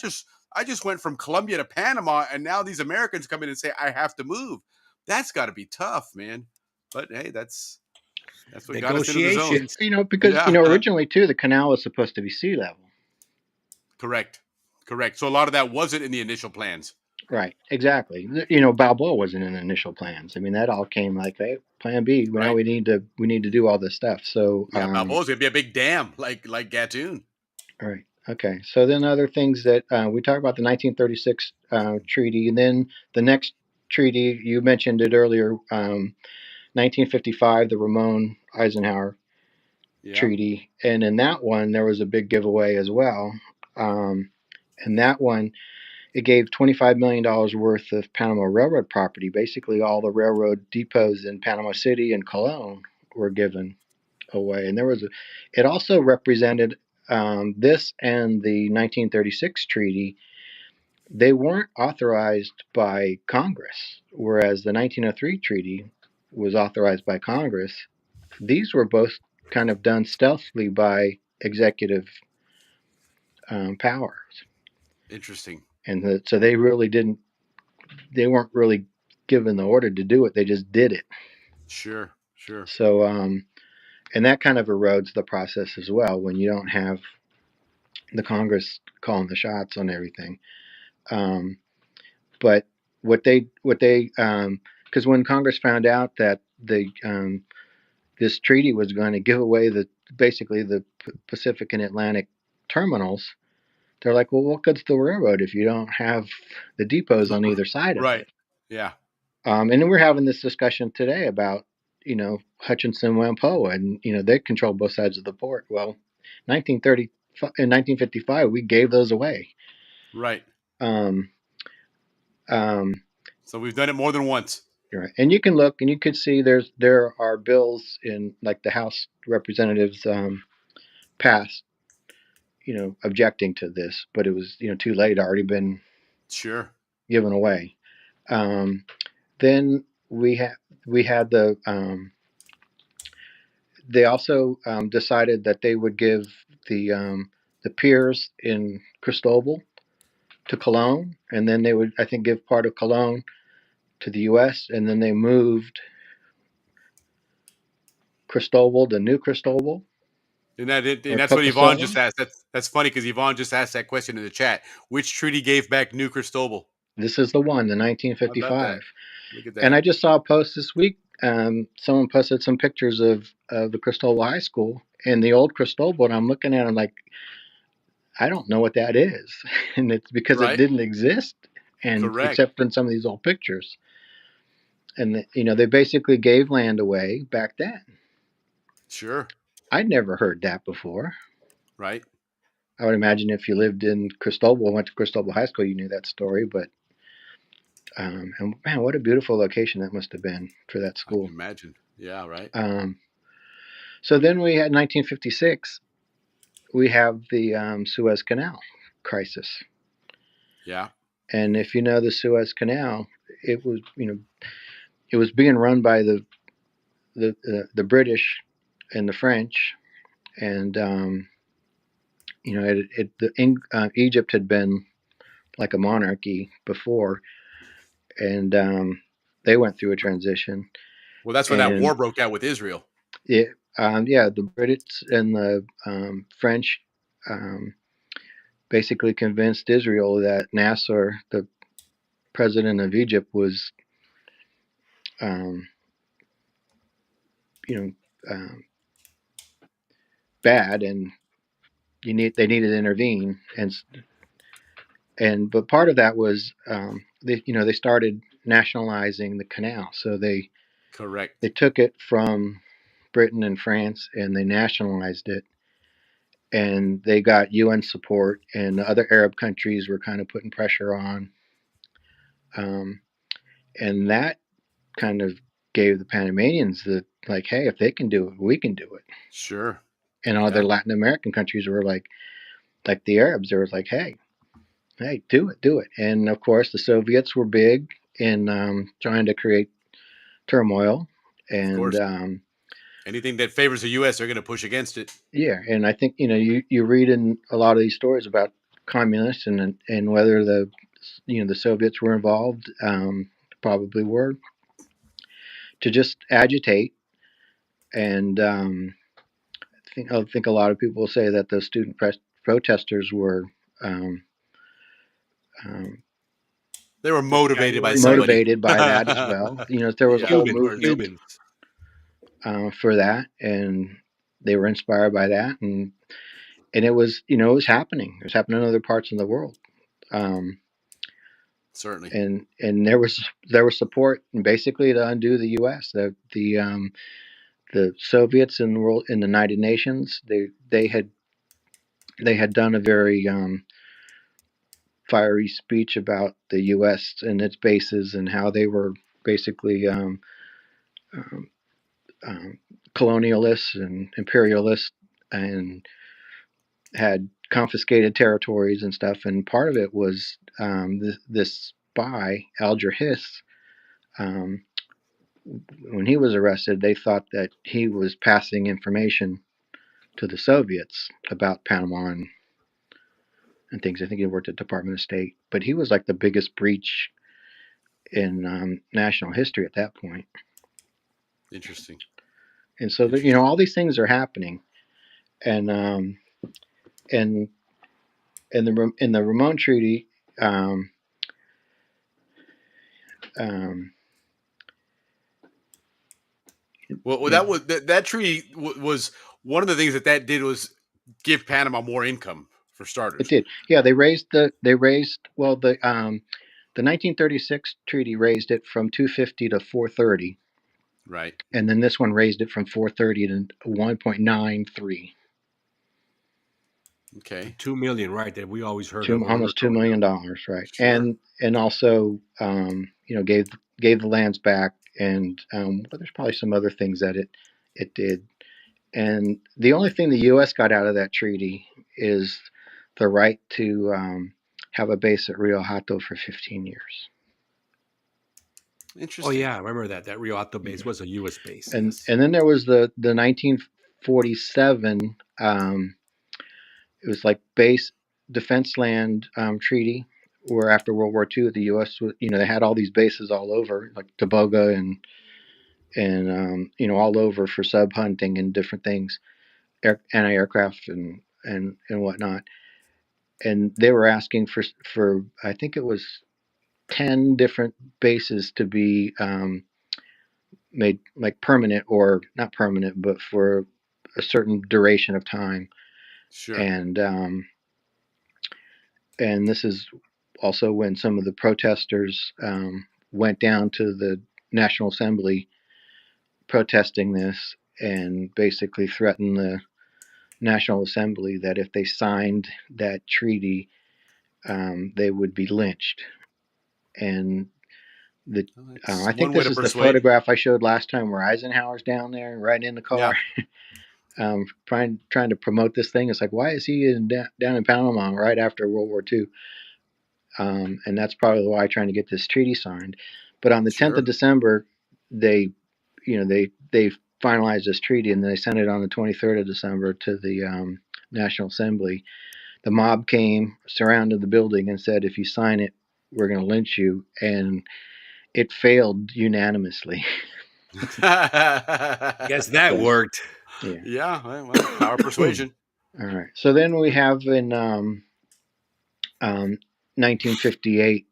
just went from Colombia to Panama, and now these Americans come in and say I have to move. That's got to be tough, man. But hey, that's what got us into the zone. You know, because you know, originally too, the canal was supposed to be sea level. Correct. So a lot of that wasn't in the initial plans. Right. Exactly. You know, Balboa wasn't in the initial plans. I mean, that all came like, hey, Plan B. Now we need to do all this stuff. So yeah, Balboa's gonna be a big dam, like Gatun. All right. Okay. So then other things that we talked about, the 1936 treaty, and then the next treaty, you mentioned it earlier, 1955, the Ramon Eisenhower treaty. And in that one, there was a big giveaway as well. and that one, it gave $25 million worth of Panama Railroad property. Basically, all the railroad depots in Panama City and Cologne were given away. And it also represented this and the 1936 treaty. They weren't authorized by Congress, whereas the 1903 treaty was authorized by Congress. These were both kind of done stealthily by executive powers. Interesting. And so they weren't really given the order to do it. They just did it. Sure. So, and that kind of erodes the process as well when you don't have the Congress calling the shots on everything. But because when Congress found out that this treaty was going to give away basically the Pacific and Atlantic terminals, they're like, well, what good's the railroad if you don't have the depots on either side of it? Yeah. And then we're having this discussion today about, Hutchinson Whampoa, and, they control both sides of the port. Well, 1955, we gave those away. Right. Um, so we've done it more than once. Right. And you can look and you could see there are bills in like the House Representatives passed, objecting to this, but it was, too late, already been given away. Then we had they also decided that they would give the piers in Cristobal to Cologne, and then they would, I think, give part of Cologne to the U.S., and then they moved Cristobal to New Cristobal. And that's what Yvonne just asked. That's funny because Yvonne just asked that question in the chat. Which treaty gave back New Cristobal? This is the one, the 1955. Look at that. And I just saw a post this week. Someone posted some pictures of the Cristobal High School and the old Cristobal, and I'm looking at it like, I don't know what that is, and it's because it didn't exist, and except in some of these old pictures. And they basically gave land away back then. Sure. I'd never heard that before. Right. I would imagine if you lived in Cristobal, went to Cristobal High School, you knew that story. But and man, what a beautiful location that must have been for that school. I can imagine. Yeah. Right. So then we had 1956. We have the Suez Canal crisis. Yeah. And if you know the Suez Canal, it was it was being run by the British and the French, and Egypt had been like a monarchy before, and they went through a transition. Well, that's when that war broke out with Israel. Yeah, the Brits and the French basically convinced Israel that Nasser, the president of Egypt, was, bad, and they needed to intervene, but part of that was they started nationalizing the canal, so they took it from Britain and France and they nationalized it, and they got UN support, and the other Arab countries were kind of putting pressure on, and that kind of gave the Panamanians like, hey, if they can do it, we can do it. Sure. And other Latin American countries were like the Arabs, they were like, hey, do it. And of course, the Soviets were big in trying to create turmoil, and anything that favors the U.S., they're going to push against it. Yeah, and I think you read in a lot of these stories about communists and whether the Soviets were involved, probably were, to just agitate. And I think a lot of people say that the student protesters were they were motivated by that as well. There was a whole movement for that, and they were inspired by that, and it was it was happening. It was happening in other parts of the world. Certainly. And there was support basically to undo the U.S. The Soviets in the United Nations, they had done a very fiery speech about the U.S. and its bases and how they were basically um, colonialists and imperialists and had confiscated territories and stuff. And part of it was this spy, Alger Hiss. When he was arrested, they thought that he was passing information to the Soviets about Panama and things. I think he worked at Department of State, but he was like the biggest breach in national history at that point. Interesting. And so, you know, all these things are happening, and in the Ramon Treaty, um, Well, that was that treaty was one of the things that did was give Panama more income for starters. it did. Yeah, they raised the 1936 treaty raised it from 250 to 430. Right. And then this one raised it from 430 to 1.93. Okay. 2 million, right? That we always heard Almost $2 million, right? Sure. And also, you know, gave the lands back, and but there's probably some other things that it did. And the only thing the U.S. got out of that treaty is the right to have a base at Rio Hato for 15 years. Interesting. Oh yeah, I remember that. That Rio Hato base was a U.S. base. And Yes. and then there was the 1947. It was like base defense land treaty, where after World War II, the U.S. you know, they had all these bases all over, like Toboga and you know, all over for sub hunting and different things, anti-aircraft and whatnot. And they were asking for I think it was 10 different bases to be made like permanent, or not permanent, but for a certain duration of time. Sure. And this is also when some of the protesters went down to the National Assembly protesting this, and basically threatened the National Assembly that if they signed that treaty, they would be lynched. And I think one way this to is the persuade. photograph I showed last time where Eisenhower's down there riding in the car. Yeah. Trying to promote this thing. It's like, why is he down in Panama right after World War II? And that's probably why trying to get this treaty signed. But on the 10th of December, they finalized this treaty, and they sent it on the 23rd of December to the National Assembly. The mob came, surrounded the building, and said, "If you sign it, we're going to lynch you." And it failed unanimously. Guess that worked. Yeah. Yeah. Well, power persuasion. All right. So then we have in 1958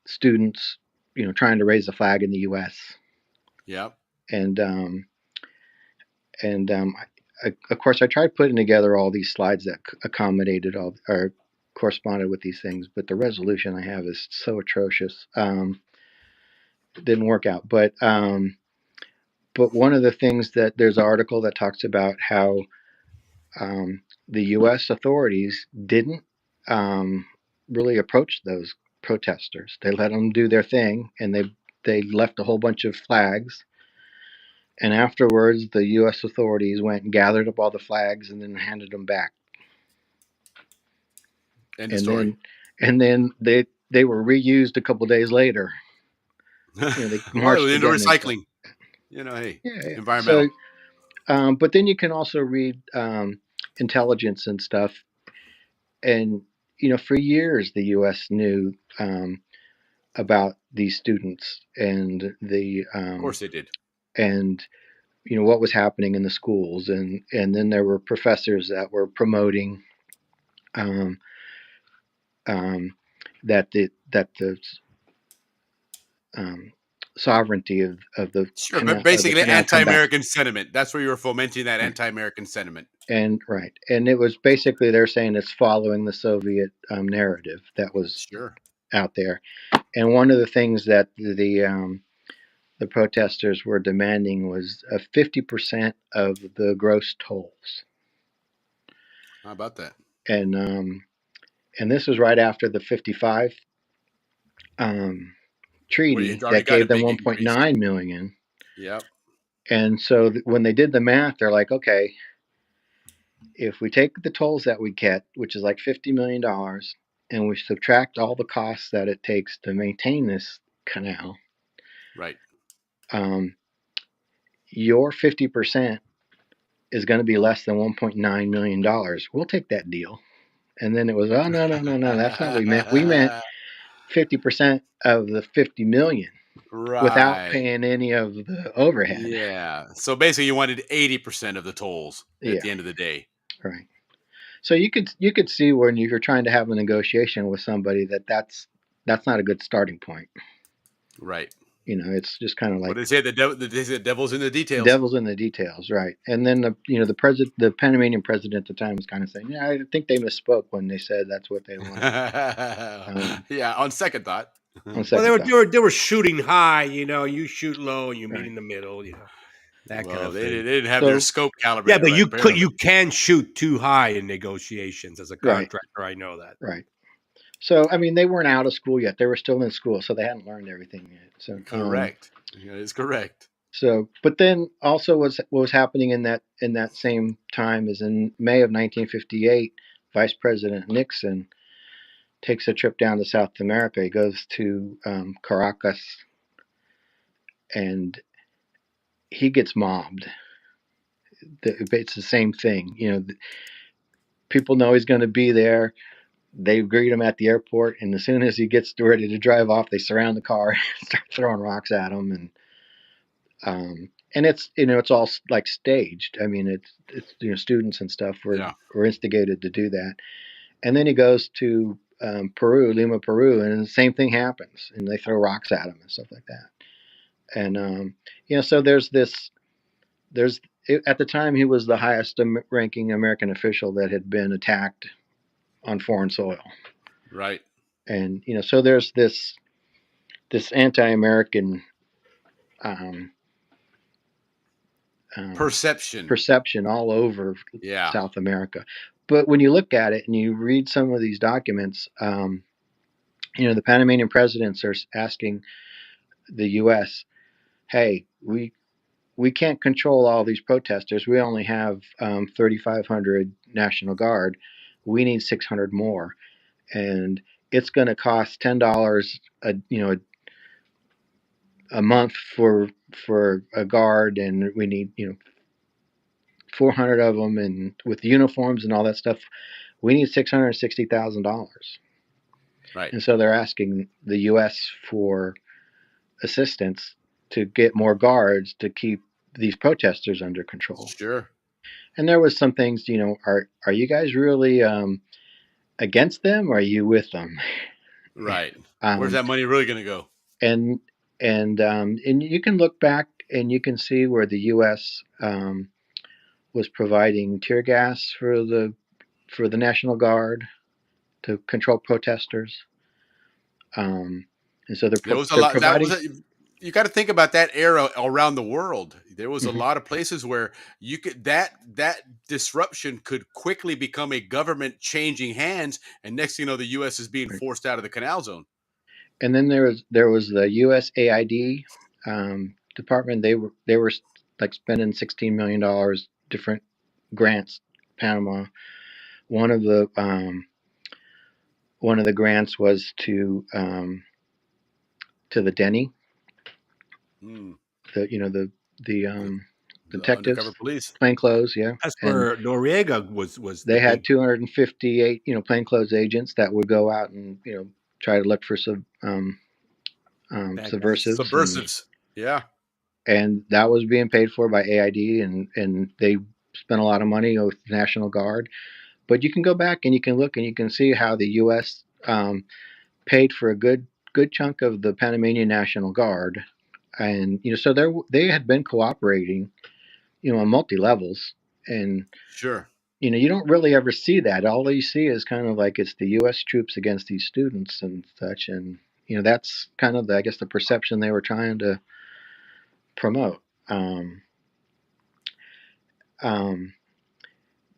students, you know, trying to raise the flag in the U.S. Yeah. And of course, I tried putting together all these slides that accommodated all or corresponded with these things, but the resolution I have is so atrocious. It didn't work out. But one of the things that there's an article that talks about how the U.S. authorities didn't really approach those protesters. They let them do their thing, and they left a whole bunch of flags. And afterwards, the U.S. authorities went and gathered up all the flags and then handed them back. End of story. Then they were reused a couple days later. You know, they marched into again recycling. You know, hey, yeah. environmental. So, but then you can also read intelligence and stuff. And, you know, for years, the U.S. knew about these students and Of course they did. And, you know, what was happening in the schools. And then there were professors that were promoting that the sovereignty of the Sure, Canal, but basically Canal anti-American sentiment. That's where you were fomenting that anti-American sentiment. And right, and it was basically they're saying it's following the Soviet narrative that was out there. And one of the things that the protesters were demanding was 50% of the gross tolls. How about that? And and this was right after the 55 Where treaty it already that got a gave them big increase. 1.9 million. Yep. And so when they did the math, they're like, okay, if we take the tolls that we get, which is like $50 million, and we subtract all the costs that it takes to maintain this canal, Right. Your 50% is going to be less than $1.9 million. We'll take that deal. And then it was, oh, no, that's not what we meant. We meant 50% of the 50 million without Right. paying any of the overhead. Yeah. So basically, you wanted 80% of the tolls at Yeah, the end of the day. right. So you could see when you're trying to have a negotiation with somebody that's not a good starting point. Right. It's just kind of What like they say, they say the devil's in the details. devil's in the details, right? And then the Panamanian president at the time was kind of saying, yeah, I think they misspoke when they said that's what they wanted. Yeah. On second thought. On Well, second thought, they were shooting high. You shoot low and you meet right? in the middle. That kind Well, of they thing. didn't have their So scope Yeah, calibrated but right. Apparently. you can shoot too high in negotiations as a right, contractor. I know that. right. So I mean, they weren't out of school yet; they were still in school, so they hadn't learned everything yet. So Correct. That is correct. So, but then also what was happening in that same time is in May of 1958, Vice President Nixon takes a trip down to South America. He goes to Caracas, and he gets mobbed. It's the same thing. People know he's going to be there. They greet him at the airport, and as soon as he gets ready to drive off, they surround the car and start throwing rocks at him, and it's all like staged. I mean, it's students and stuff were instigated to do that. And then he goes to Lima, Peru, and the same thing happens, and they throw rocks at him and stuff like that. And so at the time he was the highest ranking American official that had been attacked on foreign soil. Right. And so there's this anti-American perception all over South America. But when you look at it and you read some of these documents, the Panamanian presidents are asking the U.S., "Hey, we can't control all these protesters. We only have 3,500 National Guard. We need 600 more, and it's going to cost $10 a month for a guard, and we need 400 of them, and with uniforms and all that stuff, we need $660,000." Right. And so they're asking the U.S. for assistance to get more guards to keep these protesters under control. Sure. And there was some things, are you guys really against them, or are you with them? Right. Where's that money really going to go? And you can look back and you can see where the U.S. Was providing tear gas for the National Guard to control protesters. And so there was a lot. Providing, you got to think about that era around the world. There was a lot of places where you could that disruption could quickly become a government changing hands, and next thing you know, the U.S. is being forced out of the canal zone. And then there was the USAID department. They were like spending $16 million, different grants, Panama. One of the grants was to the Denny, the detectives, undercover police, plainclothes, yeah. That's where Noriega was. They had 258 plainclothes agents that would go out and try to look for subversives. Yeah. And that was being paid for by AID, and they spent a lot of money with the National Guard. But you can go back and you can look and you can see how the U.S. Paid for a good chunk of the Panamanian National Guard, and so they had been cooperating, on multi levels, and sure, you don't really ever see that. All you see is kind of like it's the U.S. troops against these students and such, and that's kind of I guess the perception they were trying to promote.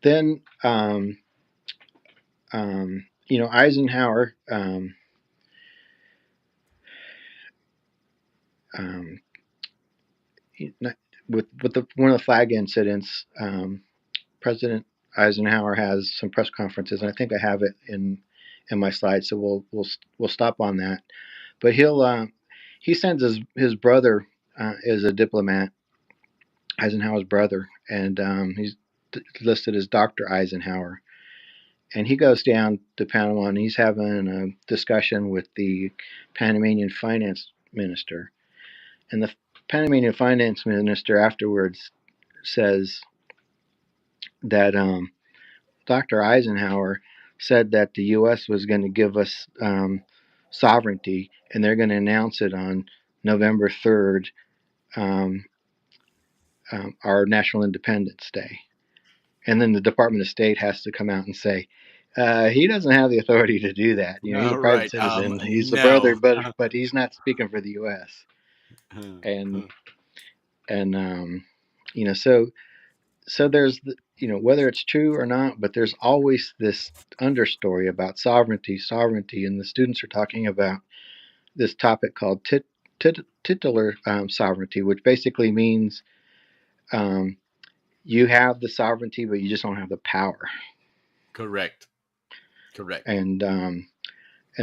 Then Eisenhower um, with one of the flag incidents, President Eisenhower has some press conferences, and I think I have it in my slides, so we'll stop on that. But he sends his brother as a diplomat, Eisenhower's brother, and he's listed as Dr. Eisenhower. And he goes down to Panama and he's having a discussion with the Panamanian finance minister. And the Panamanian finance minister afterwards says that Dr. Eisenhower said that the U.S. was going to give us sovereignty, and they're going to announce it on November 3rd, our National Independence Day. And then the Department of State has to come out and say, he doesn't have the authority to do that. He's a private citizen. He's the brother, but he's not speaking for the U.S. And so there's whether it's true or not, but there's always this understory about sovereignty, and the students are talking about this topic called titular sovereignty, which basically means you have the sovereignty, but you just don't have the power. Correct. And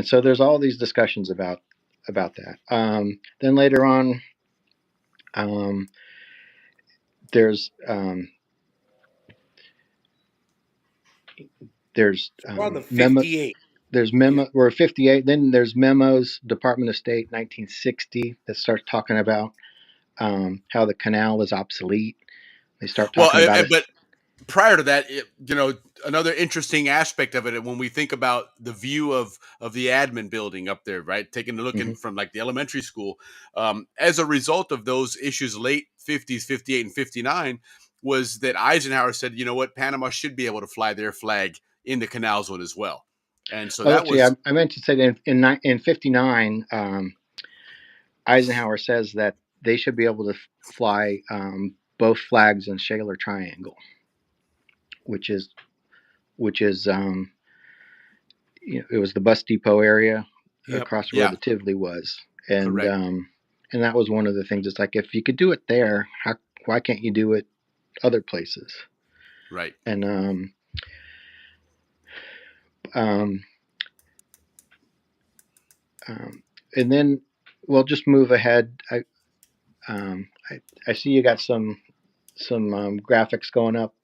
so there's all these discussions about that. Then later on, there's on the memo. 58. There's memo. We're 58. Then there's memos. Department of State, 1960, that starts talking about how the canal is obsolete. They start talking about it. But prior to that, another interesting aspect of it, when we think about the view of the admin building up there, right, taking a look in from like the elementary school, as a result of those issues, late 50s, 58 and 59, was that Eisenhower said, you know what, Panama should be able to fly their flag in the canal zone as well. And so I meant to say that in 59, Eisenhower says that they should be able to fly both flags in Shaler Triangle, which is it was the bus depot area across where the Tivoli was, and that was one of the things. It's like, if you could do it there, why can't you do it other places? Right. And and then we'll just move ahead. I see you got some graphics going up.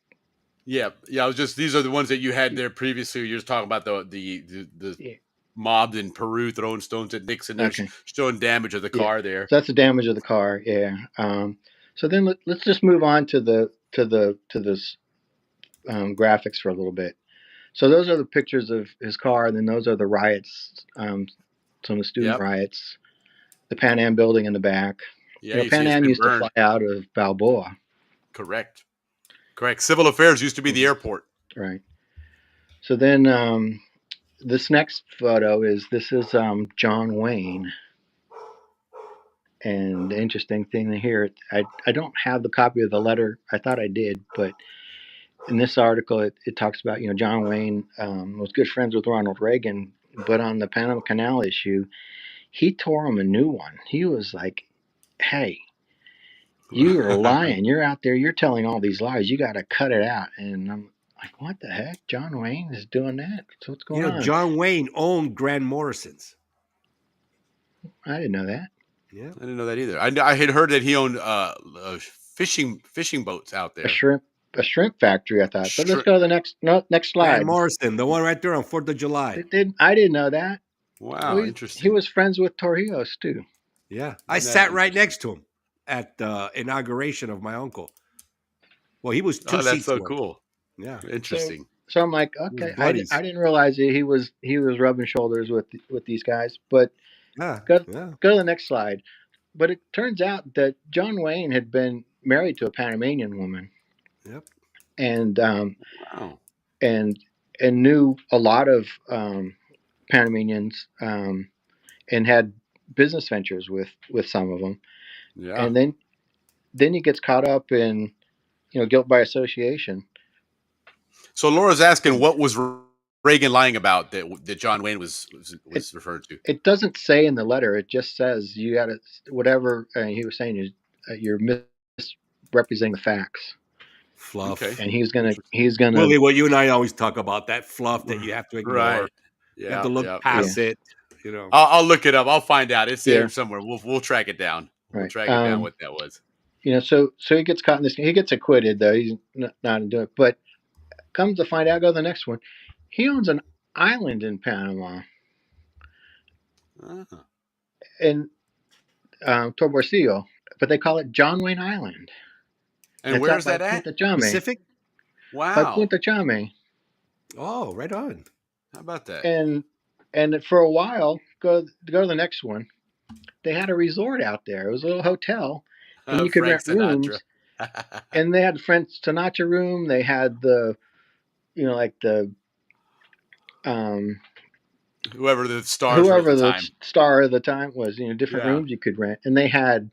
Yeah. I was just, these are the ones that you had there previously. You're just talking about the mob in Peru throwing stones at Nixon. They're showing damage of the car there. So that's the damage of the car. Yeah. So then let's just move on to this graphics for a little bit. So those are the pictures of his car, and then those are the riots, some of the student riots, the Pan Am building in the back. Yeah, Pan Am used to fly out of Balboa. Correct. Civil Affairs used to be the airport. Right. So then this next photo is John Wayne. And the interesting thing here, I don't have the copy of the letter. I thought I did, but in this article, it talks about, John Wayne was good friends with Ronald Reagan, but on the Panama Canal issue, he tore him a new one. He was like, hey, you are lying. You're out there. You're telling all these lies. You got to cut it out. And I'm like, what the heck? John Wayne is doing that? So what's going on? John Wayne owned Grand Morrison's. I didn't know that. Yeah, I didn't know that either. I had heard that he owned fishing boats out there. A shrimp factory, I thought. But let's go to the next slide. Grand Morrison, the one right there on 4th of July. I didn't know that. Wow, interesting. He was friends with Torrijos too. Yeah, I sat right next to him at the inauguration of my uncle. Well, he was two seats. That's so cool. Yeah, interesting. So I'm like, okay, I didn't realize he was rubbing shoulders with these guys. But go to the next slide. But it turns out that John Wayne had been married to a Panamanian woman. Yep. And wow. and knew a lot of Panamanians and had business ventures with some of them. Yeah. And then he gets caught up in guilt by association. So Laura's asking, what was Reagan lying about that John Wayne was referred to? It doesn't say in the letter. It just says you got to whatever he was saying is you're misrepresenting the facts, Fluff. Okay. and he's gonna. Willie, what you and I always talk about, that fluff that you have to ignore. Right. You have to Yeah. look Yeah. past it. You know. I'll look it up. I'll find out. It's Yeah. there somewhere. We'll track it down. We'll Right. track it down what that was. So he gets caught in this. He gets acquitted though. He's not doing it. But comes to find out, go to the next one. He owns an island in Panama, in Torborcillo, but they call it John Wayne Island. And where's that at? Pacific. Wow. By Punta Chame. Oh, right on. How about that? And for a while, go to the next one. They had a resort out there. It was a little hotel, and you could Frank rent rooms. And they had Frank Sinatra room. They had the, like the, whoever the star of the time was, different rooms you could rent, and they had,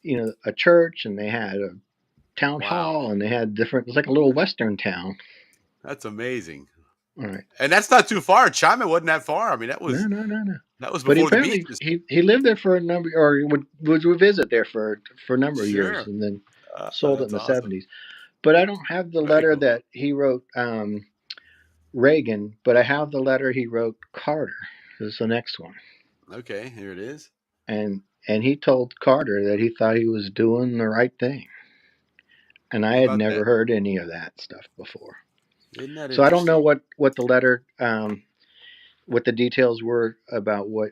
a church, and they had a town hall, and they had different. It was like a little western town. That's amazing. All right, and that's not too far. Chime wasn't that far. I mean, that was no. That was But before the apparently beaches. he lived there for a number, or would visit there for a number of Sure. years, and then sold it in the awesome. 70s. But I don't have the letter cool. that he wrote Reagan, but I have the letter he wrote Carter. This is the next one. Okay, here it is. And he told Carter that he thought he was doing the right thing. And I had never heard any of that stuff before. Isn't that so I don't know what the letter, what the details were about what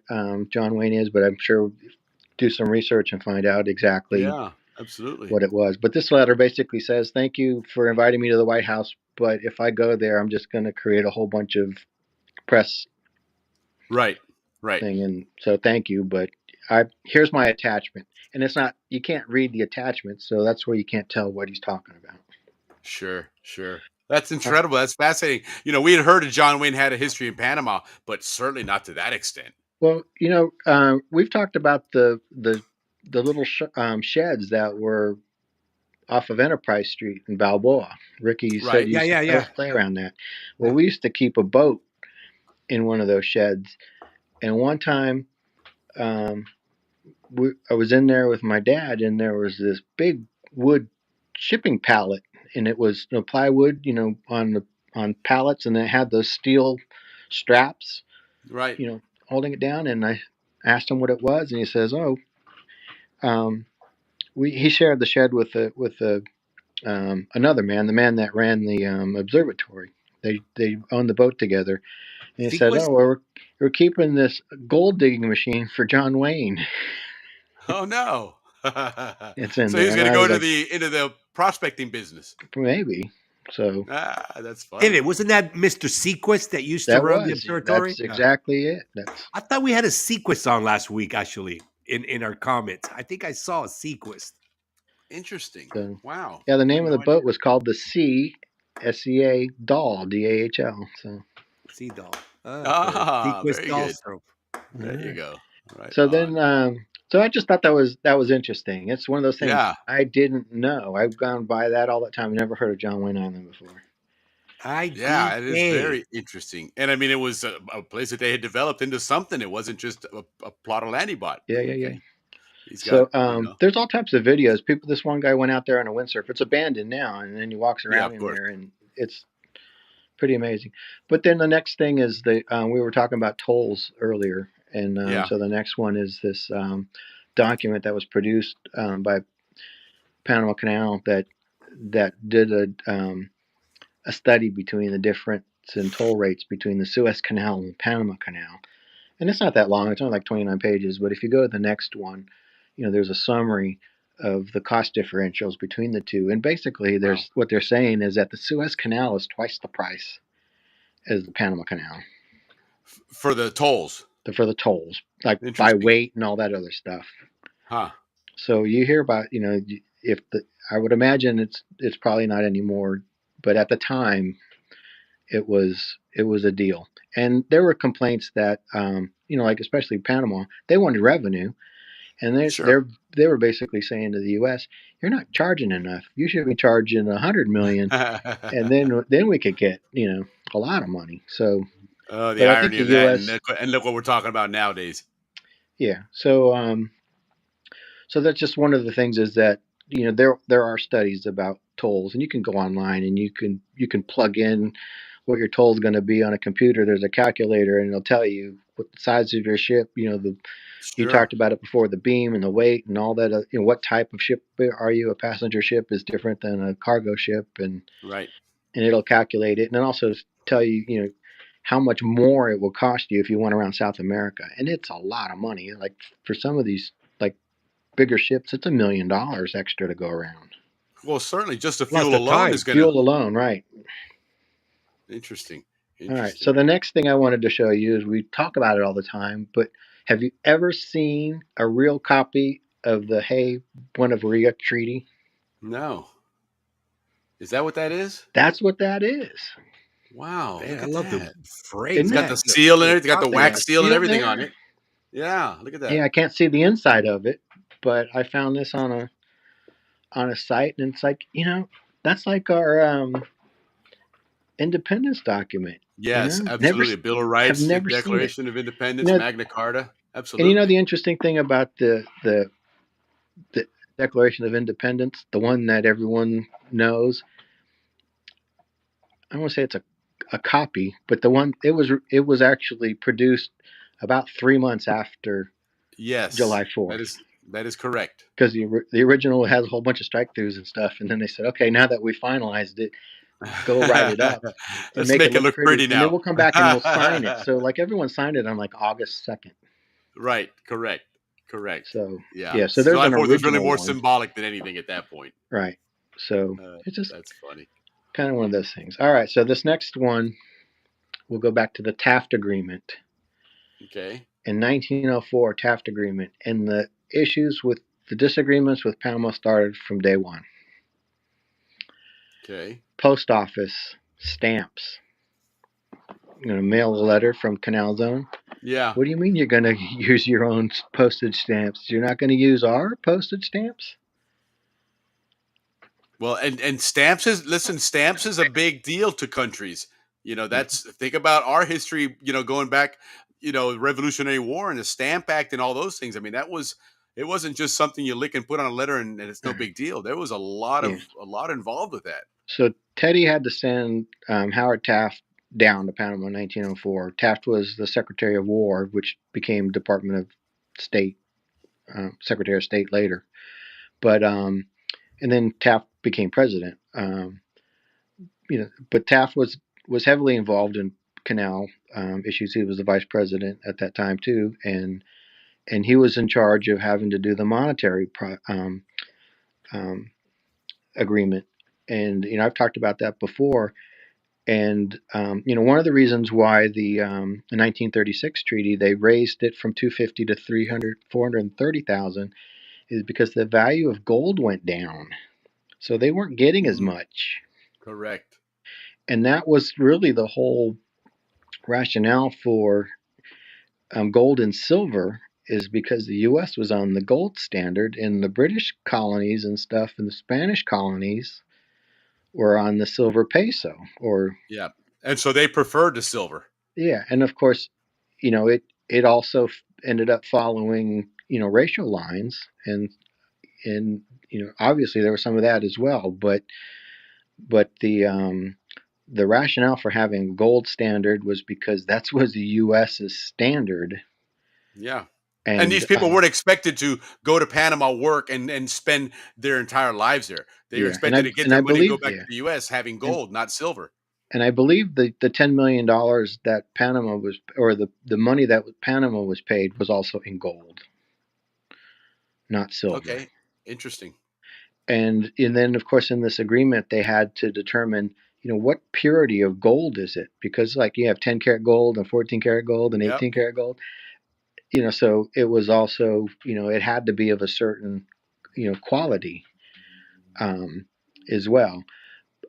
John Wayne is, but I'm sure we'll do some research and find out exactly absolutely what it was. But this letter basically says, thank you for inviting me to the White House, but if I go there, I'm just going to create a whole bunch of press right thing. And so thank you, but here's my attachment. And it's not, you can't read the attachment, so that's where you can't tell what he's talking about. Sure. That's incredible. That's fascinating. We had heard that John Wayne had a history in Panama, but certainly not to that extent. Well, we've talked about the little sheds that were off of Enterprise Street in Balboa. Ricky said you used to play around that. Well, we used to keep a boat in one of those sheds, and one time I was in there with my dad, and there was this big wood shipping pallet, and it was plywood, on pallets, and it had those steel straps, right, holding it down. And I asked him what it was, and he says, he shared the shed with another man, the man that ran the observatory. They owned the boat together. And he said, we're keeping this gold digging machine for John Wayne. Oh no. It's in so there. he's going to go into the prospecting business. Maybe. So that's funny. Wasn't that Mr. Sequist that used to run the observatory? That's exactly it. I thought we had a Sequist on last week, actually, in our comments. I think I saw a Sequist. Interesting. So, wow. Yeah, the name of the boat was called the Sea, SEA Dahl, DAHL. So Sea Dahl. Very good. There you go. Right so then, so I just thought that was interesting. It's one of those things I didn't know. I've gone by that all the time. I've never heard of John Wayne Island before. It is very interesting. And I mean, it was a place that they had developed into something. It wasn't just a plot of land he bought. Yeah. There's all types of videos. This one guy went out there on a windsurf. It's abandoned now, and then he walks around in there, and it's pretty amazing. But then the next thing is we were talking about tolls earlier, and so the next one is this document that was produced by Panama Canal that did a study between the difference in toll rates between the Suez Canal and the Panama Canal. And it's not that long. It's only like 29 pages. But if you go to the next one, there's a summary of the cost differentials between the two. And basically, what they're saying is that the Suez Canal is twice the price as the Panama Canal. For the tolls? For the tolls, like by weight and all that other stuff. Huh. So you hear about, I would imagine it's probably not anymore, but at the time, it was a deal. And there were complaints that, like especially Panama, they wanted revenue, And Sure. they were basically saying to the U.S., "You're not charging enough. You should be charging 100 million, and then we could get a lot of money." So, Oh, the but I think irony the of that, U.S. and look what we're talking about nowadays. Yeah. So that's just one of the things is that there are studies about tolls, and you can go online and you can plug in what your toll is going to be on a computer. There's a calculator, and it'll tell you what the size of your ship. You Sure. talked about it before, the beam and the weight and all that. What type of ship are you? A passenger ship is different than a cargo ship, Right. and it'll calculate it, and then also tell you how much more it will cost you if you went around South America, and it's a lot of money. Like for some of these like bigger ships, it's $1 million extra to go around. Well, certainly, just the Plus fuel the alone time. is going to. Fuel alone, right? Interesting. All right. So Interesting. the next thing I wanted to show you is we talk about it all the time, but have you ever seen a real copy of the Hay Buenaventura Treaty? No. Is that what that is? That's what that is. Wow. Man, Look I at love the that. frame. It's Isn't got it? the seal in it. It's got the Copy They got of a wax it. seal and seal everything on there. it. Yeah. Look at that. Yeah, I can't see the inside of it, but I found this on a site, and it's like that's like our independence document. Yes, Never absolutely. Bill of have Rights, the never seen it. Declaration of You Independence, know, Magna Carta. and the Absolutely. interesting thing about the Declaration of Independence, the one that everyone knows, I won't say it's a copy, but it was actually produced about 3 months after Yes, July 4th. that is correct. Because the original has a whole bunch of strike throughs and stuff, and then they said, okay, now that we finalized it, go write it up and Let's make it make it look look pretty, pretty and then now. we'll come back and we'll sign it. So like everyone signed it on like August 2nd. Right, correct, correct. So Yeah, yeah, so there's July an 4th was really original more one, symbolic than anything at that point. right? So it's just That's funny. kind of one of those things. All right, so this next one, we'll go back to the Taft Agreement. Okay. In 1904, Taft Agreement, and the disagreements with Panama started from day one. Okay. Post office stamps. You're going to mail a letter from Canal Zone. Yeah. What do you mean you're going to use your own postage stamps? You're not going to use our postage stamps? Well, and stamps is a big deal to countries. Think about our history, going back, Revolutionary War and the Stamp Act and all those things. I mean, it wasn't just something you lick and put on a letter and it's no big deal. There was a lot Yeah. involved with that. So Teddy had to send Howard Taft down to Panama in 1904. Taft was the Secretary of War, which became Department of State, Secretary of State later. But and then Taft became president. But Taft was heavily involved in Canal issues. He was the vice president at that time too, and he was in charge of having to do the monetary agreement. And I've talked about that before. And one of the reasons why the 1936 treaty they raised it from 250 to 430,000 is because the value of gold went down, so they weren't getting as much. Correct. And that was really the whole rationale for gold and silver, is because the U.S. was on the gold standard, and the British colonies and stuff and the Spanish colonies were on the silver peso. Yeah, and so they preferred the silver. Yeah, and of course, it also ended up following racial lines, and obviously there was some of that as well, but the rationale for having a gold standard was because that was the U.S.'s standard. Yeah. And And these people weren't expected to go to Panama, work, and spend their entire lives there. They were yeah, expected to get and their I money and go believe back to the U.S. having gold, not silver. and I believe the $10 million that Panama was, or the money that Panama was paid, was also in gold, not silver. Okay, interesting. And then of course in this agreement they had to determine what purity of gold is it, because like you have 10 karat gold and 14 karat gold and Yep. 18 karat gold. So it was also, it had to be of a certain, quality as well.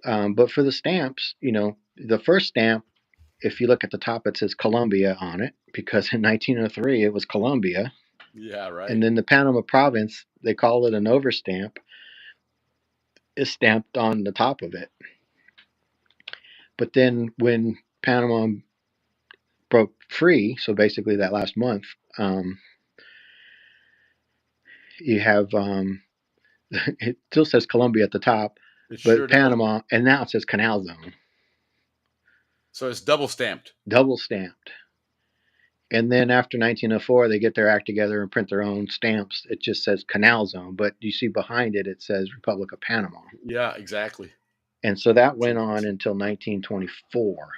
But for the stamps, the first stamp, if you look at the top, it says Colombia on it, because in 1903 it was Colombia. Yeah, right. And then the Panama province, they call it an overstamp, is stamped on the top of it. But then when Panama broke free, so basically that last month, you have it still says Colombia at the top, It sure but does. Panama, and now it says Canal Zone, So it's double stamped. double stamped. And then after 1904, they get their act together and print their own stamps. It just says Canal Zone, but you see behind it, it says Republic of Panama. Yeah, exactly. And so that went on until 1924.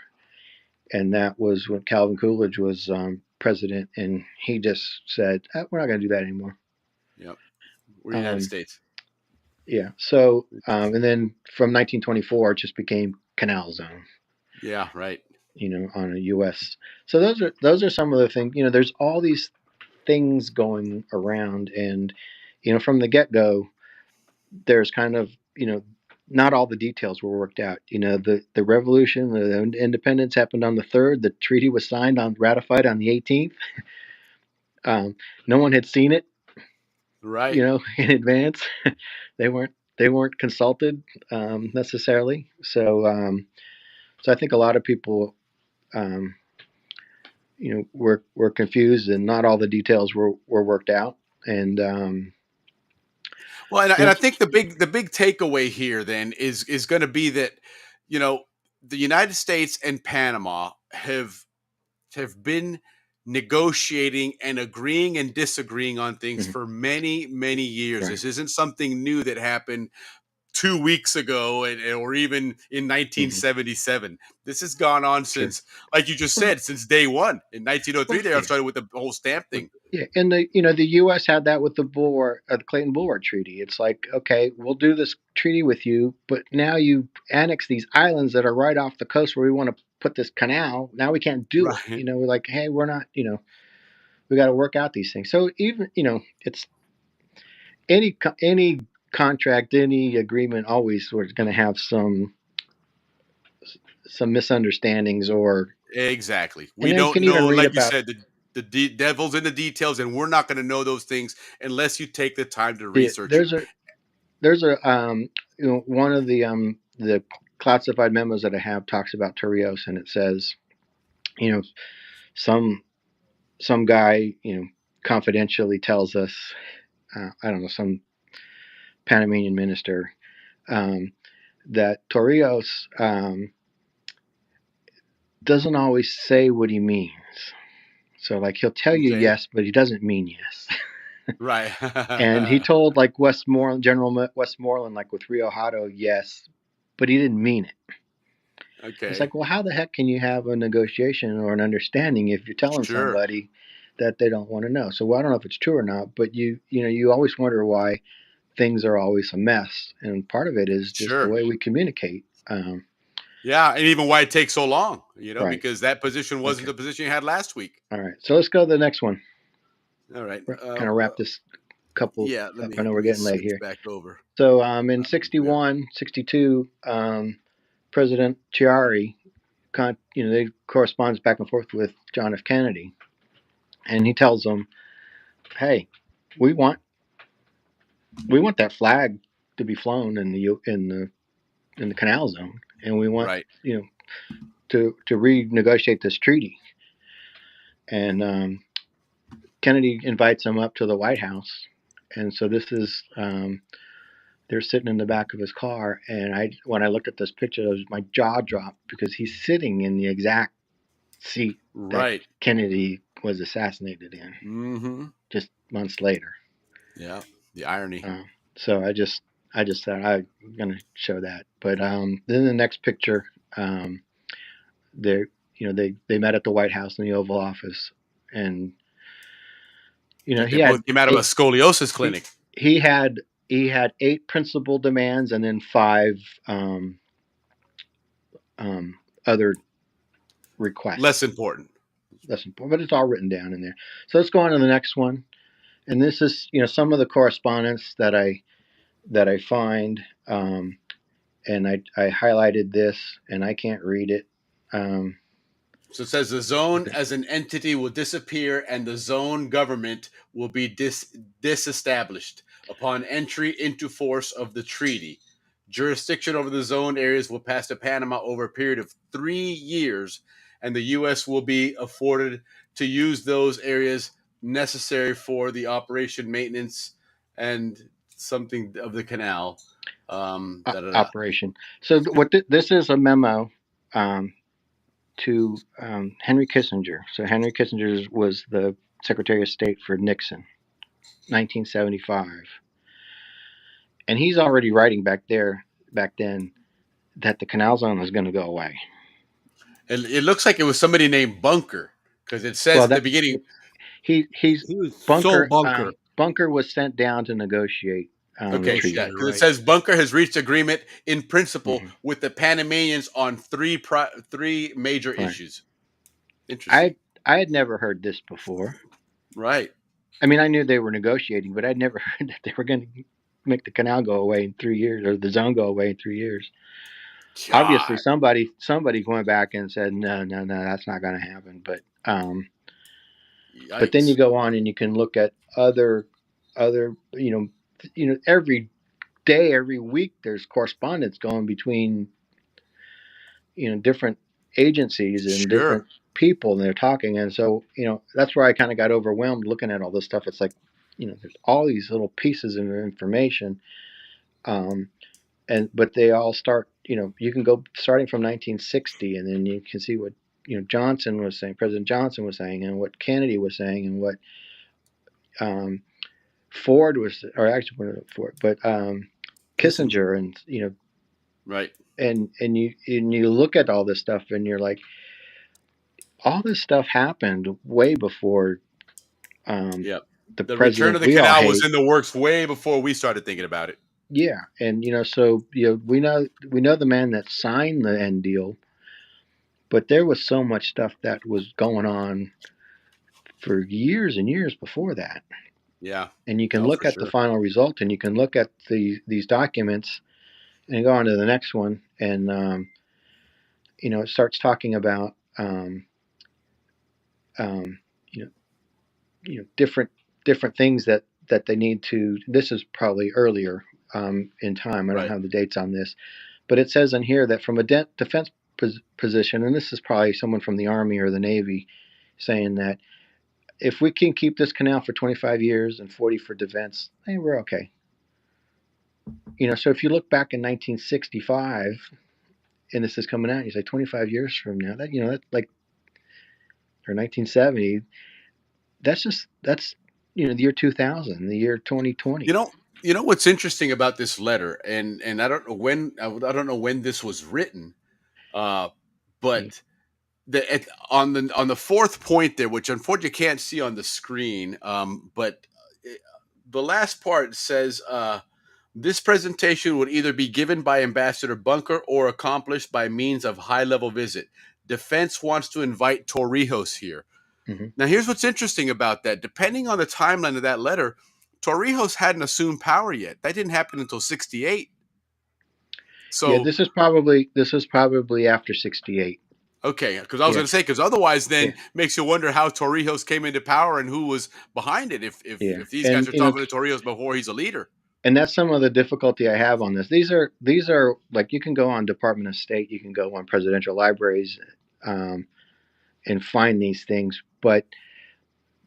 And that was when Calvin Coolidge was president, and he just said, "We're not going to do that anymore." Yep. We're the United Um, States. yeah. So, and then from 1924, it just became Canal Zone. Yeah, right. On a U.S. So those are some of the things. There's all these things going around, and from the get-go, there's kind of not all the details were worked out. The revolution, the independence happened on the 3rd. The treaty was ratified on the 18th. No one had seen it, Right. in advance. they weren't consulted necessarily. So I think a lot of people were confused, and not all the details were worked out. And Well, and I think the big takeaway here then is going to be that the United States and Panama have been negotiating and agreeing and disagreeing on things for many years. Right. This isn't something new that happened 2 weeks ago or even in 1977. This has gone on since, like you just said, since day one. In 1903, they started with the whole stamp thing. Yeah, and the U.S. had that with the Clayton Bulwer Treaty. It's like, okay, we'll do this treaty with you, but now you annex these islands that are right off the coast where we want to put this canal. Now we can't do it. We're like, hey, we're not. We got to work out these things. So even it's any contract, any agreement always was going to have some misunderstandings or exactly. And We then you don't can even know, read like you about said, the devil's in the details, and we're not going to know those things unless you take the time to research it. There's a one of the classified memos that I have talks about Torrijos, and it says, some guy confidentially tells us, I don't know, some Panamanian minister, that Torrijos doesn't always say what he means. So like he'll tell you yes, but he doesn't mean yes. Right. And he told like General Westmoreland, like with Rio Hato, yes, but he didn't mean it. Okay. It's like, well, how the heck can you have a negotiation or an understanding if you're telling somebody that they don't want to know? So I don't know if it's true or not, but you always wonder why things are always a mess, and part of it is just the way we communicate. Yeah, and even why it takes so long, Right. because that position wasn't the position you had last week. All right, so let's go to the next one. All right, kind of wrap this couple. Yeah, I know we're getting late here. Back over. So in 61, 62, President Chiari, they corresponds back and forth with John F. Kennedy, and he tells them, "Hey, we want that flag to be flown in the Canal Zone, and we want to renegotiate this treaty." And Kennedy invites him up to the White House, and so this is. They're sitting in the back of his car, and when I looked at this picture, my jaw dropped because he's sitting in the exact seat that Kennedy was assassinated in, just months later. Yeah, the irony. So I just said I'm going to show that. But then the next picture, they met at the White House in the Oval Office, and he both came out of a scoliosis clinic. He had 8 principal demands and then 5 other requests. Less important, but it's all written down in there. So let's go on to the next one. And this is, some of the correspondence that I find, and I highlighted this, and I can't read it. So it says the zone as an entity will disappear and the zone government will be disestablished upon entry into force of the treaty. Jurisdiction over the zone areas will pass to Panama over a period of 3 years, and the U.S. will be afforded to use those areas necessary for the operation, maintenance, and something of the canal. Operation. So this is a memo to Henry Kissinger. So Henry Kissinger was the Secretary of State for Nixon, 1975, and he's already writing back then that the canal zone is going to go away. It looks like it was somebody named Bunker because it says at the beginning. He was Bunker. Bunker. Bunker was sent down to negotiate. Okay, yeah, because it says Bunker has reached agreement in principle with the Panamanians on three major issues. Interesting. I had never heard this before. Right. I mean, I knew they were negotiating, but I'd never heard that they were going to make the canal go away in 3 years, or the zone go away in 3 years. God. Obviously, somebody went back and said, no, that's not going to happen. But then you go on and you can look at other, every day, every week, there's correspondence going between, different agencies and different people, and they're talking. And so, that's where I kind of got overwhelmed looking at all this stuff. It's like, there's all these little pieces of information. But they all start, you can go starting from 1960, and then you can see what, Johnson was saying, President Johnson was saying, and what Kennedy was saying, and what Ford was, or actually Ford, but Kissinger, and right. And you look at all this stuff, and you're like, all this stuff happened way before. The return of the canal was in the works way before we started thinking about it. Yeah, and so we know the man that signed the end deal, but there was so much stuff that was going on for years and years before that. Yeah, and you can look at the final result, and you can look at these documents, and go on to the next one, and it starts talking about different things that they need to. This is probably earlier in time. I don't have the dates on this, but it says in here that from a defense position, and this is probably someone from the Army or the Navy saying that if we can keep this canal for 25 years and 40 for defense, hey, we're okay. So if you look back in 1965, and this is coming out, and you say 25 years from now, that that's like, or 1970, that's the year 2000, the year 2020. You know what's interesting about this letter, and I don't know when this was written, but on the fourth point there, which unfortunately you can't see on the screen, but the last part says this presentation would either be given by Ambassador Bunker or accomplished by means of high-level visit. Defense wants to invite Torrijos here. Mm-hmm. Now, here's what's interesting about that. Depending on the timeline of that letter, Torrijos hadn't assumed power yet. That didn't happen until 68. So yeah, this is probably after 68. Okay, because I was going to say, because otherwise then makes you wonder how Torrijos came into power and who was behind it if these guys are talking to Torrijos before he's a leader. And that's some of the difficulty I have on this. These are like, you can go on Department of State, you can go on presidential libraries and find these things, but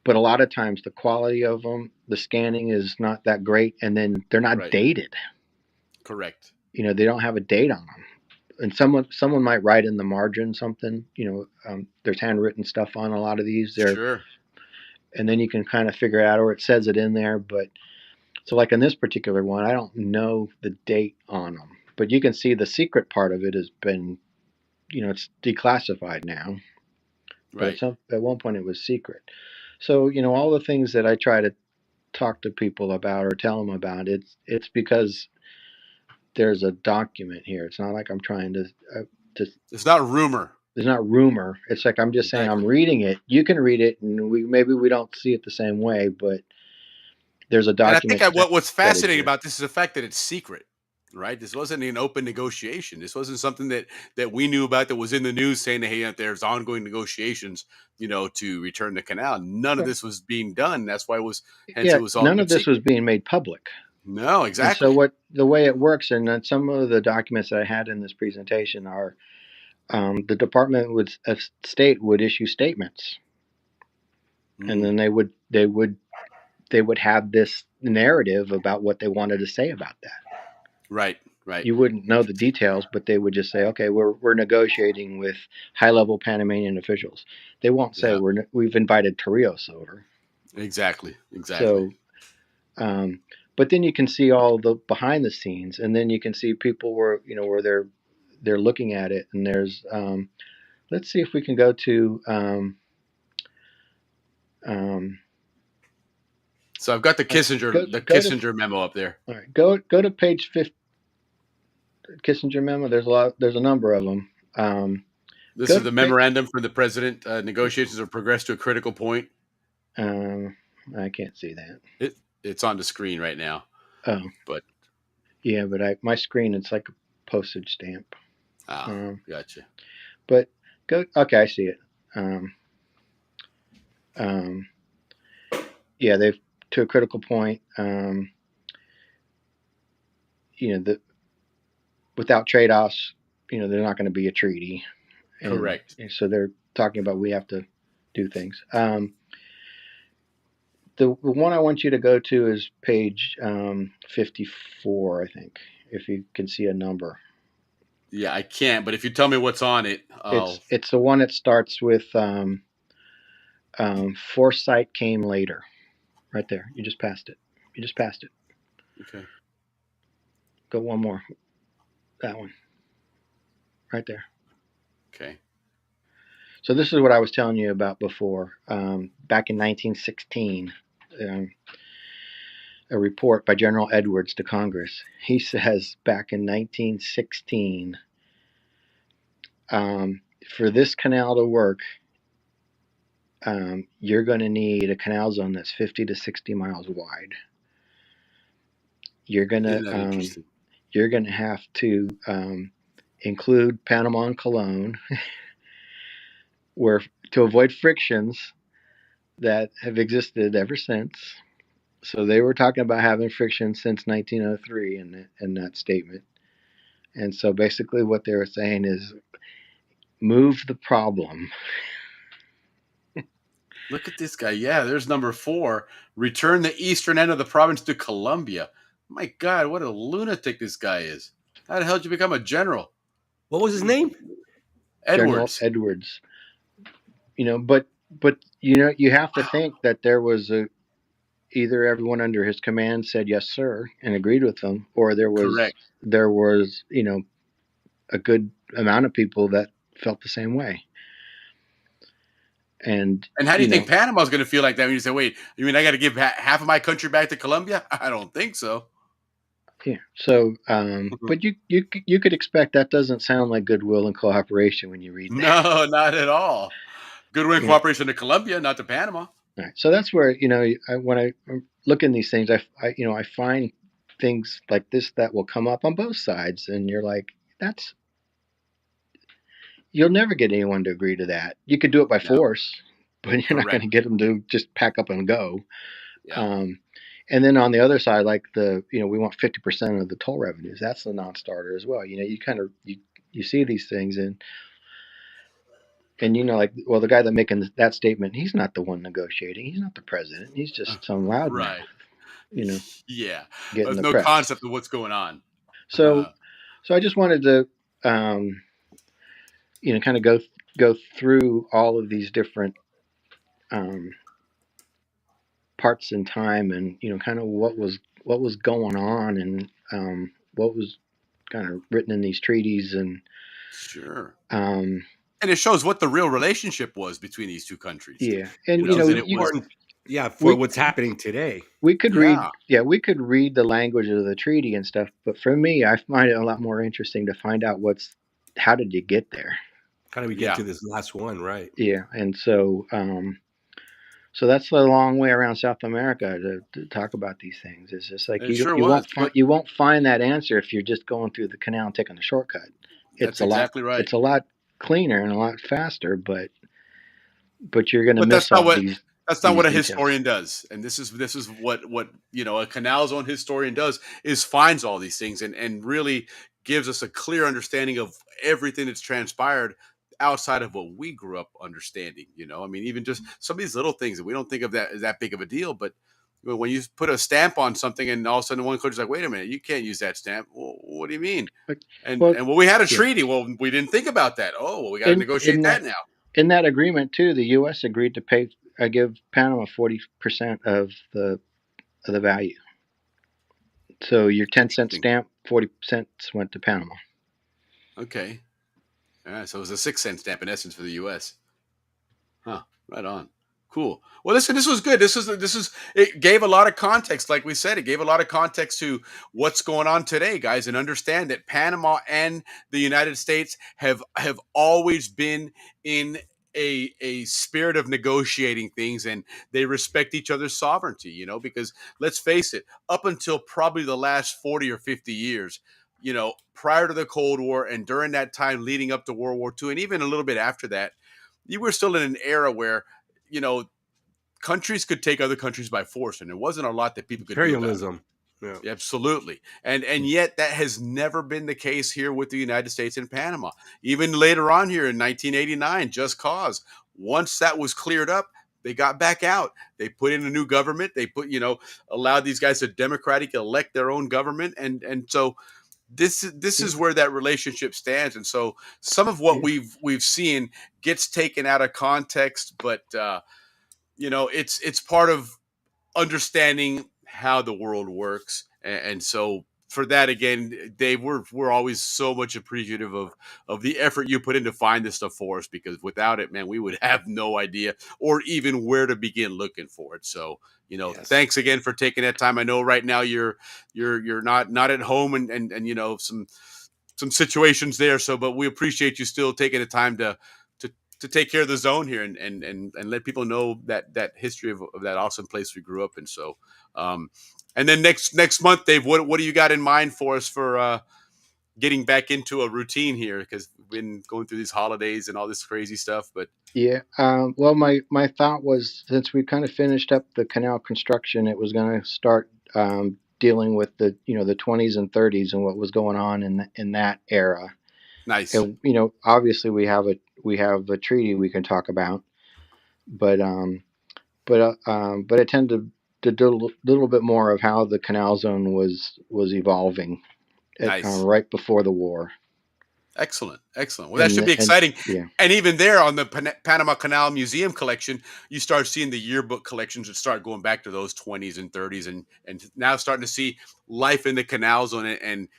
a lot of times the quality of them, the scanning is not that great, and then they're not dated. Correct. They don't have a date on them. And someone might write in the margin something, there's handwritten stuff on a lot of these. Sure. And then you can kind of figure it out, or it says it in there. But so like in this particular one, I don't know the date on them, but you can see the secret part of it has been, it's declassified now. Right. But at one point it was secret. So, all the things that I try to talk to people about or tell them about, it's because there's a document here. It's not like I'm trying to it's not rumor. It's not rumor. It's like I'm just saying I'm reading it. You can read it, and maybe we don't see it the same way, but there's a document. And I think what's fascinating about this is the fact that it's secret. Right. This wasn't an open negotiation. This wasn't something that we knew about that was in the news saying that, hey, there's ongoing negotiations, to return the canal. None of Well, this was being done. That's why hence yeah, it was all none of kept this secret. was being made public. No, And so exactly. the way it works, and then some of the documents that I had in this presentation are the Department of State would issue statements, and then they would have this narrative about what they wanted to say about that. Right. Right. You wouldn't know the details, but they would just say, "Okay, we're negotiating with high-level Panamanian officials." They won't say Yeah. we've invited Torrijos over. Exactly. Exactly. So, but then you can see all the behind the scenes, and then you can see people where they're looking at it, and there's let's see if we can go to So I've got the Kissinger go to Kissinger memo up there. all right, go to page 50. Kissinger memo. There's a number of them. This is the memorandum for the president. Negotiations have progressed to a critical point. I can't see that. It's on the screen right now. Oh, but yeah, but my screen, it's like a postage stamp. Gotcha. But go. Okay, I see it. Yeah, they've to a critical point. Without trade-offs, there's not going to be a treaty. Correct. And so they're talking about we have to do things. The one I want you to go to is page 54, I think, if you can see a number. Yeah, I can't, but if you tell me what's on it, it's the one that starts with foresight came later. Right there. You just passed it. Okay. Go one more. That one. Right there. Okay. So this is what I was telling you about before. Back in 1916, a report by General Edwards to Congress. He says back in 1916, for this canal to work, you're going to need a canal zone that's 50 to 60 miles wide. You're going to have to include Panama and Cologne, where to avoid frictions that have existed ever since. So they were talking about having friction since 1903 in that statement. And so basically what they were saying is move the problem. Look at this guy. Yeah, there's number 4. Return the eastern end of the province to Colombia. My God, what a lunatic this guy is. How the hell did you become a general? What was his name? Edwards. General Edwards. But you have to think that there was either everyone under his command said yes sir and agreed with them, or there was a good amount of people that felt the same way. And how do you think Panama's going to feel like that when you say, wait, you mean I got to give half of my country back to Colombia? I don't think so. Yeah. So, but you could expect that doesn't sound like goodwill and cooperation when you read that. No, not at all. Goodwill and cooperation to Colombia, not to Panama. All right. So that's where when I look in these things, I find things like this that will come up on both sides, and you're like, you'll never get anyone to agree to that. You could do it by force, but you're not going to get them to just pack up and go. Yeah. And then on the other side, like we want 50% of the toll revenues. That's the non-starter as well. You kind of you see these things and the guy that making that statement, he's not the one negotiating. He's not the president. He's just some loudmouth. Right. Yeah. There's no concept of what's going on. So I just wanted to kind of go through all of these different parts in time, and kind of what was going on, and what was kind of written in these treaties, and sure. And it shows what the real relationship was between these two countries. Yeah, and for what's happening today. We could read the language of the treaty and stuff, but for me, I find it a lot more interesting to find out how did you get there? How do we get to this last one, right? Yeah, and so So that's the long way around South America to talk about these things. It's just like It sure you was. won't But find that answer if you're just going through the canal and taking a shortcut. that's exactly right. It's a lot cleaner and a lot faster, but you're going to But miss all these that's not what a details. historian does. And this is what a Canal Zone historian does, is finds all these things and really gives us a clear understanding of everything that's transpired outside of what we grew up understanding. I mean, even just some of these little things that we don't think of that as that big of a deal, but when you put a stamp on something and all of a sudden one country's like, wait a minute, you can't use that stamp. Well, what do you mean? And Well, we had a yeah. treaty. Well, we didn't think about that. Oh, well, we got to negotiate that now. In that agreement too, the U.S. agreed to give Panama 40% of the value. So your 10-cent stamp, 40 cents went to Panama. Okay. All right, so it was a 6-cent stamp in essence for the U.S. Huh. Right on. Cool. Well, listen, this was good. It gave a lot of context. Like we said, it gave a lot of context to what's going on today, guys, and understand that Panama and the United States have always been in a spirit of negotiating things, and they respect each other's sovereignty, because let's face it, up until probably the last 40 or 50 years, prior to the Cold War and during that time leading up to World War II, and even a little bit after that, you were still in an era where, countries could take other countries by force, and there wasn't a lot that people could do about it. Imperialism. Yeah. Absolutely. And yet that has never been the case here with the United States and Panama. Even later on here in 1989, Just Cause, once that was cleared up, they got back out. They put in a new government. They allowed these guys to democratically elect their own government. And so this is where that relationship stands. And so some of what we've seen gets taken out of context, but it's part of understanding how the world works. And so for that, again, Dave, we're always so much appreciative of the effort you put in to find this stuff for us, because without it, man, we would have no idea or even where to begin looking for it. So, Yes. Thanks again for taking that time. I know right now you're not at home and some situations there. So, but we appreciate you still taking the time to take care of the zone here and let people know that history of that awesome place we grew up in. So, and then next month, Dave, what do you got in mind for us for getting back into a routine here? Because we've been going through these holidays and all this crazy stuff, but Yeah. Well, my thought was, since we kind of finished up the canal construction, it was going to start dealing with the 20s and 30s and what was going on in that era. Nice. And obviously we have a treaty we can talk about, but I tend to do a little bit more of how the canal zone was evolving right before the war. Excellent. Well, that should be exciting. And even there on the Panama Canal Museum collection, you start seeing the yearbook collections that start going back to those 20s and 30s, and now starting to see life in the canal zone, and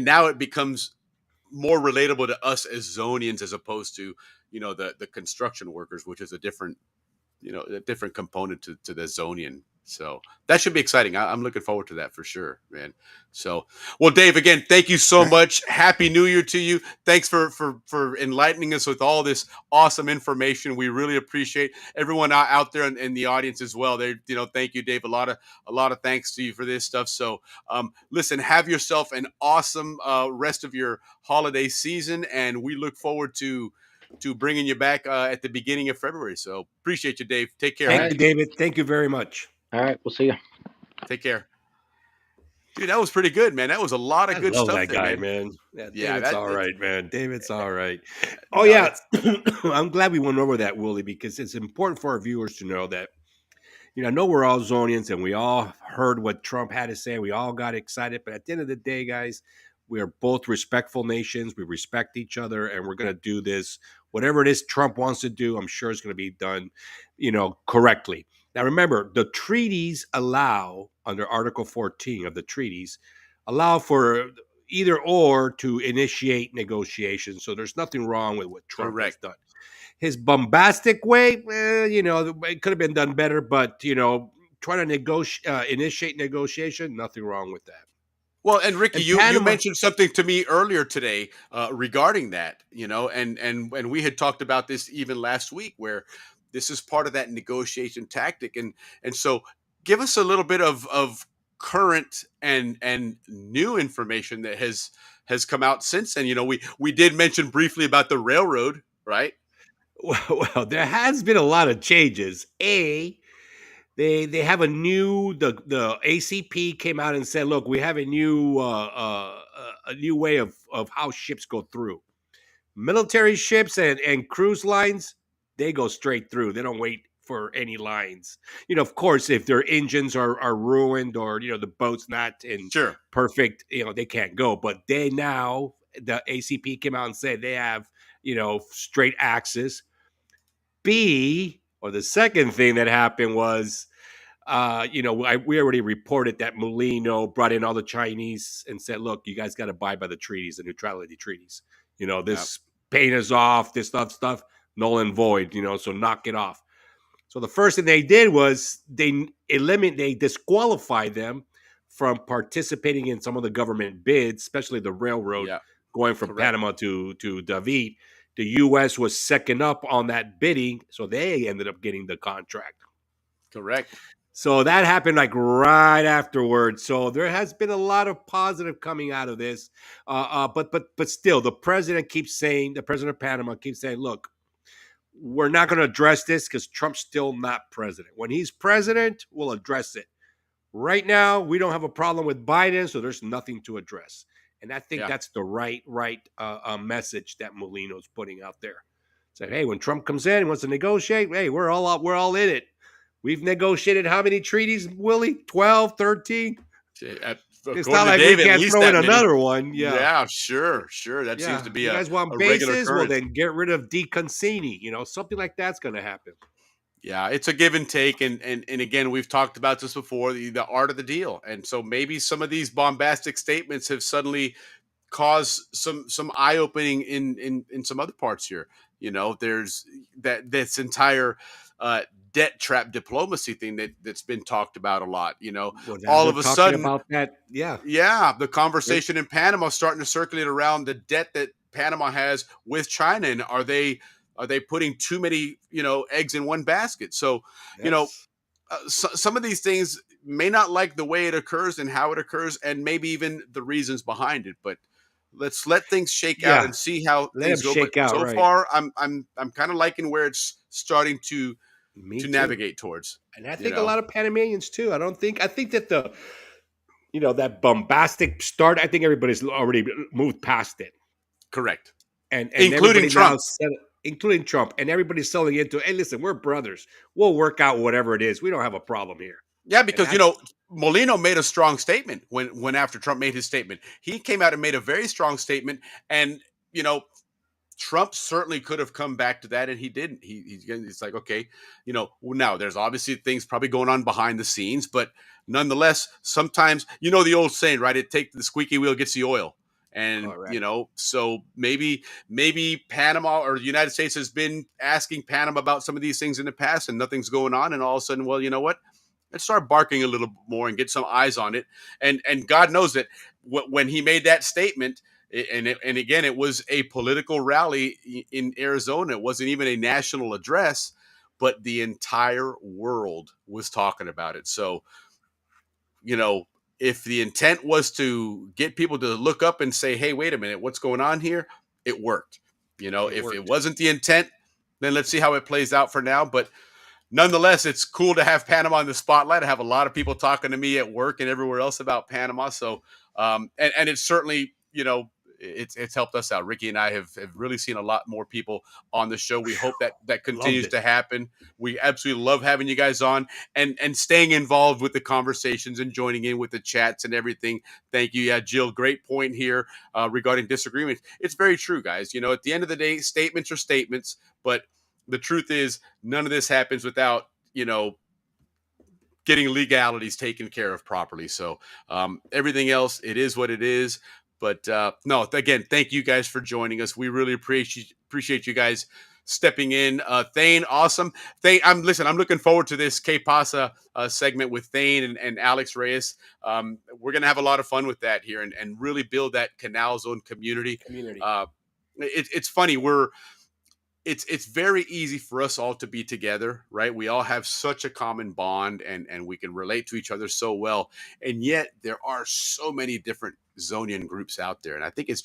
now it becomes more relatable to us as Zonians as opposed to the construction workers, which is a different component to the Zonian. So that should be exciting. I'm looking forward to that for sure, man. So, well, Dave, again, thank you so much. Happy New Year to you. Thanks for enlightening us with all this awesome information. We really appreciate everyone out there in the audience as well. Thank you, Dave. A lot of thanks to you for this stuff. So, listen, have yourself an awesome rest of your holiday season, and we look forward to bringing you back at the beginning of February. So appreciate you, Dave. Take care. Thank you, David. Thank you very much. All right. We'll see you. Take care. Dude, that was pretty good, man. That was a lot of good love stuff that there, guy, man. Yeah, David's all right, man. David's all right. Oh, yeah. I'm glad we went over that, Willie, because it's important for our viewers to know that, I know we're all Zonians and we all heard what Trump had to say. We all got excited. But at the end of the day, guys, we are both respectful nations. We respect each other, and we're going to do this. Whatever it is Trump wants to do, I'm sure it's going to be done, correctly. Now, remember, the treaties allow, under Article 14 of the treaties, allow for either or to initiate negotiations. So there's nothing wrong with what Trump has done. His bombastic way, it could have been done better, but, trying to initiate negotiation, nothing wrong with that. Well, and Ricky, you mentioned something to me earlier today regarding that, and we had talked about this even last week, where this is part of that negotiation tactic. And so give us a little bit of current and new information that has come out since then. We did mention briefly about the railroad, right? Well, there has been a lot of changes. They have the ACP came out and said, look, we have a new way of how ships go through. Military ships and cruise lines, they go straight through. They don't wait for any lines. Of course, if their engines are ruined or the boat's not in Sure. perfect, they can't go. But the ACP came out and said they have straight access. Or the second thing that happened was, we already reported that Molino brought in all the Chinese and said, look, you guys got to abide by the treaties, the neutrality treaties. This paint is off, this stuff, null and void, so knock it off. So the first thing they did was they disqualified them from participating in some of the government bids, especially the railroad going from Panama to David. The U.S. was second up on that bidding, so they ended up getting the contract. Correct. So that happened like right afterwards. So there has been a lot of positive coming out of this. But still, the president of Panama keeps saying, look, we're not going to address this because Trump's still not president. When he's president, we'll address it. Right now, we don't have a problem with Biden, so there's nothing to address. And I think that's the right message that Molino's putting out there. Say, hey, when Trump comes in and wants to negotiate, hey, we're all in it. We've negotiated how many treaties, Willie? 12, 13? It's not like we can't throw in another one. Yeah, sure. That seems to be you guys want bases? Well, then get rid of DeConcini. Something like that's going to happen. Yeah, it's a give and take, and again, we've talked about this before, the art of the deal. And so maybe some of these bombastic statements have suddenly caused some eye opening in some other parts here. There's this entire debt trap diplomacy thing that's been talked about a lot. All of a sudden about that, the conversation in Panama starting to circulate around the debt that Panama has with China, and are they putting too many eggs in one basket? So some of these things may not like the way it occurs and how it occurs, and maybe even the reasons behind it. But let's let things shake out and see how things go. But so far, I'm kind of liking where it's starting to navigate towards. And I think a lot of Panamanians too. I think that that bombastic start, I think everybody's already moved past it. Correct. And including Trump. Including Trump, and everybody's selling into, hey, listen, we're brothers. We'll work out whatever it is. We don't have a problem here. Yeah, because Molino made a strong statement when after Trump made his statement. He came out and made a very strong statement, and Trump certainly could have come back to that, and he didn't. He's like, okay, now there's obviously things probably going on behind the scenes, but nonetheless, sometimes the old saying, right? It takes the squeaky wheel gets the oil. And, so maybe Panama or the United States has been asking Panama about some of these things in the past and nothing's going on. And all of a sudden, well, you know what? Let's start barking a little bit more and get some eyes on it. And God knows that when he made that statement, and again, it was a political rally in Arizona. It wasn't even a national address, but the entire world was talking about it. So, if the intent was to get people to look up and say, hey, wait a minute, what's going on here? It worked. If it wasn't the intent, then let's see how it plays out for now. But nonetheless, it's cool to have Panama in the spotlight. I have a lot of people talking to me at work and everywhere else about Panama. So, and it's certainly, it's helped us out. Ricky and I have really seen a lot more people on the show. We hope that continues to happen. We absolutely love having you guys on and staying involved with the conversations and joining in with the chats and everything. Thank you. Yeah, Jill, great point here regarding disagreements. It's very true, guys. At the end of the day, statements are statements, but the truth is none of this happens without, getting legalities taken care of properly. So everything else, it is what it is. But no, again, thank you guys for joining us. We really appreciate you guys stepping in. Thane, awesome. Thane, I'm looking forward to this Que Pasa segment with Thane and Alex Reyes. We're going to have a lot of fun with that here and really build that Canal Zone community. It's funny. it's very easy for us all to be together, right? We all have such a common bond, and we can relate to each other so well. And yet there are so many different Zonian groups out there. And I think it's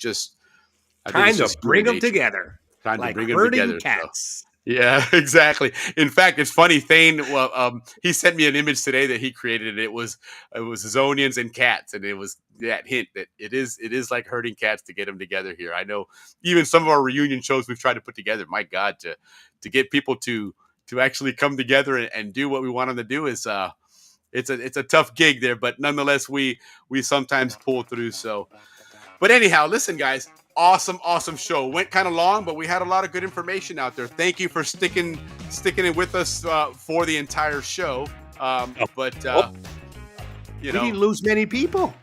Time to just bring human them nature. together Time to like bring them herding together. So. cats. Yeah, exactly. In fact, it's funny. Thane, well, he sent me an image today that he created, and it was Zonians and cats, and it was that hint that it is like herding cats to get them together here. I know even some of our reunion shows we've tried to put together. My God, to get people to actually come together and do what we want them to do is it's a tough gig there, but nonetheless we sometimes pull through. So. But anyhow, listen, guys, awesome show. Went kind of long, but we had a lot of good information out there. Thank you for sticking it with us for the entire show. But We didn't lose many people.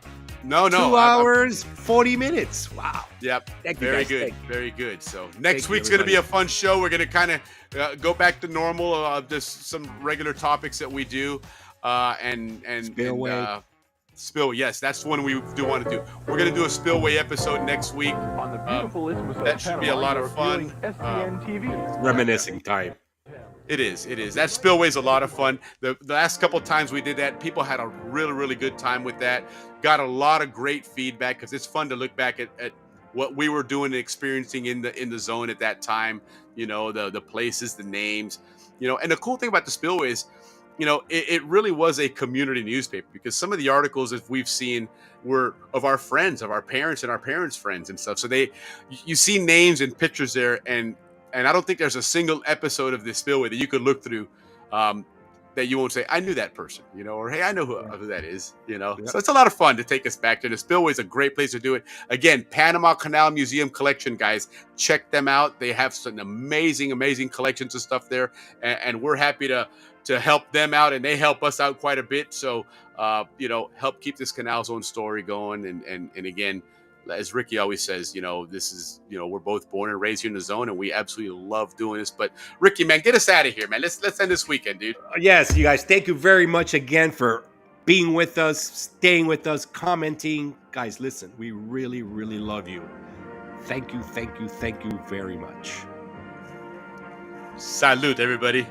no, 2 hours, 40 minutes. Wow. Yep. Thank you, Very guys. good. Thank you. Very good. So next Thank you, week's going to be a everybody. fun show. We're going to kind of go back to normal, just some regular topics that we do, and Spillway. Spill, yes, that's one we do want to do. We're going to do a Spillway episode next week. On the beautiful isthmus of That should be a lot of fun. SCN TV. Reminiscing time. It is. That Spillway's a lot of fun. The last couple of times we did that, people had a really good time with that. Got a lot of great feedback because it's fun to look back at what we were doing and experiencing in the zone at that time. You know, the places, the names. You know, and the cool thing about the Spillway is, you know, it really was a community newspaper, because some of the articles that we've seen were of our friends, of our parents and our parents' friends and stuff. So you see names and pictures there, and I don't think there's a single episode of this Spillway that you could look through that you won't say, I knew that person, you know, or hey, I know who that is, you know. Yep. So it's a lot of fun to take us back there. The Spillway is a great place to do it. Again, Panama Canal Museum Collection, guys, check them out. They have some amazing collections of stuff there, and we're happy to help them out, and they help us out quite a bit. So, you know, help keep this Canal Zone story going. And again, as Ricky always says, you know, this is, you know, we're both born and raised here in the zone, and we absolutely love doing this. But Ricky, man, get us out of here, man. Let's end this weekend, dude. Yes, you guys, thank you very much again for being with us, staying with us, commenting. Guys, listen, we really love you. Thank you very much. Salute, everybody.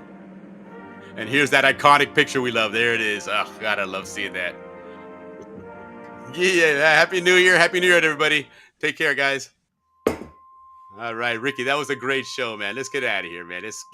And here's that iconic picture we love. There it is. Oh, God, I love seeing that. Yeah, Happy New Year. Happy New Year, everybody. Take care, guys. All right, Ricky, that was a great show, man. Let's get out of here, man. Let's